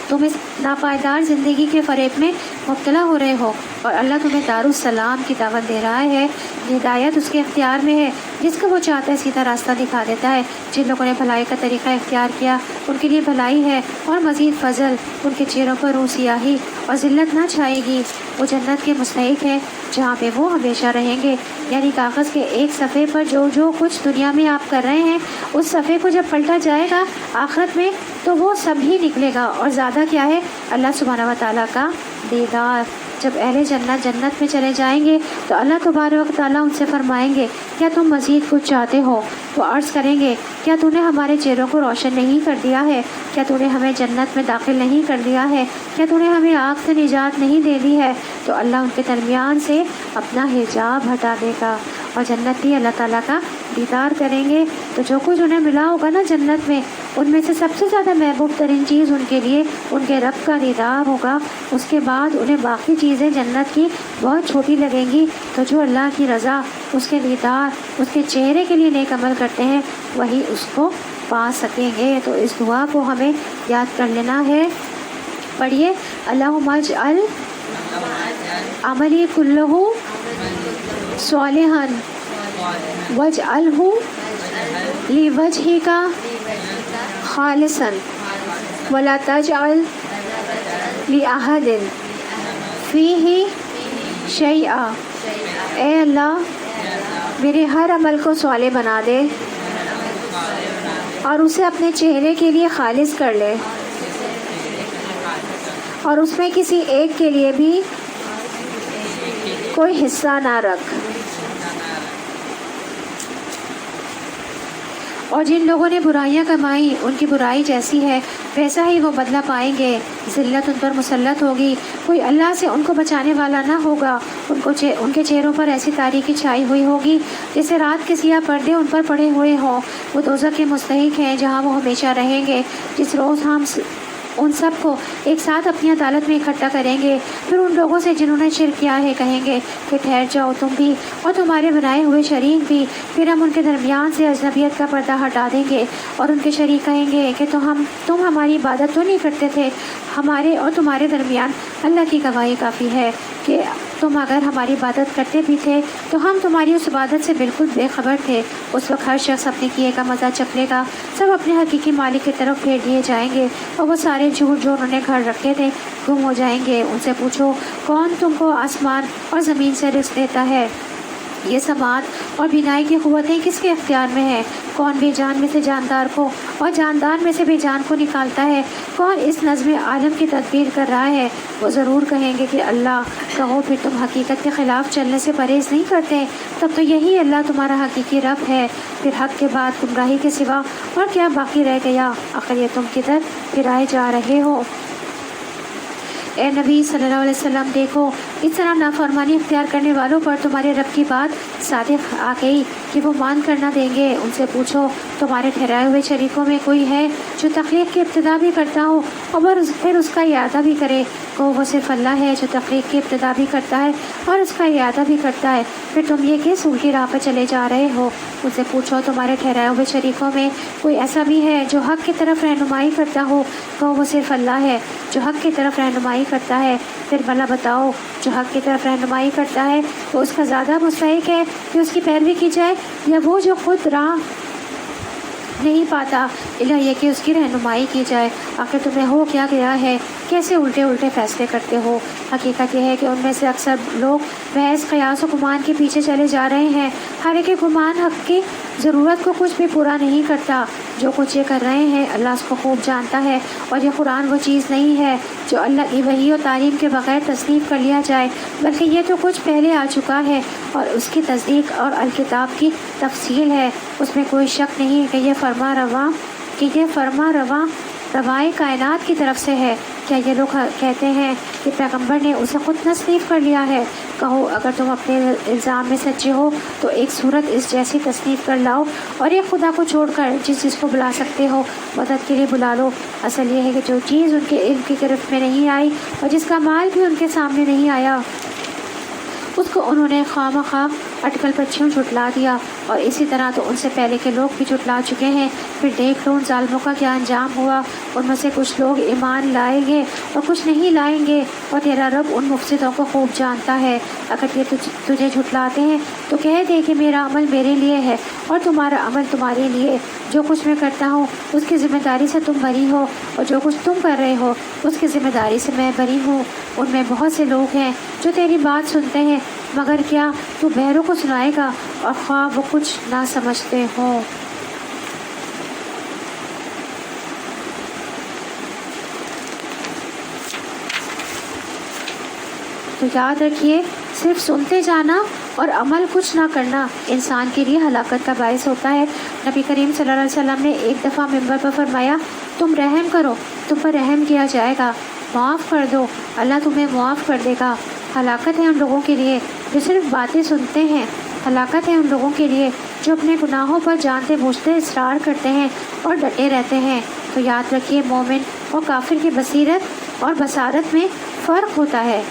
تم اس ناپائیدار زندگی کے فریب میں مبتلا ہو رہے ہو اور اللہ تمہیں دارالسلام کی دعوت دے رہا ہے۔ ہدایت اس کے اختیار میں ہے، جس کو وہ چاہتا ہے سیدھا راستہ دکھا دیتا ہے۔ جن لوگوں نے بھلائی کا طریقہ اختیار کیا ان کے لیے بھلائی ہے اور مزید فضل، ان کے چہروں پر روح سیاہی اور ذلت نہ چھائے گی، وہ جنت کے مستحق ہے جہاں پہ وہ ہمیشہ رہیں گے۔ یعنی کاغذ کے ایک صفحے پر جو کچھ دنیا میں آپ کر رہے ہیں، اس صفحے کو جب پلٹا جائے گا آخرت میں تو وہ سب ہی نکلے گا، اور زیادہ کیا ہے؟ اللہ سبحانہ و تعالیٰ کا دیدار۔ جب اہل جنت میں چلے جائیں گے تو اللہ تبارک و تعالیٰ ان سے فرمائیں گے کیا تم مزید کچھ چاہتے ہو؟ وہ عرض کریں گے کیا تو نے ہمارے چہروں کو روشن نہیں کر دیا ہے؟ کیا تو نے ہمیں جنت میں داخل نہیں کر دیا ہے؟ کیا تو نے ہمیں آگ سے نجات نہیں دے دی ہے؟ تو اللہ ان کے درمیان سے اپنا حجاب ہٹا دے گا اور جنتی اللہ تعالیٰ کا دیدار کریں گے۔ تو جو کچھ انہیں ملا ہوگا نا جنت میں، ان میں سے سب سے زیادہ محبوب ترین چیز ان کے لیے ان کے رب کا دیدار ہوگا۔ اس کے بعد انہیں باقی چیزیں جنت کی بہت چھوٹی لگیں گی۔ تو جو اللہ کی رضا، اس کے دیدار، اس کے چہرے کے لیے نیک عمل کرتے ہیں وہی اس کو پا سکیں گے۔ تو اس دعا کو ہمیں یاد کر لینا ہے۔ پڑھیے، اللہم اجعل عملی کلہ صالحا واجعلہ لوجہک خالصا ولا تجعل لأحد فیہ شیئا۔ اے اللہ میرے ہر عمل کو صالح بنا دے اور اسے اپنے چہرے کے لیے خالص کر لے، اور اس میں کسی ایک کے لیے بھی کوئی حصہ نہ رکھ۔ اور جن لوگوں نے برائیاں کمائیں ان کی برائی جیسی ہے ویسا ہی وہ بدلہ پائیں گے۔ ذلت ان پر مسلط ہوگی، کوئی اللہ سے ان کو بچانے والا نہ ہوگا۔ ان کے چہروں پر ایسی تاریکی چھائی ہوئی ہوگی جیسے رات کے سیاہ پردے ان پر پڑے ہوئے ہوں۔ وہ دوزخ کے مستحق ہیں جہاں وہ ہمیشہ رہیں گے۔ جس روز ہم ان سب کو ایک ساتھ اپنی عدالت میں اکٹھا کریں گے، پھر ان لوگوں سے جنہوں نے شرک کیا ہے کہیں گے کہ ٹھہر جاؤ تم بھی اور تمہارے بنائے ہوئے شریک بھی۔ پھر ہم ان کے درمیان سے اجنبیت کا پردہ ہٹا دیں گے اور ان کے شریک کہیں گے کہ تم ہماری عبادت تو نہیں کرتے تھے، ہمارے اور تمہارے درمیان اللہ کی گواہی کافی ہے کہ تم اگر ہماری عبادت کرتے بھی تھے تو ہم تمہاری اس عبادت سے بالکل بے خبر تھے۔ اس وقت ہر شخص اپنے کیے کا مزہ چکھ لے گا، سب اپنے حقیقی مالک کی طرف پھیر دیے جائیں گے، اور وہ سارے جھوٹ جو انہوں نے گھر رکھے تھے گم ہو جائیں گے۔ ان سے پوچھو کون تم کو آسمان اور زمین سے رزق دیتا ہے؟ یہ سماعت اور بینائی کی قوتیں کس کے اختیار میں ہیں؟ کون بے جان میں سے جاندار کو اور جاندار میں سے بے جان کو نکالتا ہے؟ کون اس نظم عالم کی تدبیر کر رہا ہے؟ وہ ضرور کہیں گے کہ اللہ۔ کہو پھر تم حقیقت کے خلاف چلنے سے پرہیز نہیں کرتے؟ تب تو یہی اللہ تمہارا حقیقی رب ہے۔ پھر حق کے بعد گمراہی کے سوا اور کیا باقی رہ گیا؟ آخر یہ تم کدھر پھرائے جا رہے ہو؟ اے نبی صلی اللہ علیہ وسلم، دیکھو اس طرح نافرمانی اختیار کرنے والوں پر تمہارے رب کی بات صادق آ گئی کہ وہ مان کر نہ دیں گے۔ ان سے پوچھو تمہارے ٹھہرائے ہوئے شریکوں میں کوئی ہے جو تخلیق کی ابتدا بھی کرتا ہو اور پھر اس کا اعادہ بھی کرے؟ وہ صرف اللہ ہے جو تخلیق کی ابتدا بھی کرتا ہے اور اس کا اعادہ بھی کرتا ہے۔ پھر تم یہ کس الٹی راہ پر چلے جا رہے ہو؟ ان سے پوچھو تمہارے ٹھہرائے ہوئے شریکوں میں کوئی ایسا بھی ہے جو حق کی طرف رہنمائی کرتا ہو؟ وہ صرف اللہ ہے جو حق کی طرف رہنمائی کرتا ہے۔ پھر بھلا بتاؤ جو حق کی طرف رہنمائی کرتا ہے وہ اس کا زیادہ مستحق ہے کہ اس کی پیروی کی جائے، یا وہ جو خود راہ نہیں پاتا الا یہ کہ اس کی رہنمائی کی جائے؟ آخر تمہیں ہو کیا گیا ہے، کیسے الٹے الٹے فیصلے کرتے ہو؟ حقیقت یہ ہے کہ ان میں سے اکثر لوگ بحث قیاس و گمان کے پیچھے چلے جا رہے ہیں۔ ہر ایک گمان حق کی ضرورت کو کچھ بھی پورا نہیں کرتا۔ جو کچھ یہ کر رہے ہیں اللہ اس کو خوب جانتا ہے، اور یہ قرآن وہ چیز نہیں ہے جو اللہ کی وحی و تعلیم کے بغیر تصنیف کر لیا جائے، بلکہ یہ تو کچھ پہلے آ چکا ہے اور اس کی تصدیق اور الکتاب کی تفصیل ہے۔ اس میں کوئی شک نہیں کہ یہ فرما رواں روائے کائنات کی طرف سے ہے۔ کیا یہ لوگ کہتے ہیں کہ پیغمبر نے اسے خود تصنیف کر لیا ہے؟ کہو اگر تم اپنے الزام میں سچے ہو تو ایک صورت اس جیسی تصنیف کر لاؤ، اور ایک خدا کو چھوڑ کر جس کو بلا سکتے ہو مدد کے لیے بلا لو۔ اصل یہ ہے کہ جو چیز ان کے علم کی گرفت میں نہیں آئی اور جس کا مال بھی ان کے سامنے نہیں آیا، اس کو انہوں نے خواہ مخواہ اٹکل پچھیوں جھٹلا دیا، اور اسی طرح تو ان سے پہلے کے لوگ بھی جھٹلا چکے ہیں۔ پھر دیکھ لو ان ظالموں کا کیا انجام ہوا۔ ان میں سے کچھ لوگ ایمان لائیں گے اور کچھ نہیں لائیں گے، اور تیرا رب ان مفسدوں کو خوب جانتا ہے۔ اگر یہ تجھے جھٹلاتے ہیں تو کہہ دے کہ میرا عمل میرے لیے ہے اور تمہارا عمل تمہارے لیے۔ جو کچھ میں کرتا ہوں اس کی ذمہ داری سے تم بری ہو، اور جو کچھ تم کر رہے ہو اس کی ذمہ داری سے میں بری ہوں۔ ان میں بہت سے لوگ ہیں جو تیری بات سنتے ہیں، مگر کیا تو بہروں کو سنائے گا، اور خواہ وہ کچھ نہ سمجھتے ہوں۔ تو یاد رکھیے، صرف سنتے جانا اور عمل کچھ نہ کرنا انسان کے لیے ہلاکت کا باعث ہوتا ہے۔ نبی کریم صلی اللہ علیہ وسلم نے ایک دفعہ منبر پر فرمایا، تم رحم کرو، تم پر رحم کیا جائے گا، معاف کر دو، اللہ تمہیں معاف کر دے گا۔ ہلاکت ہے ان لوگوں کے لیے جو صرف باتیں سنتے ہیں، ہلاکت ہے ان لوگوں کے لیے جو اپنے گناہوں پر جانتے بوجھتے اصرار کرتے ہیں اور ڈٹے رہتے ہیں۔ تو یاد رکھیے، مومن اور کافر کی بصیرت اور بصارت میں فرق ہوتا ہے۔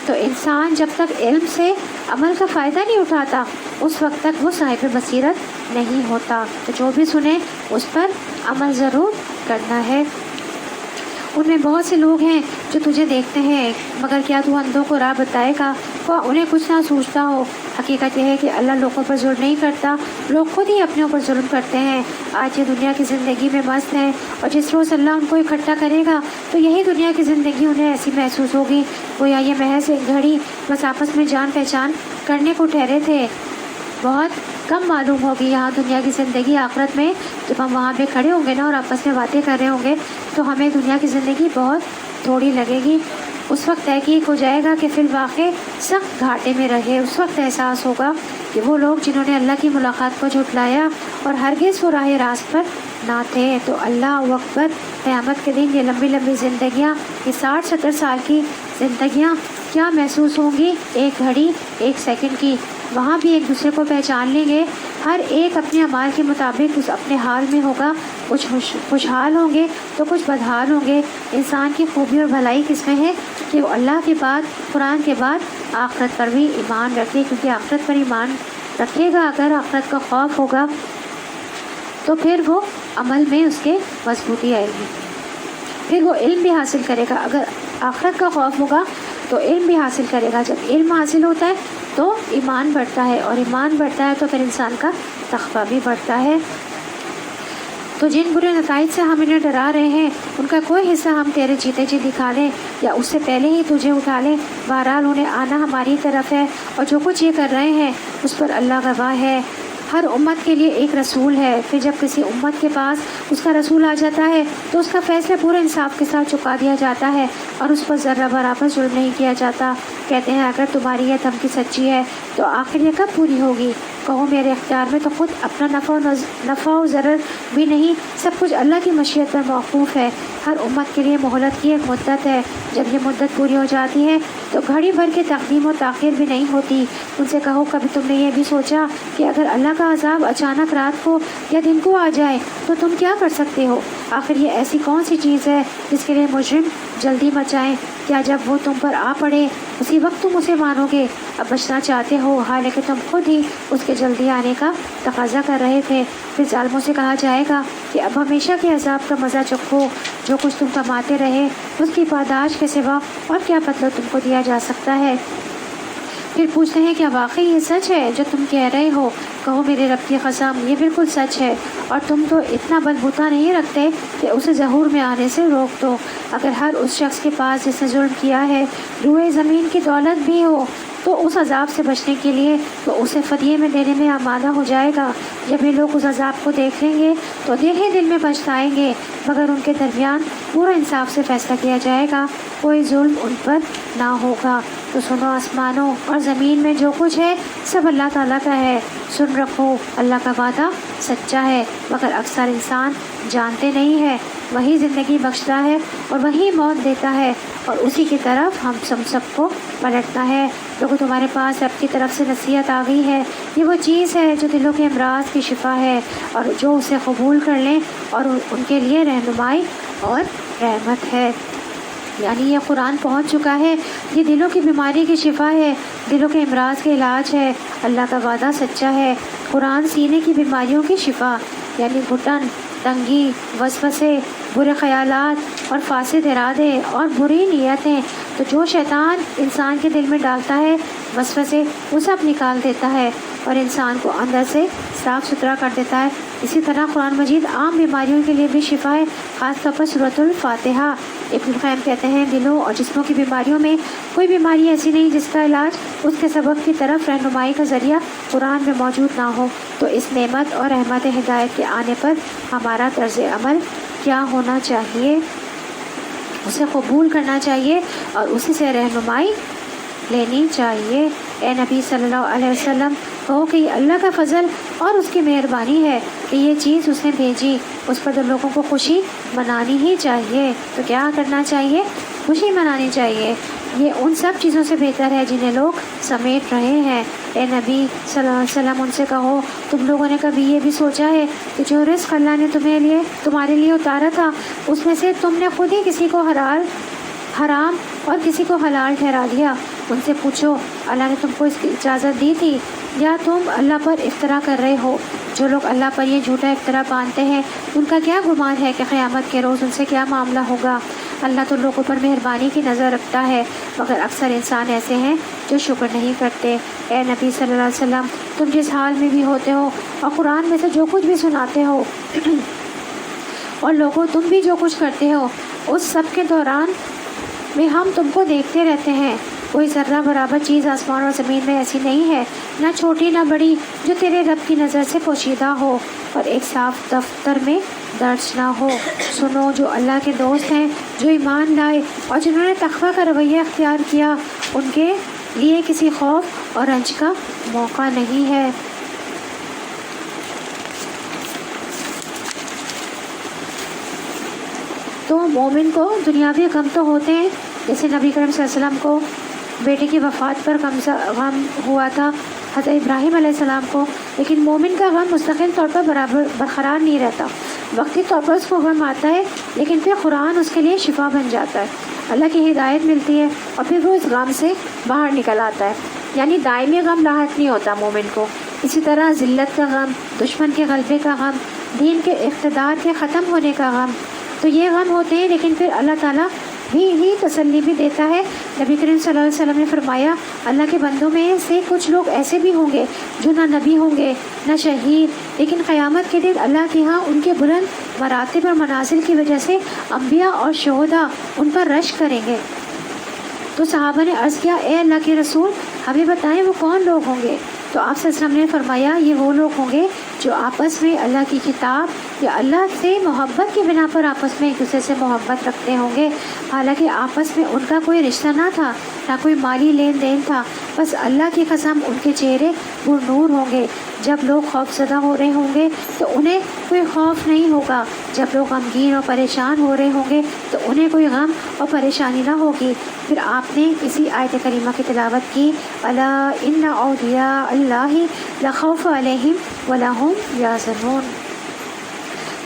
تو انسان جب تک علم سے عمل کا فائدہ نہیں اٹھاتا اس وقت تک وہ صاحب بصیرت نہیں ہوتا۔ تو جو بھی سنے اس پر عمل ضرور کرنا ہے۔ ان میں بہت سے لوگ ہیں جو تجھے دیکھتے ہیں، مگر کیا تو اندھوں کو راہ بتائے گا؟ انہیں کچھ نہ سوچتا ہو۔ حقیقت یہ ہے کہ اللہ لوگوں پر ظلم نہیں کرتا، لوگ خود ہی اپنے اوپر ظلم کرتے ہیں۔ آج یہ دنیا کی زندگی میں مست ہے، اور جس روز اللہ ان کو اکٹھا کرے گا تو یہی دنیا کی زندگی انہیں ایسی محسوس ہوگی گویا یہ محض ایک گھڑی بس آپس میں جان پہچان کرنے کو ٹھہرے تھے۔ بہت کم معلوم ہوگی یہاں دنیا کی زندگی۔ آخرت میں جب ہم وہاں پہ کھڑے ہوں گے نا اور آپس میں باتیں کر رہے ہوں گے تو ہمیں دنیا کی زندگی بہت تھوڑی لگے گی۔ اس وقت تحقیق ہو جائے گا کہ فی الواقع سخت گھاٹے میں رہے۔ اس وقت احساس ہوگا کہ وہ لوگ جنہوں نے اللہ کی ملاقات کو جھٹلایا اور ہرگز وہ راہ راست پر نہ تھے۔ تو اللہ اکبر، قیامت کے دن یہ لمبی لمبی زندگیاں، یہ 60-70 سال کی زندگیاں کیا محسوس ہوں گی ایک گھڑی ایک سیکنڈ کی۔ وہاں بھی ایک دوسرے کو پہچان لیں گے، ہر ایک اپنے اعمال کے مطابق اس اپنے حال میں ہوگا، کچھ خوشحال ہوں گے تو کچھ بدحال ہوں گے۔ انسان کی خوبی اور بھلائی کس میں ہے کہ وہ اللہ کے بعد، قرآن کے بعد آخرت پر بھی ایمان رکھے، کیونکہ آخرت پر ایمان رکھے گا اگر، آخرت کا خوف ہوگا تو پھر وہ عمل میں اس کے مضبوطی آئے گی، پھر وہ علم بھی حاصل کرے گا۔ اگر آخرت کا خوف ہوگا تو علم بھی حاصل کرے گا۔ جب علم حاصل ہوتا ہے تو ایمان بڑھتا ہے، اور ایمان بڑھتا ہے تو پھر انسان کا تقویٰ بھی بڑھتا ہے۔ تو جن برے نتائج سے ہم انہیں ڈرا رہے ہیں ان کا کوئی حصہ ہم تیرے جیتے جی دکھا لیں یا اس سے پہلے ہی تجھے اٹھا لیں، بہرحال انہیں آنا ہماری طرف ہے، اور جو کچھ یہ کر رہے ہیں اس پر اللہ گواہ ہے۔ ہر امت کے لیے ایک رسول ہے، پھر جب کسی امت کے پاس اس کا رسول آ جاتا ہے تو اس کا فیصلہ پورے انصاف کے ساتھ چکا دیا جاتا ہے اور اس پر ذرہ برابر ظلم نہیں کیا جاتا۔ کہتے ہیں اگر تمہاری یہ دھمکی سچی ہے تو آخر یہ کب پوری ہوگی؟ کہو میرے اختیار میں تو خود اپنا نفع و ضرر بھی نہیں، سب کچھ اللہ کی مشیت پر موقوف ہے۔ ہر امت کے لیے مہلت کی ایک مدت ہے، جب یہ مدت پوری ہو جاتی ہے تو گھڑی بھر کے تقدیم و تاخیر بھی نہیں ہوتی۔ ان سے کہو کبھی تم نے یہ بھی سوچا کہ اگر اللہ کا عذاب اچانک رات کو یا دن کو آ جائے تو تم کیا کر سکتے ہو؟ آخر یہ ایسی کون سی چیز ہے جس کے لیے مجرم جلدی مچائیں؟ کیا جب وہ تم پر آ پڑے اسی وقت تم اسے مانو گے؟ اب بچنا چاہتے ہو حالانکہ تم خود ہی اس کے جلدی آنے کا تقاضا کر رہے تھے۔ پھر ظالموں سے کہا جائے گا کہ اب ہمیشہ کے عذاب کا مزہ چکھو، جو کچھ تم کماتے رہے اس کی پاداش کے سوا اور کیا بدلہ تم کو دیا جا سکتا ہے؟ پھر پوچھتے ہیں کیا واقعی یہ سچ ہے جو تم کہہ رہے ہو؟ کہو میرے رب کی قسم یہ بالکل سچ ہے، اور تم تو اتنا بلبوتا نہیں رکھتے کہ اسے ظہور میں آنے سے روک دو۔ اگر ہر اس شخص کے پاس جس نے ظلم کیا ہے روئے زمین کی دولت بھی ہو تو اس عذاب سے بچنے کے لیے تو اسے فدیے میں دینے میں آمادہ ہو جائے گا۔ جب یہ لوگ اس عذاب کو دیکھ لیں گے تو دل ہی دل میں پچھتائیں گے، مگر ان کے درمیان پورا انصاف سے فیصلہ کیا جائے گا، کوئی ظلم ان پر نہ ہوگا۔ تو سنو آسمانوں اور زمین میں جو کچھ ہے سب اللہ تعالیٰ کا ہے، سن رکھو اللہ کا وعدہ سچا ہے، مگر اکثر انسان جانتے نہیں ہے۔ وہی زندگی بخشتا ہے اور وہی موت دیتا ہے، اور اسی کی طرف ہم سب کو پلٹنا ہے۔ لوگوں تمہارے پاس رب کی طرف سے نصیحت آ گئی ہے، یہ وہ چیز ہے جو دلوں کے امراض کی شفا ہے، اور جو اسے قبول کر لیں اور ان کے لیے رہنمائی اور رحمت ہے۔ یعنی یہ قرآن پہنچ چکا ہے، یہ دلوں کی بیماری کی شفا ہے، دلوں کے امراض کے علاج ہے۔ اللہ کا وعدہ سچا ہے۔ قرآن سینے کی بیماریوں کی شفا، یعنی گھٹن، تنگی، وسوسے، برے خیالات اور فاسد ارادے اور بری نیتیں، تو جو شیطان انسان کے دل میں ڈالتا ہے وسوسے وہ سب نکال دیتا ہے اور انسان کو اندر سے صاف ستھرا کر دیتا ہے۔ اسی طرح قرآن مجید عام بیماریوں کے لیے بھی شفا ہے، خاص طور پر سورۃ الفاتحہ۔ ابن القیم کہتے ہیں دلوں اور جسموں کی بیماریوں میں کوئی بیماری ایسی نہیں جس کا علاج اس کے سبب کی طرف رہنمائی کا ذریعہ قرآن میں موجود نہ ہو۔ تو اس نعمت اور رحمت ہدایت کے آنے پر ہمارا طرز عمل کیا ہونا چاہیے؟ اسے قبول کرنا چاہیے اور اسی سے رہنمائی لینی چاہیے۔ اے نبی صلی اللہ علیہ وسلم کہو کہ یہ اللہ کا فضل اور اس کی مہربانی ہے کہ یہ چیز اس نے بھیجی، اس پر تو لوگوں کو خوشی منانی ہی چاہیے۔ تو کیا کرنا چاہیے؟ خوشی منانی چاہیے۔ یہ ان سب چیزوں سے بہتر ہے جنہیں لوگ سمیٹ رہے ہیں۔ اے نبی صلی اللہ علیہ وسلم ان سے کہو تم لوگوں نے کبھی یہ بھی سوچا ہے کہ جو رزق اللہ نے تمہارے لیے اتارا تھا اس میں سے تم نے خود ہی کسی کو حرام اور کسی کو حلال ٹھہرا دیا؟ ان سے پوچھو اللہ نے تم کو اس کی اجازت دی تھی یا تم اللہ پر افطرا کر رہے ہو؟ جو لوگ اللہ پر یہ جھوٹا افطرا باندھتے ہیں ان کا کیا گمان ہے کہ قیامت کے روز ان سے کیا معاملہ ہوگا؟ اللہ تو لوگوں پر مہربانی کی نظر رکھتا ہے، مگر اکثر انسان ایسے ہیں جو شکر نہیں کرتے۔ اے نبی صلی اللہ علیہ وسلم تم جس حال میں بھی ہوتے ہو اور قرآن میں سے جو کچھ بھی سناتے ہو اور لوگوں تم بھی جو کچھ کرتے ہو اس سب کے دوران میں ہم تم کو دیکھتے رہتے ہیں۔ کوئی ذرہ برابر چیز آسمان اور زمین میں ایسی نہیں ہے، نہ چھوٹی نہ بڑی، جو تیرے رب کی نظر سے پوشیدہ ہو اور ایک صاف دفتر میں درج نہ ہو۔ سنو جو اللہ کے دوست ہیں، جو ایمان لائے اور جنہوں نے تقویٰ کا رویہ اختیار کیا، ان کے لیے کسی خوف اور رنج کا موقع نہیں ہے۔ تو مومن کو دنیاوی غم تو ہوتے ہیں، جیسے نبی کریم صلی اللہ علیہ وسلم کو بیٹے کی وفات پر غم ہوا تھا، حضرت ابراہیم علیہ السلام کو، لیکن مومن کا غم مستقل طور پر برقرار نہیں رہتا۔ وقتی طور پر اس کو غم آتا ہے، لیکن پھر قرآن اس کے لیے شفا بن جاتا ہے، اللہ کی ہدایت ملتی ہے اور پھر وہ اس غم سے باہر نکل آتا ہے۔ یعنی دائمی غم لاحق نہیں ہوتا مومن کو۔ اسی طرح ذلت کا غم، دشمن کے غلبے کا غم، دین کے اقتدار کے ختم ہونے کا غم، تو یہ غم ہوتے ہیں، لیکن پھر اللہ تعالیٰ ہی تسلی بھی دیتا ہے۔ نبی کریم صلی اللہ علیہ وسلم نے فرمایا اللہ کے بندوں میں سے کچھ لوگ ایسے بھی ہوں گے جو نہ نبی ہوں گے نہ شہید، لیکن قیامت کے دن اللہ کے ہاں ان کے بلند مراتب اور منازل کی وجہ سے انبیاء اور شہداء ان پر رشک کریں گے۔ تو صحابہ نے عرض کیا اے اللہ کے رسول ہمیں بتائیں وہ کون لوگ ہوں گے؟ تو آپ صلی اللہ علیہ وسلم نے فرمایا یہ وہ لوگ ہوں گے جو آپس میں اللہ کی کتاب یا اللہ سے محبت کی بنا پر آپس میں ایک دوسرے سے محبت رکھتے ہوں گے، حالانکہ آپس میں ان کا کوئی رشتہ نہ تھا، نہ کوئی مالی لین دین تھا، بس اللہ کی قسم ان کے چہرے پر نور ہوں گے۔ جب لوگ خوف زدہ ہو رہے ہوں گے تو انہیں کوئی خوف نہیں ہوگا، جب لوگ غمگین اور پریشان ہو رہے ہوں گے تو انہیں کوئی غم اور پریشانی نہ ہوگی۔ پھر آپ نے اسی آیت کریمہ کی تلاوت کی الا ان اولیاء اللہ لا خوف علیہم ولا ہم یحزنون۔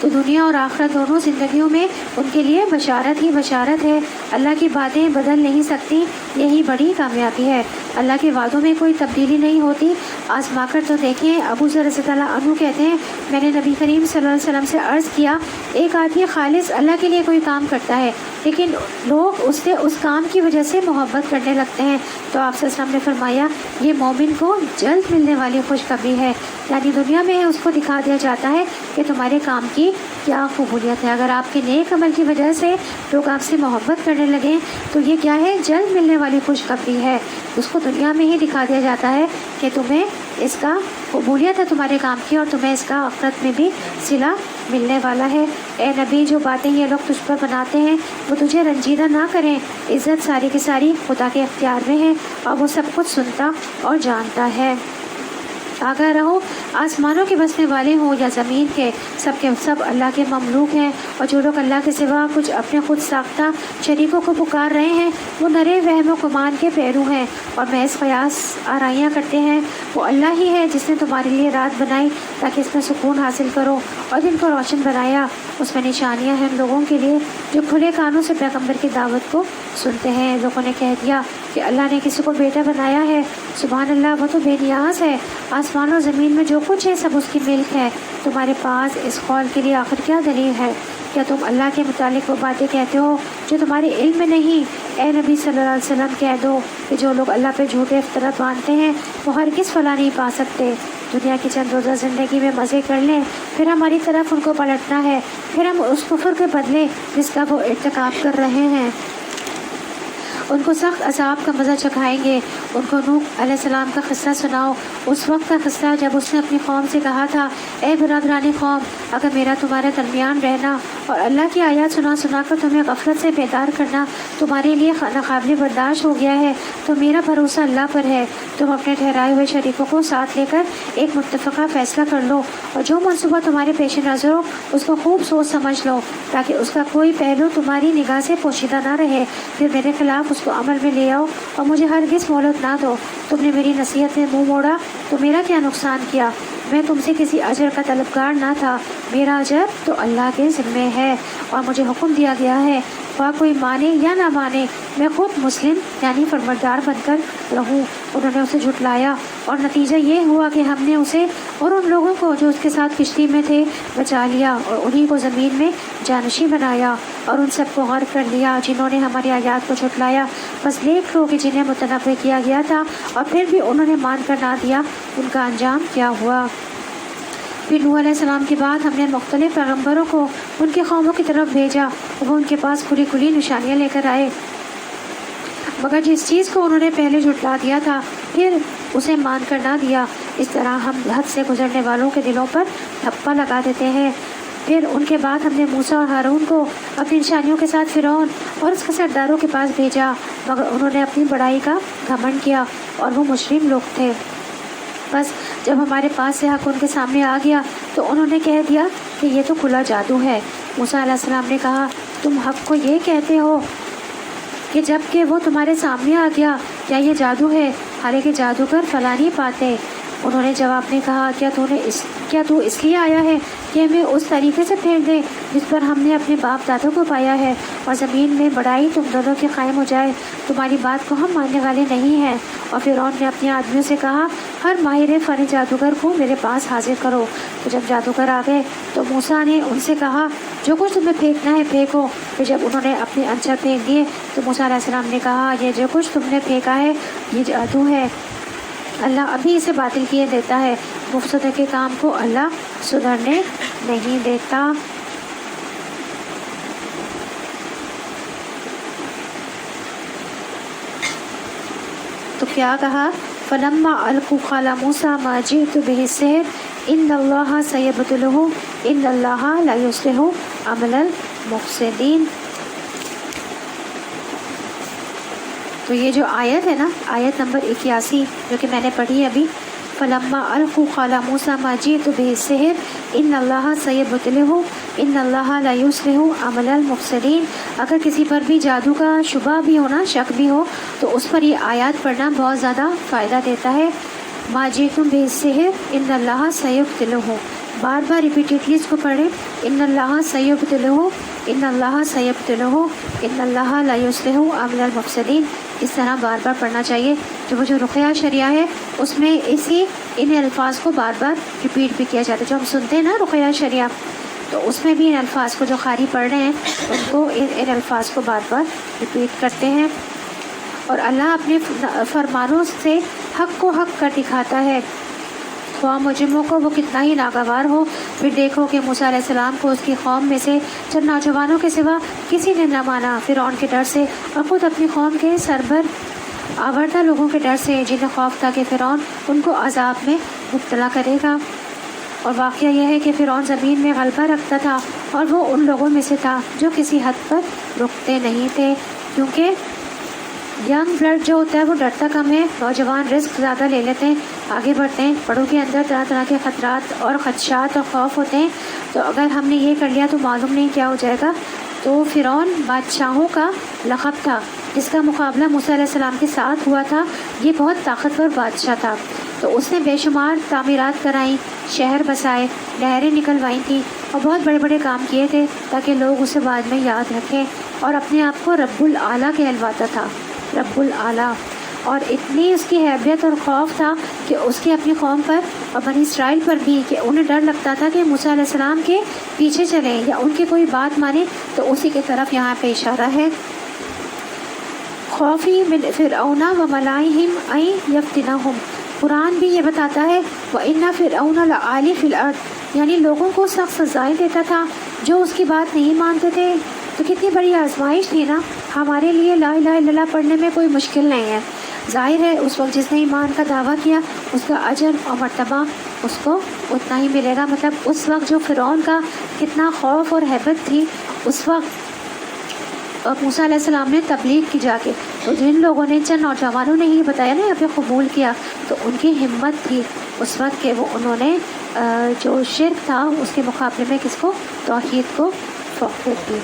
تو دنیا اور آخرت دونوں زندگیوں میں ان کے لیے بشارت ہی بشارت ہے۔ اللہ کی باتیں بدل نہیں سکتی، یہی بڑی کامیابی ہے۔ اللہ کے وعدوں میں کوئی تبدیلی نہیں ہوتی۔ آزما کر تو دیکھیں۔ ابو ذر رضی اللہ عنہ کہتے ہیں میں نے نبی کریم صلی اللہ علیہ وسلم سے عرض کیا ایک آدمی خالص اللہ کے لیے کوئی کام کرتا ہے لیکن لوگ اس سے اس کام کی وجہ سے محبت کرنے لگتے ہیں تو آپ صلی اللہ علیہ وسلم نے فرمایا یہ مومن کو جلد ملنے والی خوشخبری ہے، یعنی دنیا میں اس کو دکھا دیا جاتا ہے کہ تمہارے کام کی کیا قبولیت ہے۔ اگر آپ کے نیک عمل کی وجہ سے لوگ آپ سے محبت کرنے لگیں تو یہ کیا ہے؟ جلد ملنے والی خوشخبری ہے۔ اس کو دنیا میں ہی دکھا دیا جاتا ہے کہ تمہیں اس کا قبولیت ہے تمہارے کام کی اور تمہیں اس کا آخرت میں بھی صلہ ملنے والا ہے۔ اے نبی جو باتیں یہ لوگ تجھ پر بناتے ہیں وہ تجھے رنجیدہ نہ کریں، عزت ساری کی ساری خدا کے اختیار میں ہے اور وہ سب کچھ سنتا اور جانتا ہے۔ آگاہ رہو، آسمانوں کے بسنے والے ہوں یا زمین کے سب اللہ کے مملوک ہیں، اور جو لوگ اللہ کے سوا کچھ اپنے خود ساختہ شریکوں کو پکار رہے ہیں وہ نرے وہم و گمان کے پیرو ہیں اور محض قیاس آرائیاں کرتے ہیں۔ وہ اللہ ہی ہے جس نے تمہارے لیے رات بنائی تاکہ اس میں سکون حاصل کرو اور دن کو روشن بنایا، اس میں نشانیاں ہیں ان لوگوں کے لیے جو کھلے کانوں سے پیغمبر کی دعوت کو سنتے ہیں۔ لوگوں نے کہہ دیا کہ اللہ نے کسی کو بیٹا بنایا ہے، سبحان اللہ، وہ تو بے نیاز ہے، آسمان و زمین میں جو کچھ ہے سب اس کی ملک ہے۔ تمہارے پاس اس قول کے لیے آخر کیا دلیل ہے؟ کیا تم اللہ کے متعلق وہ باتیں کہتے ہو جو تمہارے علم میں نہیں؟ اے نبی صلی اللہ علیہ وسلم کہہ دو کہ جو لوگ اللہ پہ جھوٹے افتراء باندھتے ہیں وہ ہرگز فلاح نہیں پا سکتے۔ دنیا کی چند روزہ زندگی میں مزے کر لیں، پھر ہماری طرف ان کو پلٹنا ہے، پھر ہم اس کفر کے بدلے جس کا وہ ارتکاب کر رہے ہیں ان کو سخت عذاب کا مزہ چکھائیں گے۔ ان کو نوح علیہ السلام کا قصہ سناؤ، اس وقت کا قصہ جب اس نے اپنی قوم سے کہا تھا اے برادران قوم، اگر میرا تمہارے درمیان رہنا اور اللہ کی آیات سنا کر تمہیں غفلت سے بیدار کرنا تمہارے لیے ناقابل برداشت ہو گیا ہے تو میرا بھروسہ اللہ پر ہے۔ تم اپنے ٹھہرائے ہوئے شریکوں کو ساتھ لے کر ایک متفقہ فیصلہ کر لو اور جو منصوبہ تمہارے پیش نظر ہو اس کو خوب سوچ سمجھ لو تاکہ اس کا کوئی پہلو تمہاری نگاہ سے پوشیدہ نہ رہے، پھر میرے خلاف اس کو عمل میں لے آؤ اور مجھے ہرگز مہلت نہ دو۔ تم نے میری نصیحت میں منہ موڑا تو میرا کیا نقصان کیا؟ میں تم سے کسی اجر کا طلبگار نہ تھا، میرا اجر تو اللہ کے ذمے ہے اور مجھے حکم دیا گیا ہے خواہ کوئی مانے یا نہ مانے میں خود مسلم یعنی فرمانبردار بن کر رہوں۔ انہوں نے اسے جھٹلایا اور نتیجہ یہ ہوا کہ ہم نے اسے اور ان لوگوں کو جو اس کے ساتھ کشتی میں تھے بچا لیا اور انہی کو زمین میں جانشین بنایا اور ان سب کو غرق کر لیا جنہوں نے ہماری آیات کو جھٹلایا۔ بس دیکھ لو کہ جنہیں متنبع کیا گیا تھا اور پھر بھی انہوں نے مان کر نہ دیا، ان کا انجام کیا ہوا۔ پھر نوح علیہ السلام کے بعد ہم نے مختلف پیغمبروں کو ان کے قوموں کی طرف بھیجا، وہ ان کے پاس کھلی کھلی نشانیاں لے کر آئے، مگر جس چیز کو انہوں نے پہلے جھٹلا دیا تھا پھر اسے مان کر نہ دیا۔ اس طرح ہم حد سے گزرنے والوں کے دلوں پر ٹھپا لگا دیتے ہیں۔ پھر ان کے بعد ہم نے موسیٰ اور ہارون کو اپنی نشانیوں کے ساتھ فرعون اور اس کے سرداروں کے پاس بھیجا، مگر انہوں نے اپنی بڑائی کا گھمنڈ کیا اور وہ مجرم لوگ تھے۔ بس جب ہمارے پاس سے حق ان کے سامنے آ گیا تو انہوں نے کہہ دیا کہ یہ تو کھلا جادو ہے۔ موسیٰ علیہ السلام نے کہا تم حق کو یہ کہتے ہو کہ جب کہ وہ تمہارے سامنے آ گیا کیا یہ جادو ہے؟ حالانکہ جادوگر فلاں نہیں پاتے۔ انہوں نے جواب میں کہا کیا تو اس لیے آیا ہے کہ ہمیں اس طریقے سے پھینک دے جس پر ہم نے اپنے باپ دادوں کو پایا ہے اور زمین میں بڑائی تم دونوں کی قائم ہو جائے؟ تمہاری بات کو ہم ماننے والے نہیں ہیں۔ اور فرعون نے اپنے آدمیوں سے کہا ہر ماہر فن جادوگر کو میرے پاس حاضر کرو۔ تو جب جادوگر آ گئے تو موسیٰ نے ان سے کہا جو کچھ تمہیں پھینکنا ہے پھینکو۔ پھر جب انہوں نے اپنے انچر پھینک دیے تو موسیٰ علیہ السلام نے کہا یہ جو کچھ تم نے پھینکا ہے یہ جادو ہے، اللہ ابھی اسے باطل کیے دیتا ہے، مفسدہ کے کام کو اللہ سدھرنے نہیں دیتا۔ تو کیا کہا؟ فَلَمَّا أَلْقُوا قَالَ مُوسَىٰ مَا جِئْتُ بِهِ السِّحْرُ إِنَّ اللَّهَ سَيُبْطِلُهُ إِنَّ اللَّهَ لَا يُصْلِحُ عَمَلَ الْمُفْسِدِينَ۔ تو یہ جو آیت ہے نا، آیت نمبر 81 جو کہ میں نے پڑھی ابھی، فَلَمَّا أَلْقُوا قَالَ مُوسَىٰ مَا جِئْتُ بِهِ السِّحْرُ إِنَّ اللَّهَ سَيُبْطِلُهُ إِنَّ اللَّهَ لَا يُصْلِحُ عَمَلَ الْمُفْسِدِينَ۔ اگر کسی پر بھی جادو کا شبہ بھی ہو نا، شک بھی ہو، تو اس پر یہ آیات پڑھنا بہت زیادہ فائدہ دیتا ہے۔ مَا جِئْتُم بِهِ السِّحْرُ إِنَّ اللَّهَ سَيُبْطِلُهُ، بار بار ریپیٹیڈلی اس کو پڑھیں، ان اللہ سیبطلہ ان اللہ سیبطلہ ان اللہ لا یصلح عمل المفسدین، اس طرح بار بار پڑھنا چاہیے. جو رقیہ شریعہ ہے اس میں ان الفاظ کو بار بار ریپیٹ بھی کیا جاتا ہے. جو ہم سنتے ہیں نا رقیہ شریعہ، تو اس میں بھی ان الفاظ کو جو قاری پڑھ رہے ہیں ان کو ان الفاظ کو بار بار ریپیٹ کرتے ہیں. اور اللہ اپنے فرمانوں سے حق کو حق کر دکھاتا ہے، خواہ مجرموں کو وہ کتنا ہی ناگوار ہو. پھر دیکھو کہ موسیٰ علیہ السلام کو اس کی قوم میں سے چند نوجوانوں کے سوا کسی نے نہ مانا، فرعون کے ڈر سے اور خود اپنی قوم کے سربر آوردہ لوگوں کے ڈر سے، جنہیں خوف تھا کہ فرعون ان کو عذاب میں مبتلا کرے گا. اور واقعہ یہ ہے کہ فرعون زمین میں غلبہ رکھتا تھا اور وہ ان لوگوں میں سے تھا جو کسی حد پر رکتے نہیں تھے، کیونکہ ینگ بلڈ جو ہوتا ہے وہ ڈرتا کم ہے. نوجوان رزق زیادہ لے لیتے ہیں، آگے بڑھتے ہیں. بڑوں کے اندر طرح طرح کے خطرات اور خدشات اور خوف ہوتے ہیں. تو اگر ہم نے یہ کر لیا تو معلوم نہیں کیا ہو جائے گا. تو فرعون بادشاہوں کا لقب تھا، جس کا مقابلہ موسیٰ علیہ السلام کے ساتھ ہوا تھا. یہ بہت طاقتور بادشاہ تھا. تو اس نے بے شمار تعمیرات کرائیں، شہر بسائے، نہریں نکلوائی تھیں اور بہت بڑے بڑے کام کیے تھے تاکہ لوگ اسے بعد میں یاد رکھیں. اور اپنے آپ کو رب العلیٰ کہلواتا تھا، رب العلیٰ. اور اتنی اس کی حیبیت اور خوف تھا کہ اس کی اپنی قوم پر اور بنی اسرائیل پر بھی، کہ انہیں ڈر لگتا تھا کہ موسیٰ علیہ السلام کے پیچھے چلیں یا ان کی کوئی بات مانیں. تو اسی کی طرف یہاں پہ اشارہ ہے. خوفی من فرعون و ملائہم ان یفتنہم. قرآن بھی یہ بتاتا ہے وَإِنَّ فِرْعَوْنَ لَعَالٍ فِي الْأَرْضِ، یعنی لوگوں کو سخت سزائیں دیتا تھا جو اس کی بات نہیں مانتے تھے. تو کتنی بڑی آزمائش تھی نا. ہمارے لیے لا الہ الا اللہ پڑھنے میں کوئی مشکل نہیں ہے. ظاہر ہے اس وقت جس نے ایمان کا دعویٰ کیا اس کا اجر اور مرتبہ اس کو اتنا ہی ملے گا. مطلب اس وقت جو فرعون کا کتنا خوف اور ہیبت تھی، اس وقت موسیٰ علیہ السلام نے تبلیغ کی جا کے. تو جن لوگوں نے، چند نوجوانوں نے ہی بتایا نا یہاں پہ قبول کیا، تو ان کی ہمت تھی اس وقت کہ وہ انہوں نے جو شرک تھا اس کے مقابلے میں کس کو، توحید کو فوقیت دی.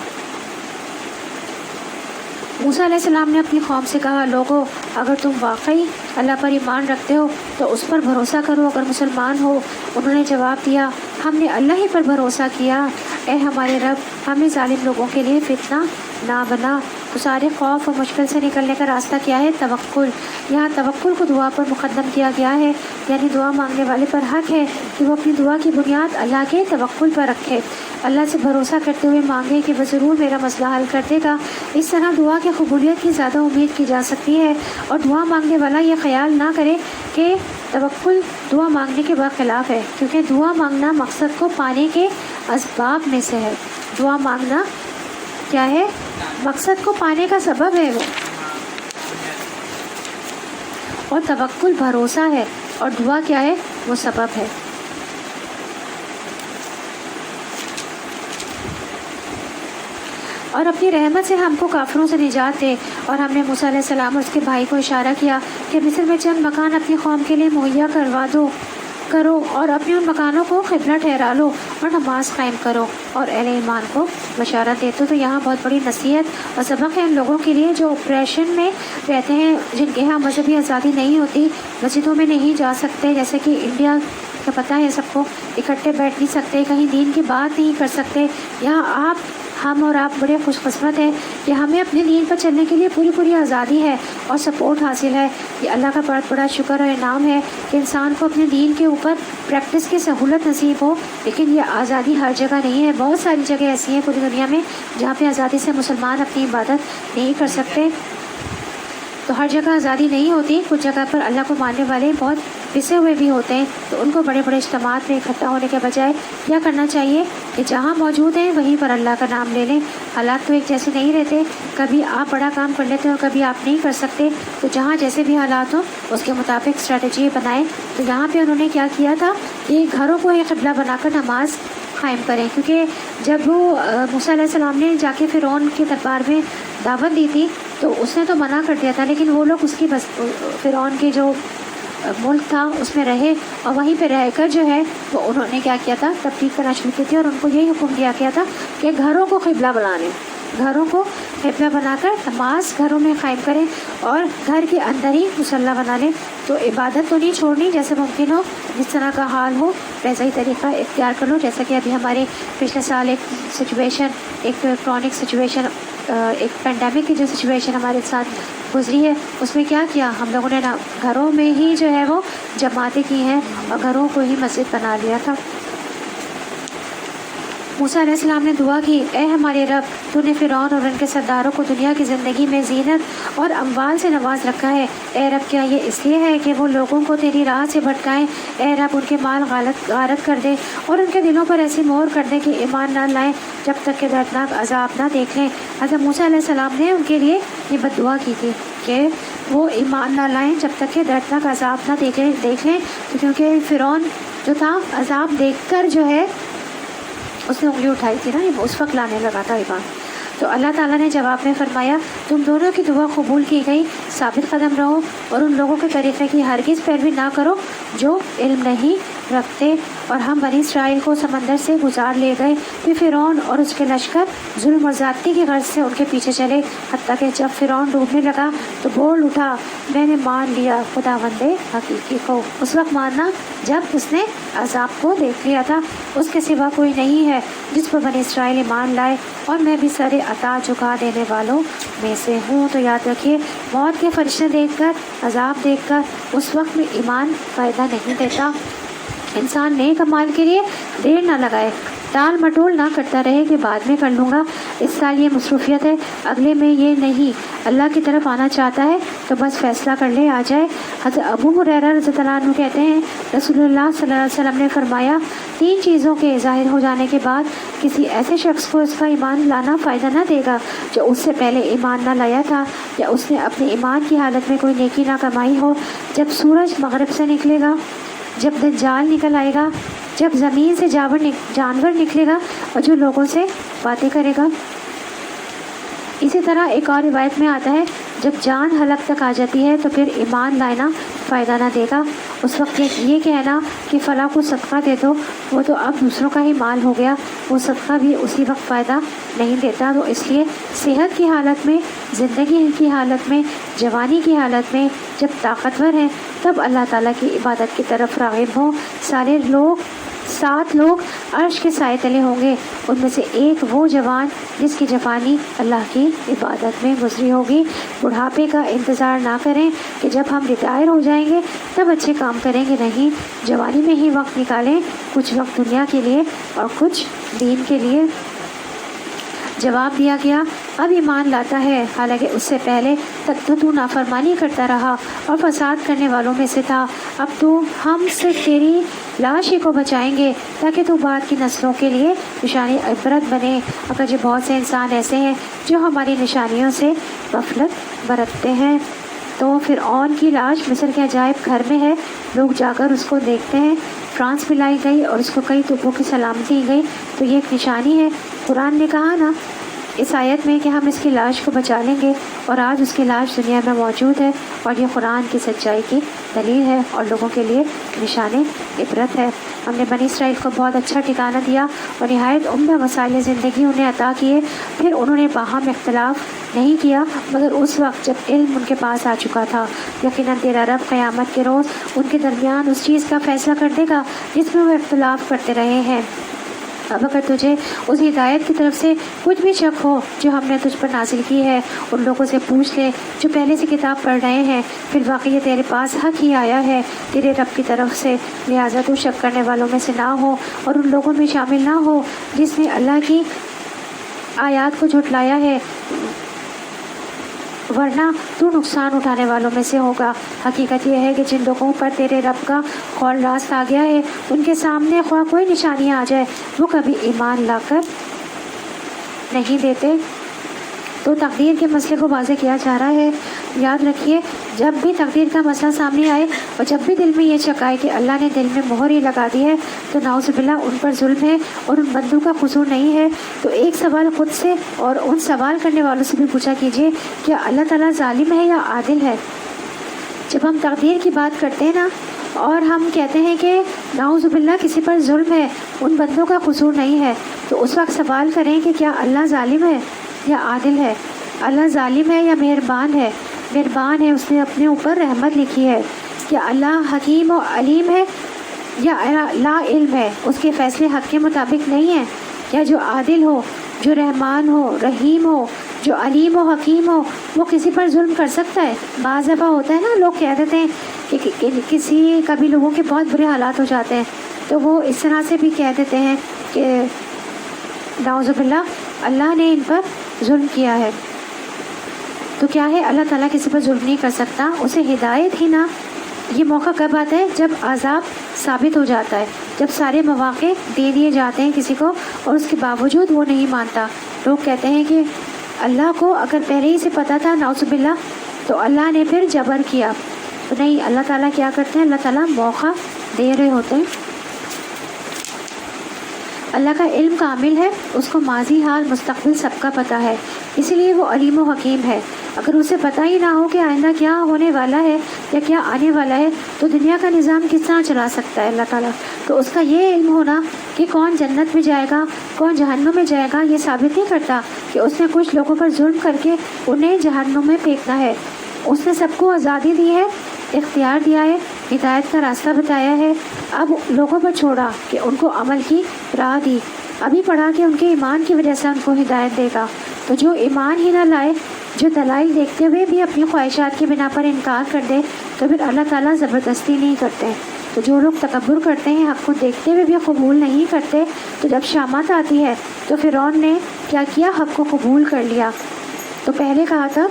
موسیٰ علیہ السلام نے اپنی قوم سے کہا، لوگو اگر تم واقعی اللہ پر ایمان رکھتے ہو تو اس پر بھروسہ کرو اگر مسلمان ہو. انہوں نے جواب دیا، ہم نے اللہ ہی پر بھروسہ کیا. اے ہمارے رب، ہمیں ظالم لوگوں کے لیے فتنہ نہ بنا. تو سارے خوف اور مشکل سے نکلنے کا راستہ کیا ہے؟ توکل. یہاں توکل کو دعا پر مقدم کیا گیا ہے، یعنی دعا مانگنے والے پر حق ہے کہ وہ اپنی دعا کی بنیاد اللہ کے توکل پر رکھے، اللہ سے بھروسہ کرتے ہوئے مانگے کہ وہ ضرور میرا مسئلہ حل کر دے گا. اس طرح دعا کی قبولیت کی زیادہ امید کی جا سکتی ہے. اور دعا مانگنے والا یہ خیال نہ کرے کہ توکل دعا مانگنے کے برخلاف ہے، کیونکہ دعا مانگنا مقصد کو پانے کے اسباب میں سے ہے. دعا مانگنا کیا ہے؟ مقصد کو پانے کا سبب ہے وہ. اور توکل بھروسہ ہے، اور دعا کیا ہے؟ وہ سبب ہے. اور اپنی رحمت سے ہم کو کافروں سے نجات دے. اور ہم نے موسیٰ علیہ السلام اور اس کے بھائی کو اشارہ کیا کہ مصر میں چند مکان اپنی قوم کے لیے مہیا کرو اور اپنے ان مکانوں کو قبلہ ٹھہرا لو اور نماز قائم کرو اور اہل ایمان کو بشارت دیتے. تو یہاں بہت بڑی نصیحت اور سبق ہے ان لوگوں کے لیے جو آپریشن میں رہتے ہیں، جن کے یہاں مذہبی آزادی نہیں ہوتی، مسجدوں میں نہیں جا سکتے، جیسے کہ انڈیا کا پتہ ہے سب کو، اکٹھے بیٹھ نہیں سکتے، کہیں دین کی بات نہیں کر سکتے. یہاں ہم اور آپ بڑے خوش قسمت ہیں کہ ہمیں اپنے دین پر چلنے کے لیے پوری آزادی ہے اور سپورٹ حاصل ہے. یہ اللہ کا بہت بڑا شکر اور انعام ہے کہ انسان کو اپنے دین کے اوپر پریکٹس کی سہولت نصیب ہو. لیکن یہ آزادی ہر جگہ نہیں ہے. بہت ساری جگہ ایسی ہیں پوری دنیا میں جہاں پہ آزادی سے مسلمان اپنی عبادت نہیں کر سکتے. تو ہر جگہ آزادی نہیں ہوتی. کچھ جگہ پر اللہ کو ماننے والے بہت پسے ہوئے بھی ہوتے ہیں. تو ان کو بڑے بڑے اجتماعات میں اکٹھا ہونے کے بجائے کیا کرنا چاہیے کہ جہاں موجود ہیں وہیں پر اللہ کا نام لے لیں. حالات تو ایک جیسے نہیں رہتے، کبھی آپ بڑا کام کر لیتے ہیں اور کبھی آپ نہیں کر سکتے. تو جہاں جیسے بھی حالات ہوں اس کے مطابق اسٹریٹجی بنائیں. تو یہاں پہ انہوں نے کیا کیا تھا کہ گھروں کو ایک قبلہ بنا کر نماز قائم کریں. کیونکہ جب وہ موسیٰ علیہ السلام نے جا کے فرعون کے دربار میں دعوت دی تھی تو اس نے تو منع کر دیا تھا، لیکن وہ لوگ اس کی فرعون کے جو ملک تھا اس میں رہے اور وہیں پہ رہ کر جو ہے وہ انہوں نے کیا کیا تھا، تبلیغ کرنا شروع کی تھی. اور ان کو یہی حکم دیا گیا تھا کہ گھروں کو قبلہ بنانے، گھروں کو قبلہ بنا کر نماز گھروں میں قائم کریں اور گھر کے اندر ہی مصلی بنا لیں. تو عبادت تو نہیں چھوڑنی، جیسے ممکن ہو جس طرح کا حال ہو ویسا ہی طریقہ اختیار کر لو. جیسا کہ ابھی ہمارے پچھلے سال ایک کرونک سچویشن ایک پینڈیمک کی جو سچویشن ہمارے ساتھ گزری ہے اس میں کیا کیا ہم لوگوں نے نا گھروں میں ہی جو ہے وہ جماعتیں کی ہیں اور گھروں کو ہی مسجد بنا لیا تھا۔ موسیٰ علیہ السلام نے دعا کی، اے ہمارے رب، تو نے فرعون اور ان کے سرداروں کو دنیا کی زندگی میں زینت اور اموال سے نواز رکھا ہے۔ اے رب، کیا یہ اس لیے ہے کہ وہ لوگوں کو تیری راہ سے بھٹکائیں؟ اے رب، ان کے مال غارت کر دے اور ان کے دلوں پر ایسی مہر کر دے کہ ایمان نہ لائیں جب تک کہ دردناک عذاب نہ دیکھ لیں۔ حضرت موسیٰ علیہ السلام نے ان کے لیے یہ بد دعا کی تھی کہ وہ ایمان نہ لائیں جب تک کہ دردناک عذاب نہ دیکھ لیں، تو کیونکہ فرعون جو تھا عذاب دیکھ کر جو ہے اس نے انگلی اٹھائی تھی نا، اس وقت لانے لگا تھا ایمان۔ تو اللہ تعالیٰ نے جواب میں فرمایا، تم دونوں کی دعا قبول کی گئی، ثابت قدم رہو اور ان لوگوں کے طریقے کی ہرگز پیروی نہ کرو جو علم نہیں رکھتے۔ اور ہم بنی اسرائیل کو سمندر سے گزار لے گئے، پھر فرعون اور اس کے لشکر ظلم اور زیادتی کی غرض سے ان کے پیچھے چلے، حتیٰ کہ جب فرعون ڈوبنے لگا تو بول اٹھا، میں نے مان لیا خداوند حقیقی کو۔ اس وقت ماننا جب اس نے عذاب کو دیکھ لیا تھا، اس کے سوا کوئی نہیں ہے جس پر بنی اسرائیل ایمان لائے، اور میں بھی سر عطا جھکا دینے والوں میں سے ہوں۔ تو یاد رکھیے، موت کے فرشتے دیکھ کر، عذاب دیکھ کر اس وقت میں ایمان فائدہ نہیں دیتا۔ انسان نیک اعمال کے لیے دیر نہ لگائے، ٹال مٹول نہ کرتا رہے کہ بعد میں کر لوں گا، اس سال یہ مصروفیت ہے، اگلے میں یہ نہیں، اللہ کی طرف آنا چاہتا ہے تو بس فیصلہ کر لے، آ جائے۔ حضرت ابو ہریرہ رضی اللہ عنہ کہتے ہیں، رسول اللہ صلی اللہ علیہ وسلم نے فرمایا، 3 چیزوں کے ظاہر ہو جانے کے بعد کسی ایسے شخص کو اس کا ایمان لانا فائدہ نہ دے گا جو اس سے پہلے ایمان نہ لایا تھا، یا اس نے اپنے ایمان کی حالت میں کوئی نیکی نہ کمائی ہو۔ جب سورج مغرب سے نکلے گا، جب دجال نکل آئے گا، جب زمین سے جانور نکلے گا اور جو لوگوں سے باتیں کرے گا۔ اسی طرح ایک اور روایت میں آتا ہے، جب جان حلق تک آ جاتی ہے تو پھر ایمان لانا فائدہ نہ دے گا۔ اس وقت یہ کہنا کہ فلاں کو صدقہ دے دو، وہ تو اب دوسروں کا ہی مال ہو گیا، وہ صدقہ بھی اسی وقت فائدہ نہیں دیتا۔ تو اس لیے صحت کی حالت میں، زندگی کی حالت میں، جوانی کی حالت میں جب طاقتور ہیں تب اللہ تعالیٰ کی عبادت کی طرف راغب ہوں۔ 7 لوگ عرش کے سائے تلے ہوں گے، ان میں سے ایک وہ جوان جس کی جوانی اللہ کی عبادت میں گزری ہوگی۔ بڑھاپے کا انتظار نہ کریں کہ جب ہم ریٹائر ہو جائیں گے تب اچھے کام کریں گے، نہیں، جوانی میں ہی وقت نکالیں، کچھ وقت دنیا کے لیے اور کچھ دین کے لیے۔ جواب دیا گیا، اب ایمان لاتا ہے، حالانکہ اس سے پہلے تک تو نافرمانی کرتا رہا اور فساد کرنے والوں میں سے تھا، اب تو ہم صرف تیری لاش ہی کو بچائیں گے تاکہ تو بعد کی نسلوں کے لیے نشانی عبرت بنے۔ اگرچہ بہت سے انسان ایسے ہیں جو ہماری نشانیوں سے غفلت برتتے ہیں۔ تو فرعون کی لاش مصر کے عجائب گھر میں ہے، لوگ جا کر اس کو دیکھتے ہیں۔ فرانس میں لائی گئی اور اس کو کئی توپوں کی سلامتی دی گئی، تو یہ ایک نشانی ہے۔ قرآن نے کہا نا اس آیت میں کہ ہم اس کی لاش کو بچا لیں گے، اور آج اس کی لاش دنیا میں موجود ہے، اور یہ قرآن کی سچائی کی دلیل ہے اور لوگوں کے لیے نشان عبرت ہے۔ ہم نے بنی اسرائیل کو بہت اچھا ٹھکانہ دیا اور نہایت عمدہ وسائل زندگی انہیں عطا کیے، پھر انہوں نے باہم اختلاف نہیں کیا مگر اس وقت جب علم ان کے پاس آ چکا تھا۔ یقیناً تیرا رب قیامت کے روز ان کے درمیان اس چیز کا فیصلہ کر دے گا جس میں وہ اختلاف کرتے رہے ہیں۔ اب اگر تجھے اس ہدایت کی طرف سے کچھ بھی شک ہو جو ہم نے تجھ پر نازل کی ہے، ان لوگوں سے پوچھ لے جو پہلے سے کتاب پڑھ رہے ہیں، پھر واقعی تیرے پاس حق ہی آیا ہے تیرے رب کی طرف سے، لہٰذا تو شک کرنے والوں میں سے نہ ہو اور ان لوگوں میں شامل نہ ہو جس نے اللہ کی آیات کو جھٹلایا ہے، ورنہ تو نقصان اٹھانے والوں میں سے ہوگا۔ حقیقت یہ ہے کہ جن لوگوں پر تیرے رب کا قول راست آ گیا ہے، ان کے سامنے خواہ کوئی نشانی آ جائے وہ کبھی ایمان لا کر نہیں دیتے۔ تو تقدیر کے مسئلے کو واضح کیا جا رہا ہے۔ یاد رکھیے، جب بھی تقدیر کا مسئلہ سامنے آئے اور جب بھی دل میں یہ شک آئے کہ اللہ نے دل میں مہر ہی لگا دی ہے تو نعوذ باللہ ان پر ظلم ہے اور ان بندوں کا قصور نہیں ہے، تو ایک سوال خود سے اور ان سوال کرنے والوں سے بھی پوچھا کیجیے، کیا اللہ تعالیٰ ظالم ہے یا عادل ہے؟ جب ہم تقدیر کی بات کرتے ہیں نا اور ہم کہتے ہیں کہ نعوذ باللہ کسی پر ظلم ہے، ان بندوں کا قصور نہیں ہے، تو اس وقت سوال کریں کہ کیا اللہ ظالم ہے یا عادل ہے؟ اللہ ظالم ہے یا مہربان ہے؟ مہربان ہے، اس نے اپنے اوپر رحمت لکھی ہے۔ کیا اللہ حکیم و علیم ہے یا لا علم ہے؟ اس کے فیصلے حق کے مطابق نہیں ہیں؟ یا جو عادل ہو، جو رحمان ہو، رحیم ہو، جو علیم و حکیم ہو وہ کسی پر ظلم کر سکتا ہے؟ بعض دفعہ ہوتا ہے نا، لوگ کہہ دیتے ہیں کہ کسی کبھی لوگوں کے بہت برے حالات ہو جاتے ہیں تو وہ اس طرح سے بھی کہہ دیتے ہیں کہ نعوذ باللہ اللہ نے ان پر ظلم کیا ہے۔ تو کیا ہے، اللہ تعالیٰ کسی پر ظلم نہیں کر سکتا، اسے ہدایت ہی نہ۔ یہ موقع کب آتا ہے؟ جب عذاب ثابت ہو جاتا ہے، جب سارے مواقع دے دیے جاتے ہیں کسی کو اور اس کے باوجود وہ نہیں مانتا۔ لوگ کہتے ہیں کہ اللہ کو اگر پہلے ہی سے پتہ تھا نعوذ باللہ تو اللہ نے پھر جبر کیا، تو نہیں، اللہ تعالیٰ کیا کرتے ہیں، اللہ تعالیٰ موقع دے رہے ہوتے ہیں۔ اللہ کا علم کامل ہے، اس کو ماضی حال مستقبل سب کا پتہ ہے، اسی لیے وہ علیم و حکیم ہے۔ اگر اسے پتہ ہی نہ ہو کہ آئندہ کیا ہونے والا ہے یا کیا آنے والا ہے تو دنیا کا نظام کس طرح چلا سکتا ہے اللہ تعالیٰ؟ تو اس کا یہ علم ہونا کہ کون جنت میں جائے گا کون جہنم میں جائے گا یہ ثابت نہیں کرتا کہ اس نے کچھ لوگوں پر ظلم کر کے انہیں جہنم میں پھینکنا ہے۔ اس نے سب کو آزادی دی ہے، اختیار دیا ہے، ہدایت کا راستہ بتایا ہے، اب لوگوں پر چھوڑا کہ ان کو عمل کی راہ دی، ابھی پڑھا کہ ان کے ایمان کی وجہ سے ان کو ہدایت دے گا۔ تو جو ایمان ہی نہ لائے، جو دلائل دیکھتے ہوئے بھی اپنی خواہشات کی بنا پر انکار کر دے، تو پھر اللہ تعالیٰ زبردستی نہیں کرتے۔ تو جو لوگ تکبر کرتے ہیں، حق کو دیکھتے ہوئے بھی قبول نہیں کرتے، تو جب شامت آتی ہے تو فرعون نے کیا کیا، حق کو قبول کر لیا۔ تو پہلے کہا تھا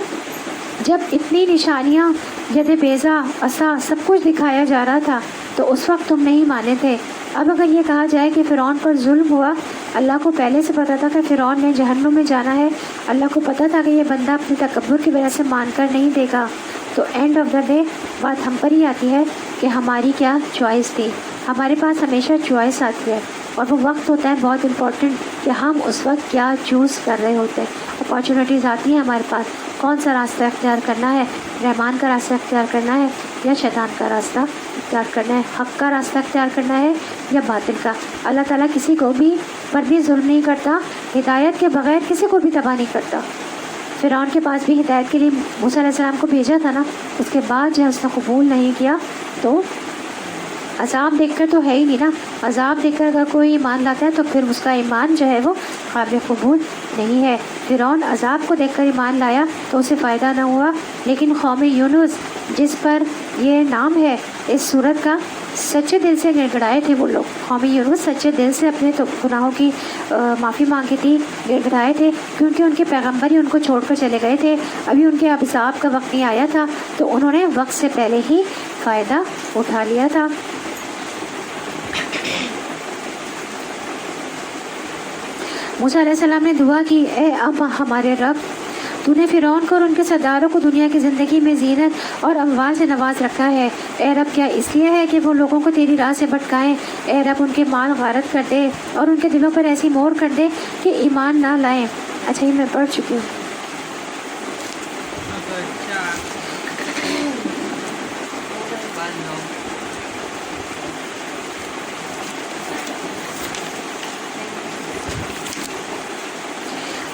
جب اتنی نشانیاں، ید بیضا، عصا، سب کچھ دکھایا جا رہا تھا تو اس وقت تم نہیں مانے تھے۔ اب اگر یہ کہا جائے کہ فرعون پر ظلم ہوا، اللہ کو پہلے سے پتہ تھا کہ فرعون نے جہنم میں جانا ہے، اللہ کو پتہ تھا کہ یہ بندہ اپنے تکبر کی وجہ سے مان کر نہیں دے گا، تو اینڈ آف دا ڈے بات ہم پر ہی آتی ہے کہ ہماری کیا چوائس تھی۔ ہمارے پاس ہمیشہ چوائس آتی ہے اور وہ وقت ہوتا ہے بہت امپورٹنٹ کہ ہم اس وقت کیا چوز کر رہے ہوتے ہیں۔ اپارچونیٹیز آتی ہیں ہمارے پاس، کون سا راستہ اختیار کرنا ہے، رحمان کا راستہ اختیار کرنا ہے یا شیطان کا راستہ اختیار کرنا ہے، حق کا راستہ اختیار کرنا ہے یا باطل کا۔ اللہ تعالیٰ کسی کو بھی پر بھی ظلم نہیں کرتا، ہدایت کے بغیر کسی کو بھی تباہ نہیں کرتا۔ فرعون کے پاس بھی ہدایت کے لیے موسیٰ علیہ السلام کو بھیجا تھا نا، اس کے بعد جو اس نے قبول نہیں کیا تو عذاب دیکھ کر تو ہے ہی نہیں نا، عذاب دیکھ کر اگر کوئی ایمان لاتا ہے تو پھر اس کا ایمان جو ہے وہ قابل قبول نہیں ہے۔ فرعون عذاب کو دیکھ کر ایمان لایا تو اسے فائدہ نہ ہوا، لیکن قوم یونس جس پر یہ نام ہے اس سورت کا، سچے دل سے گڑ گڑائے تھے وہ لوگ۔ قوم یونس سچے دل سے اپنے گناہوں کی معافی مانگی تھی، گڑ گڑائے تھے، کیونکہ ان کے پیغمبر ہی ان کو چھوڑ کر چلے گئے تھے، ابھی ان کے عذاب کا وقت نہیں آیا تھا، تو انہوں نے وقت سے پہلے ہی فائدہ اٹھا لیا تھا۔ موسیٰ علیہ السلام نے دعا کی، اے اب ہمارے رب، تو نے فرعون کو اور ان کے سرداروں کو دنیا کی زندگی میں زینت اور اموال سے نواز رکھا ہے۔ اے رب، کیا اس لیے ہے کہ وہ لوگوں کو تیری راہ سے بھٹکائیں؟ اے رب، ان کے مال غارت کر دے اور ان کے دلوں پر ایسی مہر کر دے کہ ایمان نہ لائیں۔ اچھا، یہ میں پڑھ چکی ہوں۔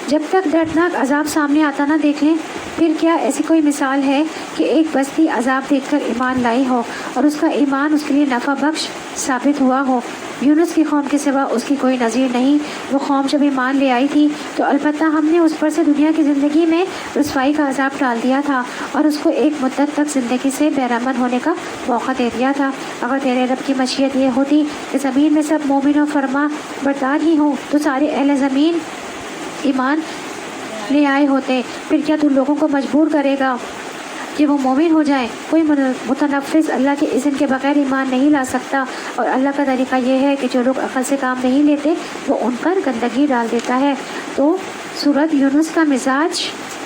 جب تک دردناک عذاب سامنے آتا نہ دیکھ لیں، پھر کیا ایسی کوئی مثال ہے کہ ایک بستی عذاب دیکھ کر ایمان لائی ہو اور اس کا ایمان اس کے لیے نفع بخش ثابت ہوا ہو؟ یونس کی قوم کے سوا اس کی کوئی نظیر نہیں۔ وہ قوم جب ایمان لے آئی تھی تو البتہ ہم نے اس پر سے دنیا کی زندگی میں رسوائی کا عذاب ڈال دیا تھا اور اس کو ایک مدت تک زندگی سے بہرامند ہونے کا موقع دے دیا تھا۔ اگر تیرے رب کی مشیت یہ ہوتی کہ زمین میں سب مومن و فرما بردار ہی ہوں تو سارے اہل زمین ایمان لے آئے ہوتے، پھر کیا تو لوگوں کو مجبور کرے گا کہ وہ مومن ہو جائیں؟ کوئی متنفس اللہ کے اذن کے بغیر ایمان نہیں لا سکتا، اور اللہ کا طریقہ یہ ہے کہ جو لوگ عقل سے کام نہیں لیتے وہ ان پر گندگی ڈال دیتا ہے۔ تو سورۃ یونس کا مزاج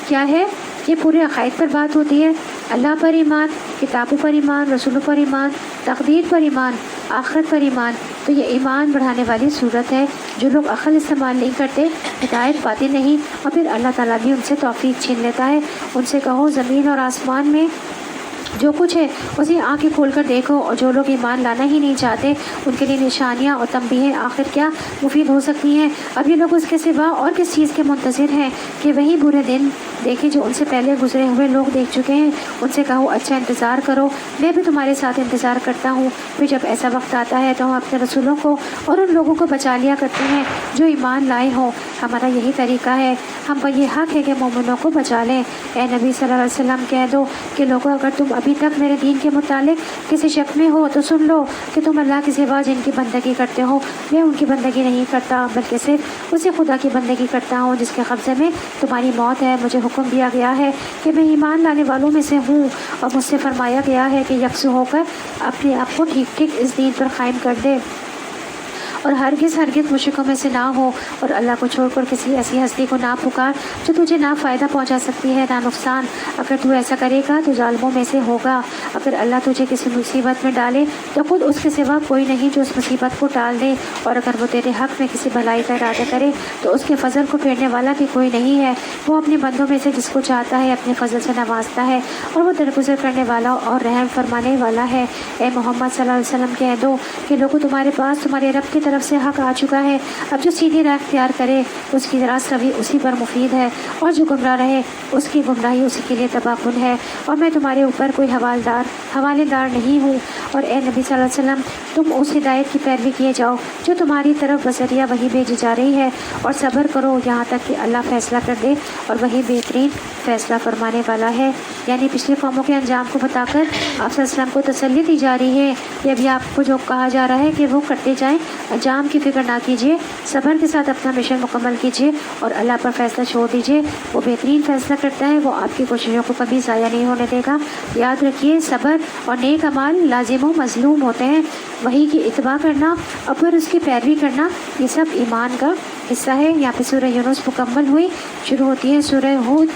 کیا ہے؟ یہ پورے عقائد پر بات ہوتی ہے، اللہ پر ایمان، کتابوں پر ایمان، رسولوں پر ایمان، تقدیر پر ایمان، آخرت پر ایمان۔ تو یہ ایمان بڑھانے والی صورت ہے۔ جو لوگ عقل استعمال نہیں کرتے ہدایت پاتے نہیں، اور پھر اللہ تعالیٰ بھی ان سے توفیق چھین لیتا ہے۔ ان سے کہو زمین اور آسمان میں جو کچھ ہے اسے آنکھیں کھول کر دیکھو، اور جو لوگ ایمان لانا ہی نہیں چاہتے ان کے لیے نشانیاں اور تنبیہیں آخر کیا مفید ہو سکتی ہیں۔ اب یہ لوگ اس کے سوا اور کس چیز کے منتظر ہیں کہ وہی برے دن دیکھیں جو ان سے پہلے گزرے ہوئے لوگ دیکھ چکے ہیں۔ ان سے کہو اچھا انتظار کرو، میں بھی تمہارے ساتھ انتظار کرتا ہوں۔ پھر جب ایسا وقت آتا ہے تو ہم اپنے رسولوں کو اور ان لوگوں کو بچا لیا کرتے ہیں جو ایمان لائے ہوں۔ ہمارا یہی طریقہ ہے، ہم پر یہ حق ہے کہ مومنوں کو بچا لیں۔ اے نبی صلی اللہ علیہ وسلم کہہ دو کہ لوگوں اگر تم ابھی تک میرے دین کے متعلق کسی شک میں ہو تو سن لو کہ تم اللہ کے سوا جن کی بندگی کرتے ہو میں ان کی بندگی نہیں کرتا، بلکہ صرف اسی خدا کی بندگی کرتا ہوں جس کے قبضے میں تمہاری موت ہے۔ مجھے حکم دیا گیا ہے کہ میں ایمان لانے والوں میں سے ہوں، اور مجھ سے فرمایا گیا ہے کہ یکسو ہو کر اپنے آپ کو ٹھیک ٹھیک اس دین پر قائم کر دے اور ہرگز مشرکوں میں سے نہ ہو، اور اللہ کو چھوڑ کر کسی ایسی ہستی کو نہ پکار جو تجھے نہ فائدہ پہنچا سکتی ہے نہ نقصان۔ اگر تو ایسا کرے گا تو ظالموں میں سے ہوگا۔ اگر اللہ تجھے کسی مصیبت میں ڈالے تو خود اس کے سوا کوئی نہیں جو اس مصیبت کو ٹال دے، اور اگر وہ تیرے حق میں کسی بھلائی کا ارادہ کرے تو اس کے فضل کو پھیرنے والا بھی کوئی نہیں ہے۔ وہ اپنے بندوں میں سے جس کو چاہتا ہے اپنے فضل سے نوازتا ہے، اور وہ درگزر کرنے والا اور رحم فرمانے والا ہے۔ اے محمد صلی اللہ علیہ وسلم کہہ دو کہ لوگوں تمہارے پاس تمہارے رب کی طرف سے حق آ چکا ہے، اب جو سیدھی راہ اختیار کرے اس کی راست روی اسی پر مفید ہے، اور جو گمراہ رہے اس کی گمراہی اسی کے لیے تباہ کن ہے۔ اور میں تمہارے اوپر کوئی حوالے دار نہیں ہوں، اور اے نبی صلی اللہ علیہ وسلم تم اس ہدایت کی پیروی کیے جاؤ جو تمہاری طرف بذریعہ وحی بھیجی جا رہی ہے، اور صبر کرو یہاں تک کہ اللہ فیصلہ کر دے، اور وہی بہترین فیصلہ فرمانے والا ہے۔ یعنی پچھلی قوموں کے انجام کو بتا کر آپ صلی اللہ علیہ وسلم کو تسلی دی جا رہی ہے۔ یہ بھی آپ کو جو کہا جا رہا ہے کہ وہ کرتے جائیں، انجام کی فکر نہ کیجیے، صبر کے ساتھ اپنا مشن مکمل کیجیے اور اللہ پر فیصلہ چھوڑ دیجیے، وہ بہترین فیصلہ کرتا ہے، وہ آپ کی کوششوں کو کبھی ضائع نہیں ہونے دے گا۔ یاد رکھیے صبر اور نیک اعمال لازم و مظلوم ہوتے ہیں، وہی کی اتباع کرنا اور پھر اس کی پیروی کرنا یہ سب ایمان کا حصہ ہے۔ یہاں پہ سورہ یونس مکمل ہوئی، شروع ہوتی ہے سورہ ہود۔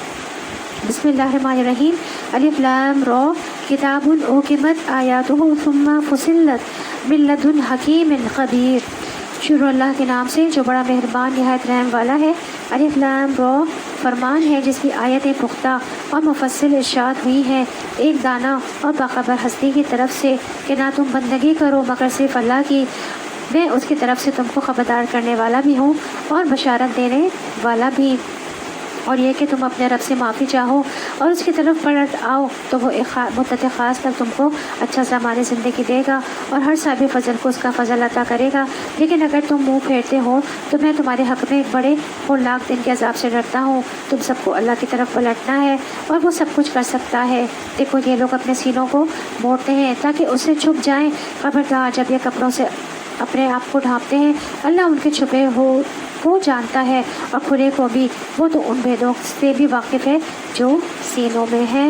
بسم اللہ الرحمن الرحیم۔ الف لام را کتاب احکمت آیاتہ ثم فصلت من لدن حکیم خبیر۔ شروع اللہ کے نام سے جو بڑا مہربان نہایت رحم والا ہے۔ الف لام را فرمان ہے جس کی آیتیں پختہ اور مفصل ارشاد ہوئی ہیں ایک دانا اور باخبر ہستی کی طرف سے کہ نہ تم بندگی کرو مگر صرف اللہ کی، میں اس کی طرف سے تم کو خبردار کرنے والا بھی ہوں اور بشارت دینے والا بھی، اور یہ کہ تم اپنے رب سے معافی چاہو اور اس کی طرف پلٹ آؤ تو وہ ایک مدت خاص تک تم کو اچھا سامان زندگی دے گا اور ہر صاحب فضل کو اس کا فضل عطا کرے گا۔ لیکن اگر تم منہ پھیرتے ہو تو میں تمہارے حق میں ایک بڑے ہولناک دن کے عذاب سے ڈرتا ہوں۔ تم سب کو اللہ کی طرف پلٹنا ہے اور وہ سب کچھ کر سکتا ہے۔ دیکھو یہ لوگ اپنے سینوں کو موڑتے ہیں تاکہ اس سے چھپ جائیں، خبردار جب یہ کپڑوں سے اپنے آپ کو ڈھانپتے ہیں اللہ ان کے چھپے ہو وہ جانتا ہے اور کھلے کو بھی، وہ تو ان بھیدوں سے بھی واقف ہے جو سینوں میں ہے۔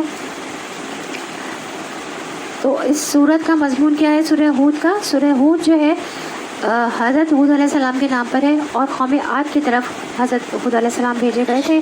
تو اس سورت کا مضمون کیا ہے؟ سورہ ہود کا۔ سورہ ہود جو ہے حضرت ہود علیہ السلام کے نام پر ہے اور قوم عاد کی طرف حضرت ہود علیہ السلام بھیجے گئے تھے۔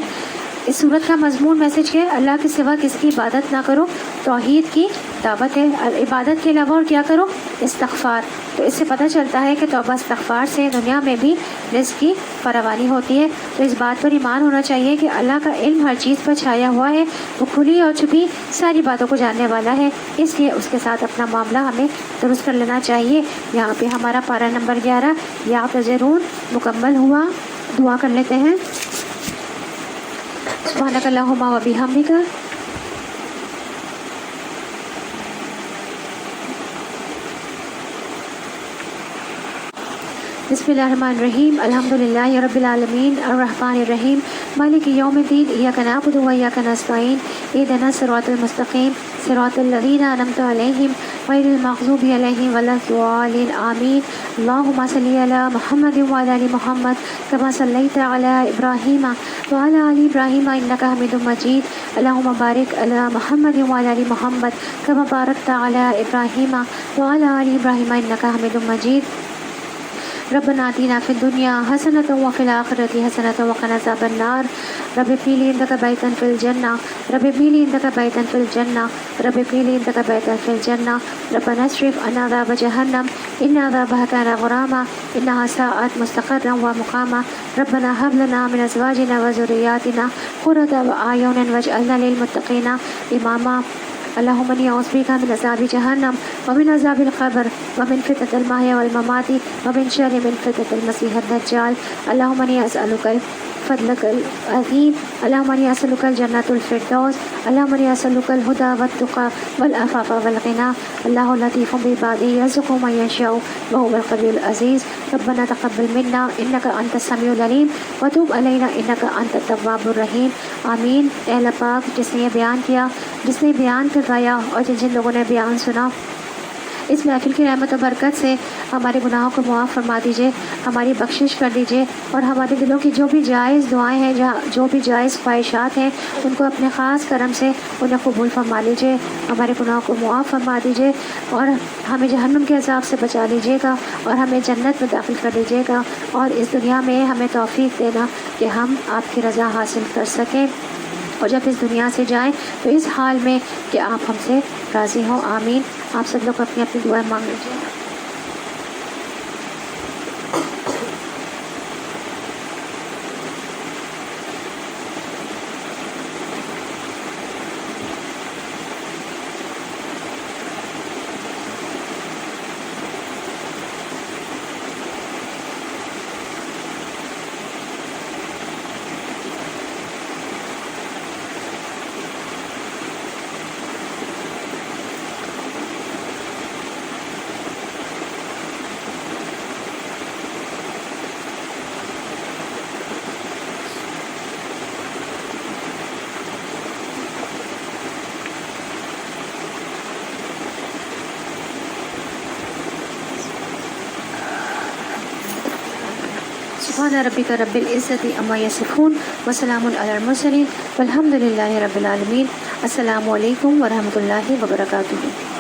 اس سورت کا مضمون میسج ہے اللہ کے سوا کس کی عبادت نہ کرو، توحید کی دعوت ہے۔ عبادت کے علاوہ اور کیا کرو؟ استغفار۔ تو اس سے پتہ چلتا ہے کہ توبہ استغفار سے دنیا میں بھی رزق کی فراوانی ہوتی ہے۔ تو اس بات پر ایمان ہونا چاہیے کہ اللہ کا علم ہر چیز پر چھایا ہوا ہے، وہ کھلی اور چھپی ساری باتوں کو جاننے والا ہے، اس لیے اس کے ساتھ اپنا معاملہ ہمیں درست کر لینا چاہیے۔ یہاں پہ ہمارا پارہ نمبر 11 یا تذرون مکمل ہوا۔ دعا کر لیتے ہیں۔ سبحانک اللہم و بحمدک بسم اللہ الرحمن الرحیم الحمدللہ رب العالمین الرحمن الرحیم مالک یوم الدین ایاک نعبد و ایاک نستعین اہدنا الصراط المستقیم صراط الذین انعمت علیہم غیر المغضوب علیہم ولا الضالین آمین۔ اللہم صلی علی محمد وعلی آل محمد کما صلیت علی ابراہیم وعلی آل ابراہیم انک حمید مجید۔ اللہم بارک علی محمد وعلی آل محمد کما بارکت علی ابراہیم وعلی آل ابراہیم انک حمید مجید۔ ربنا آتنا فی الدنیا حسنۃ وفی الآخرۃ حسنۃ وقنا عذاب النار۔ رب ابنی لی عندک بیتا فی الجنہ رب ابنی لی عندک بیتا فی الجنہ رب ابنی لی عندک بیتا فی الجنہ ربنا اصرف عنا عذاب جہنم ان عذابها کان غراما انها ساءت مستقرا ومقاما ربنا هب لنا من ازواجنا وذریاتنا قرۃ اعین واجعلنا للمتقین اماما۔ اللہم انی اعوذ بک من عذاب جہنم ومن عذاب القبر ومن فتنة المحیا والممات ومن شر من فتنة المسیح الدجال۔ اللہم انی اسألک فضلك العظيم اللهم إني أسألك الجنة الفردوس اللهم إني أسألك الهدى والتقى والعفاف والغنى الله لطيف بعباده يرزق من يشاء وهو القوي العزيز ربنا تقبل منا إنك أنت السميع العليم وتوب علينا إنك أنت التواب الرحيم آمین۔ اے اللہ پاک جس نے یہ بیان کیا، جس نے بیان کروایا اور جن لوگوں نے بیان سنا، اس محفل کی رحمت و برکت سے ہمارے گناہوں کو معاف فرما دیجیے، ہماری بخشش کر دیجیے اور ہمارے دلوں کی جو بھی جائز دعائیں ہیں، جو بھی جائز خواہشات ہیں، ان کو اپنے خاص کرم سے انہیں قبول فرما لیجیے، ہمارے گناہوں کو معاف فرما دیجیے اور ہمیں جہنم کے عذاب سے بچا لیجیے گا اور ہمیں جنت میں داخل کر دیجیے گا، اور اس دنیا میں ہمیں توفیق دینا کہ ہم آپ کی رضا حاصل کر سکیں، اور جب اس دنیا سے جائیں تو اس حال میں کہ آپ ہم سے راضی ہوں۔ آمین۔ آپ سب لوگ اپنی اپنی دعائیں مانگ لیجیے۔ سبحان ربک رب العزت عما یصفون وسلام علی المرسلین والحمد للہ رب العالمین۔ السلام علیکم ورحمۃ اللہ وبرکاتہ۔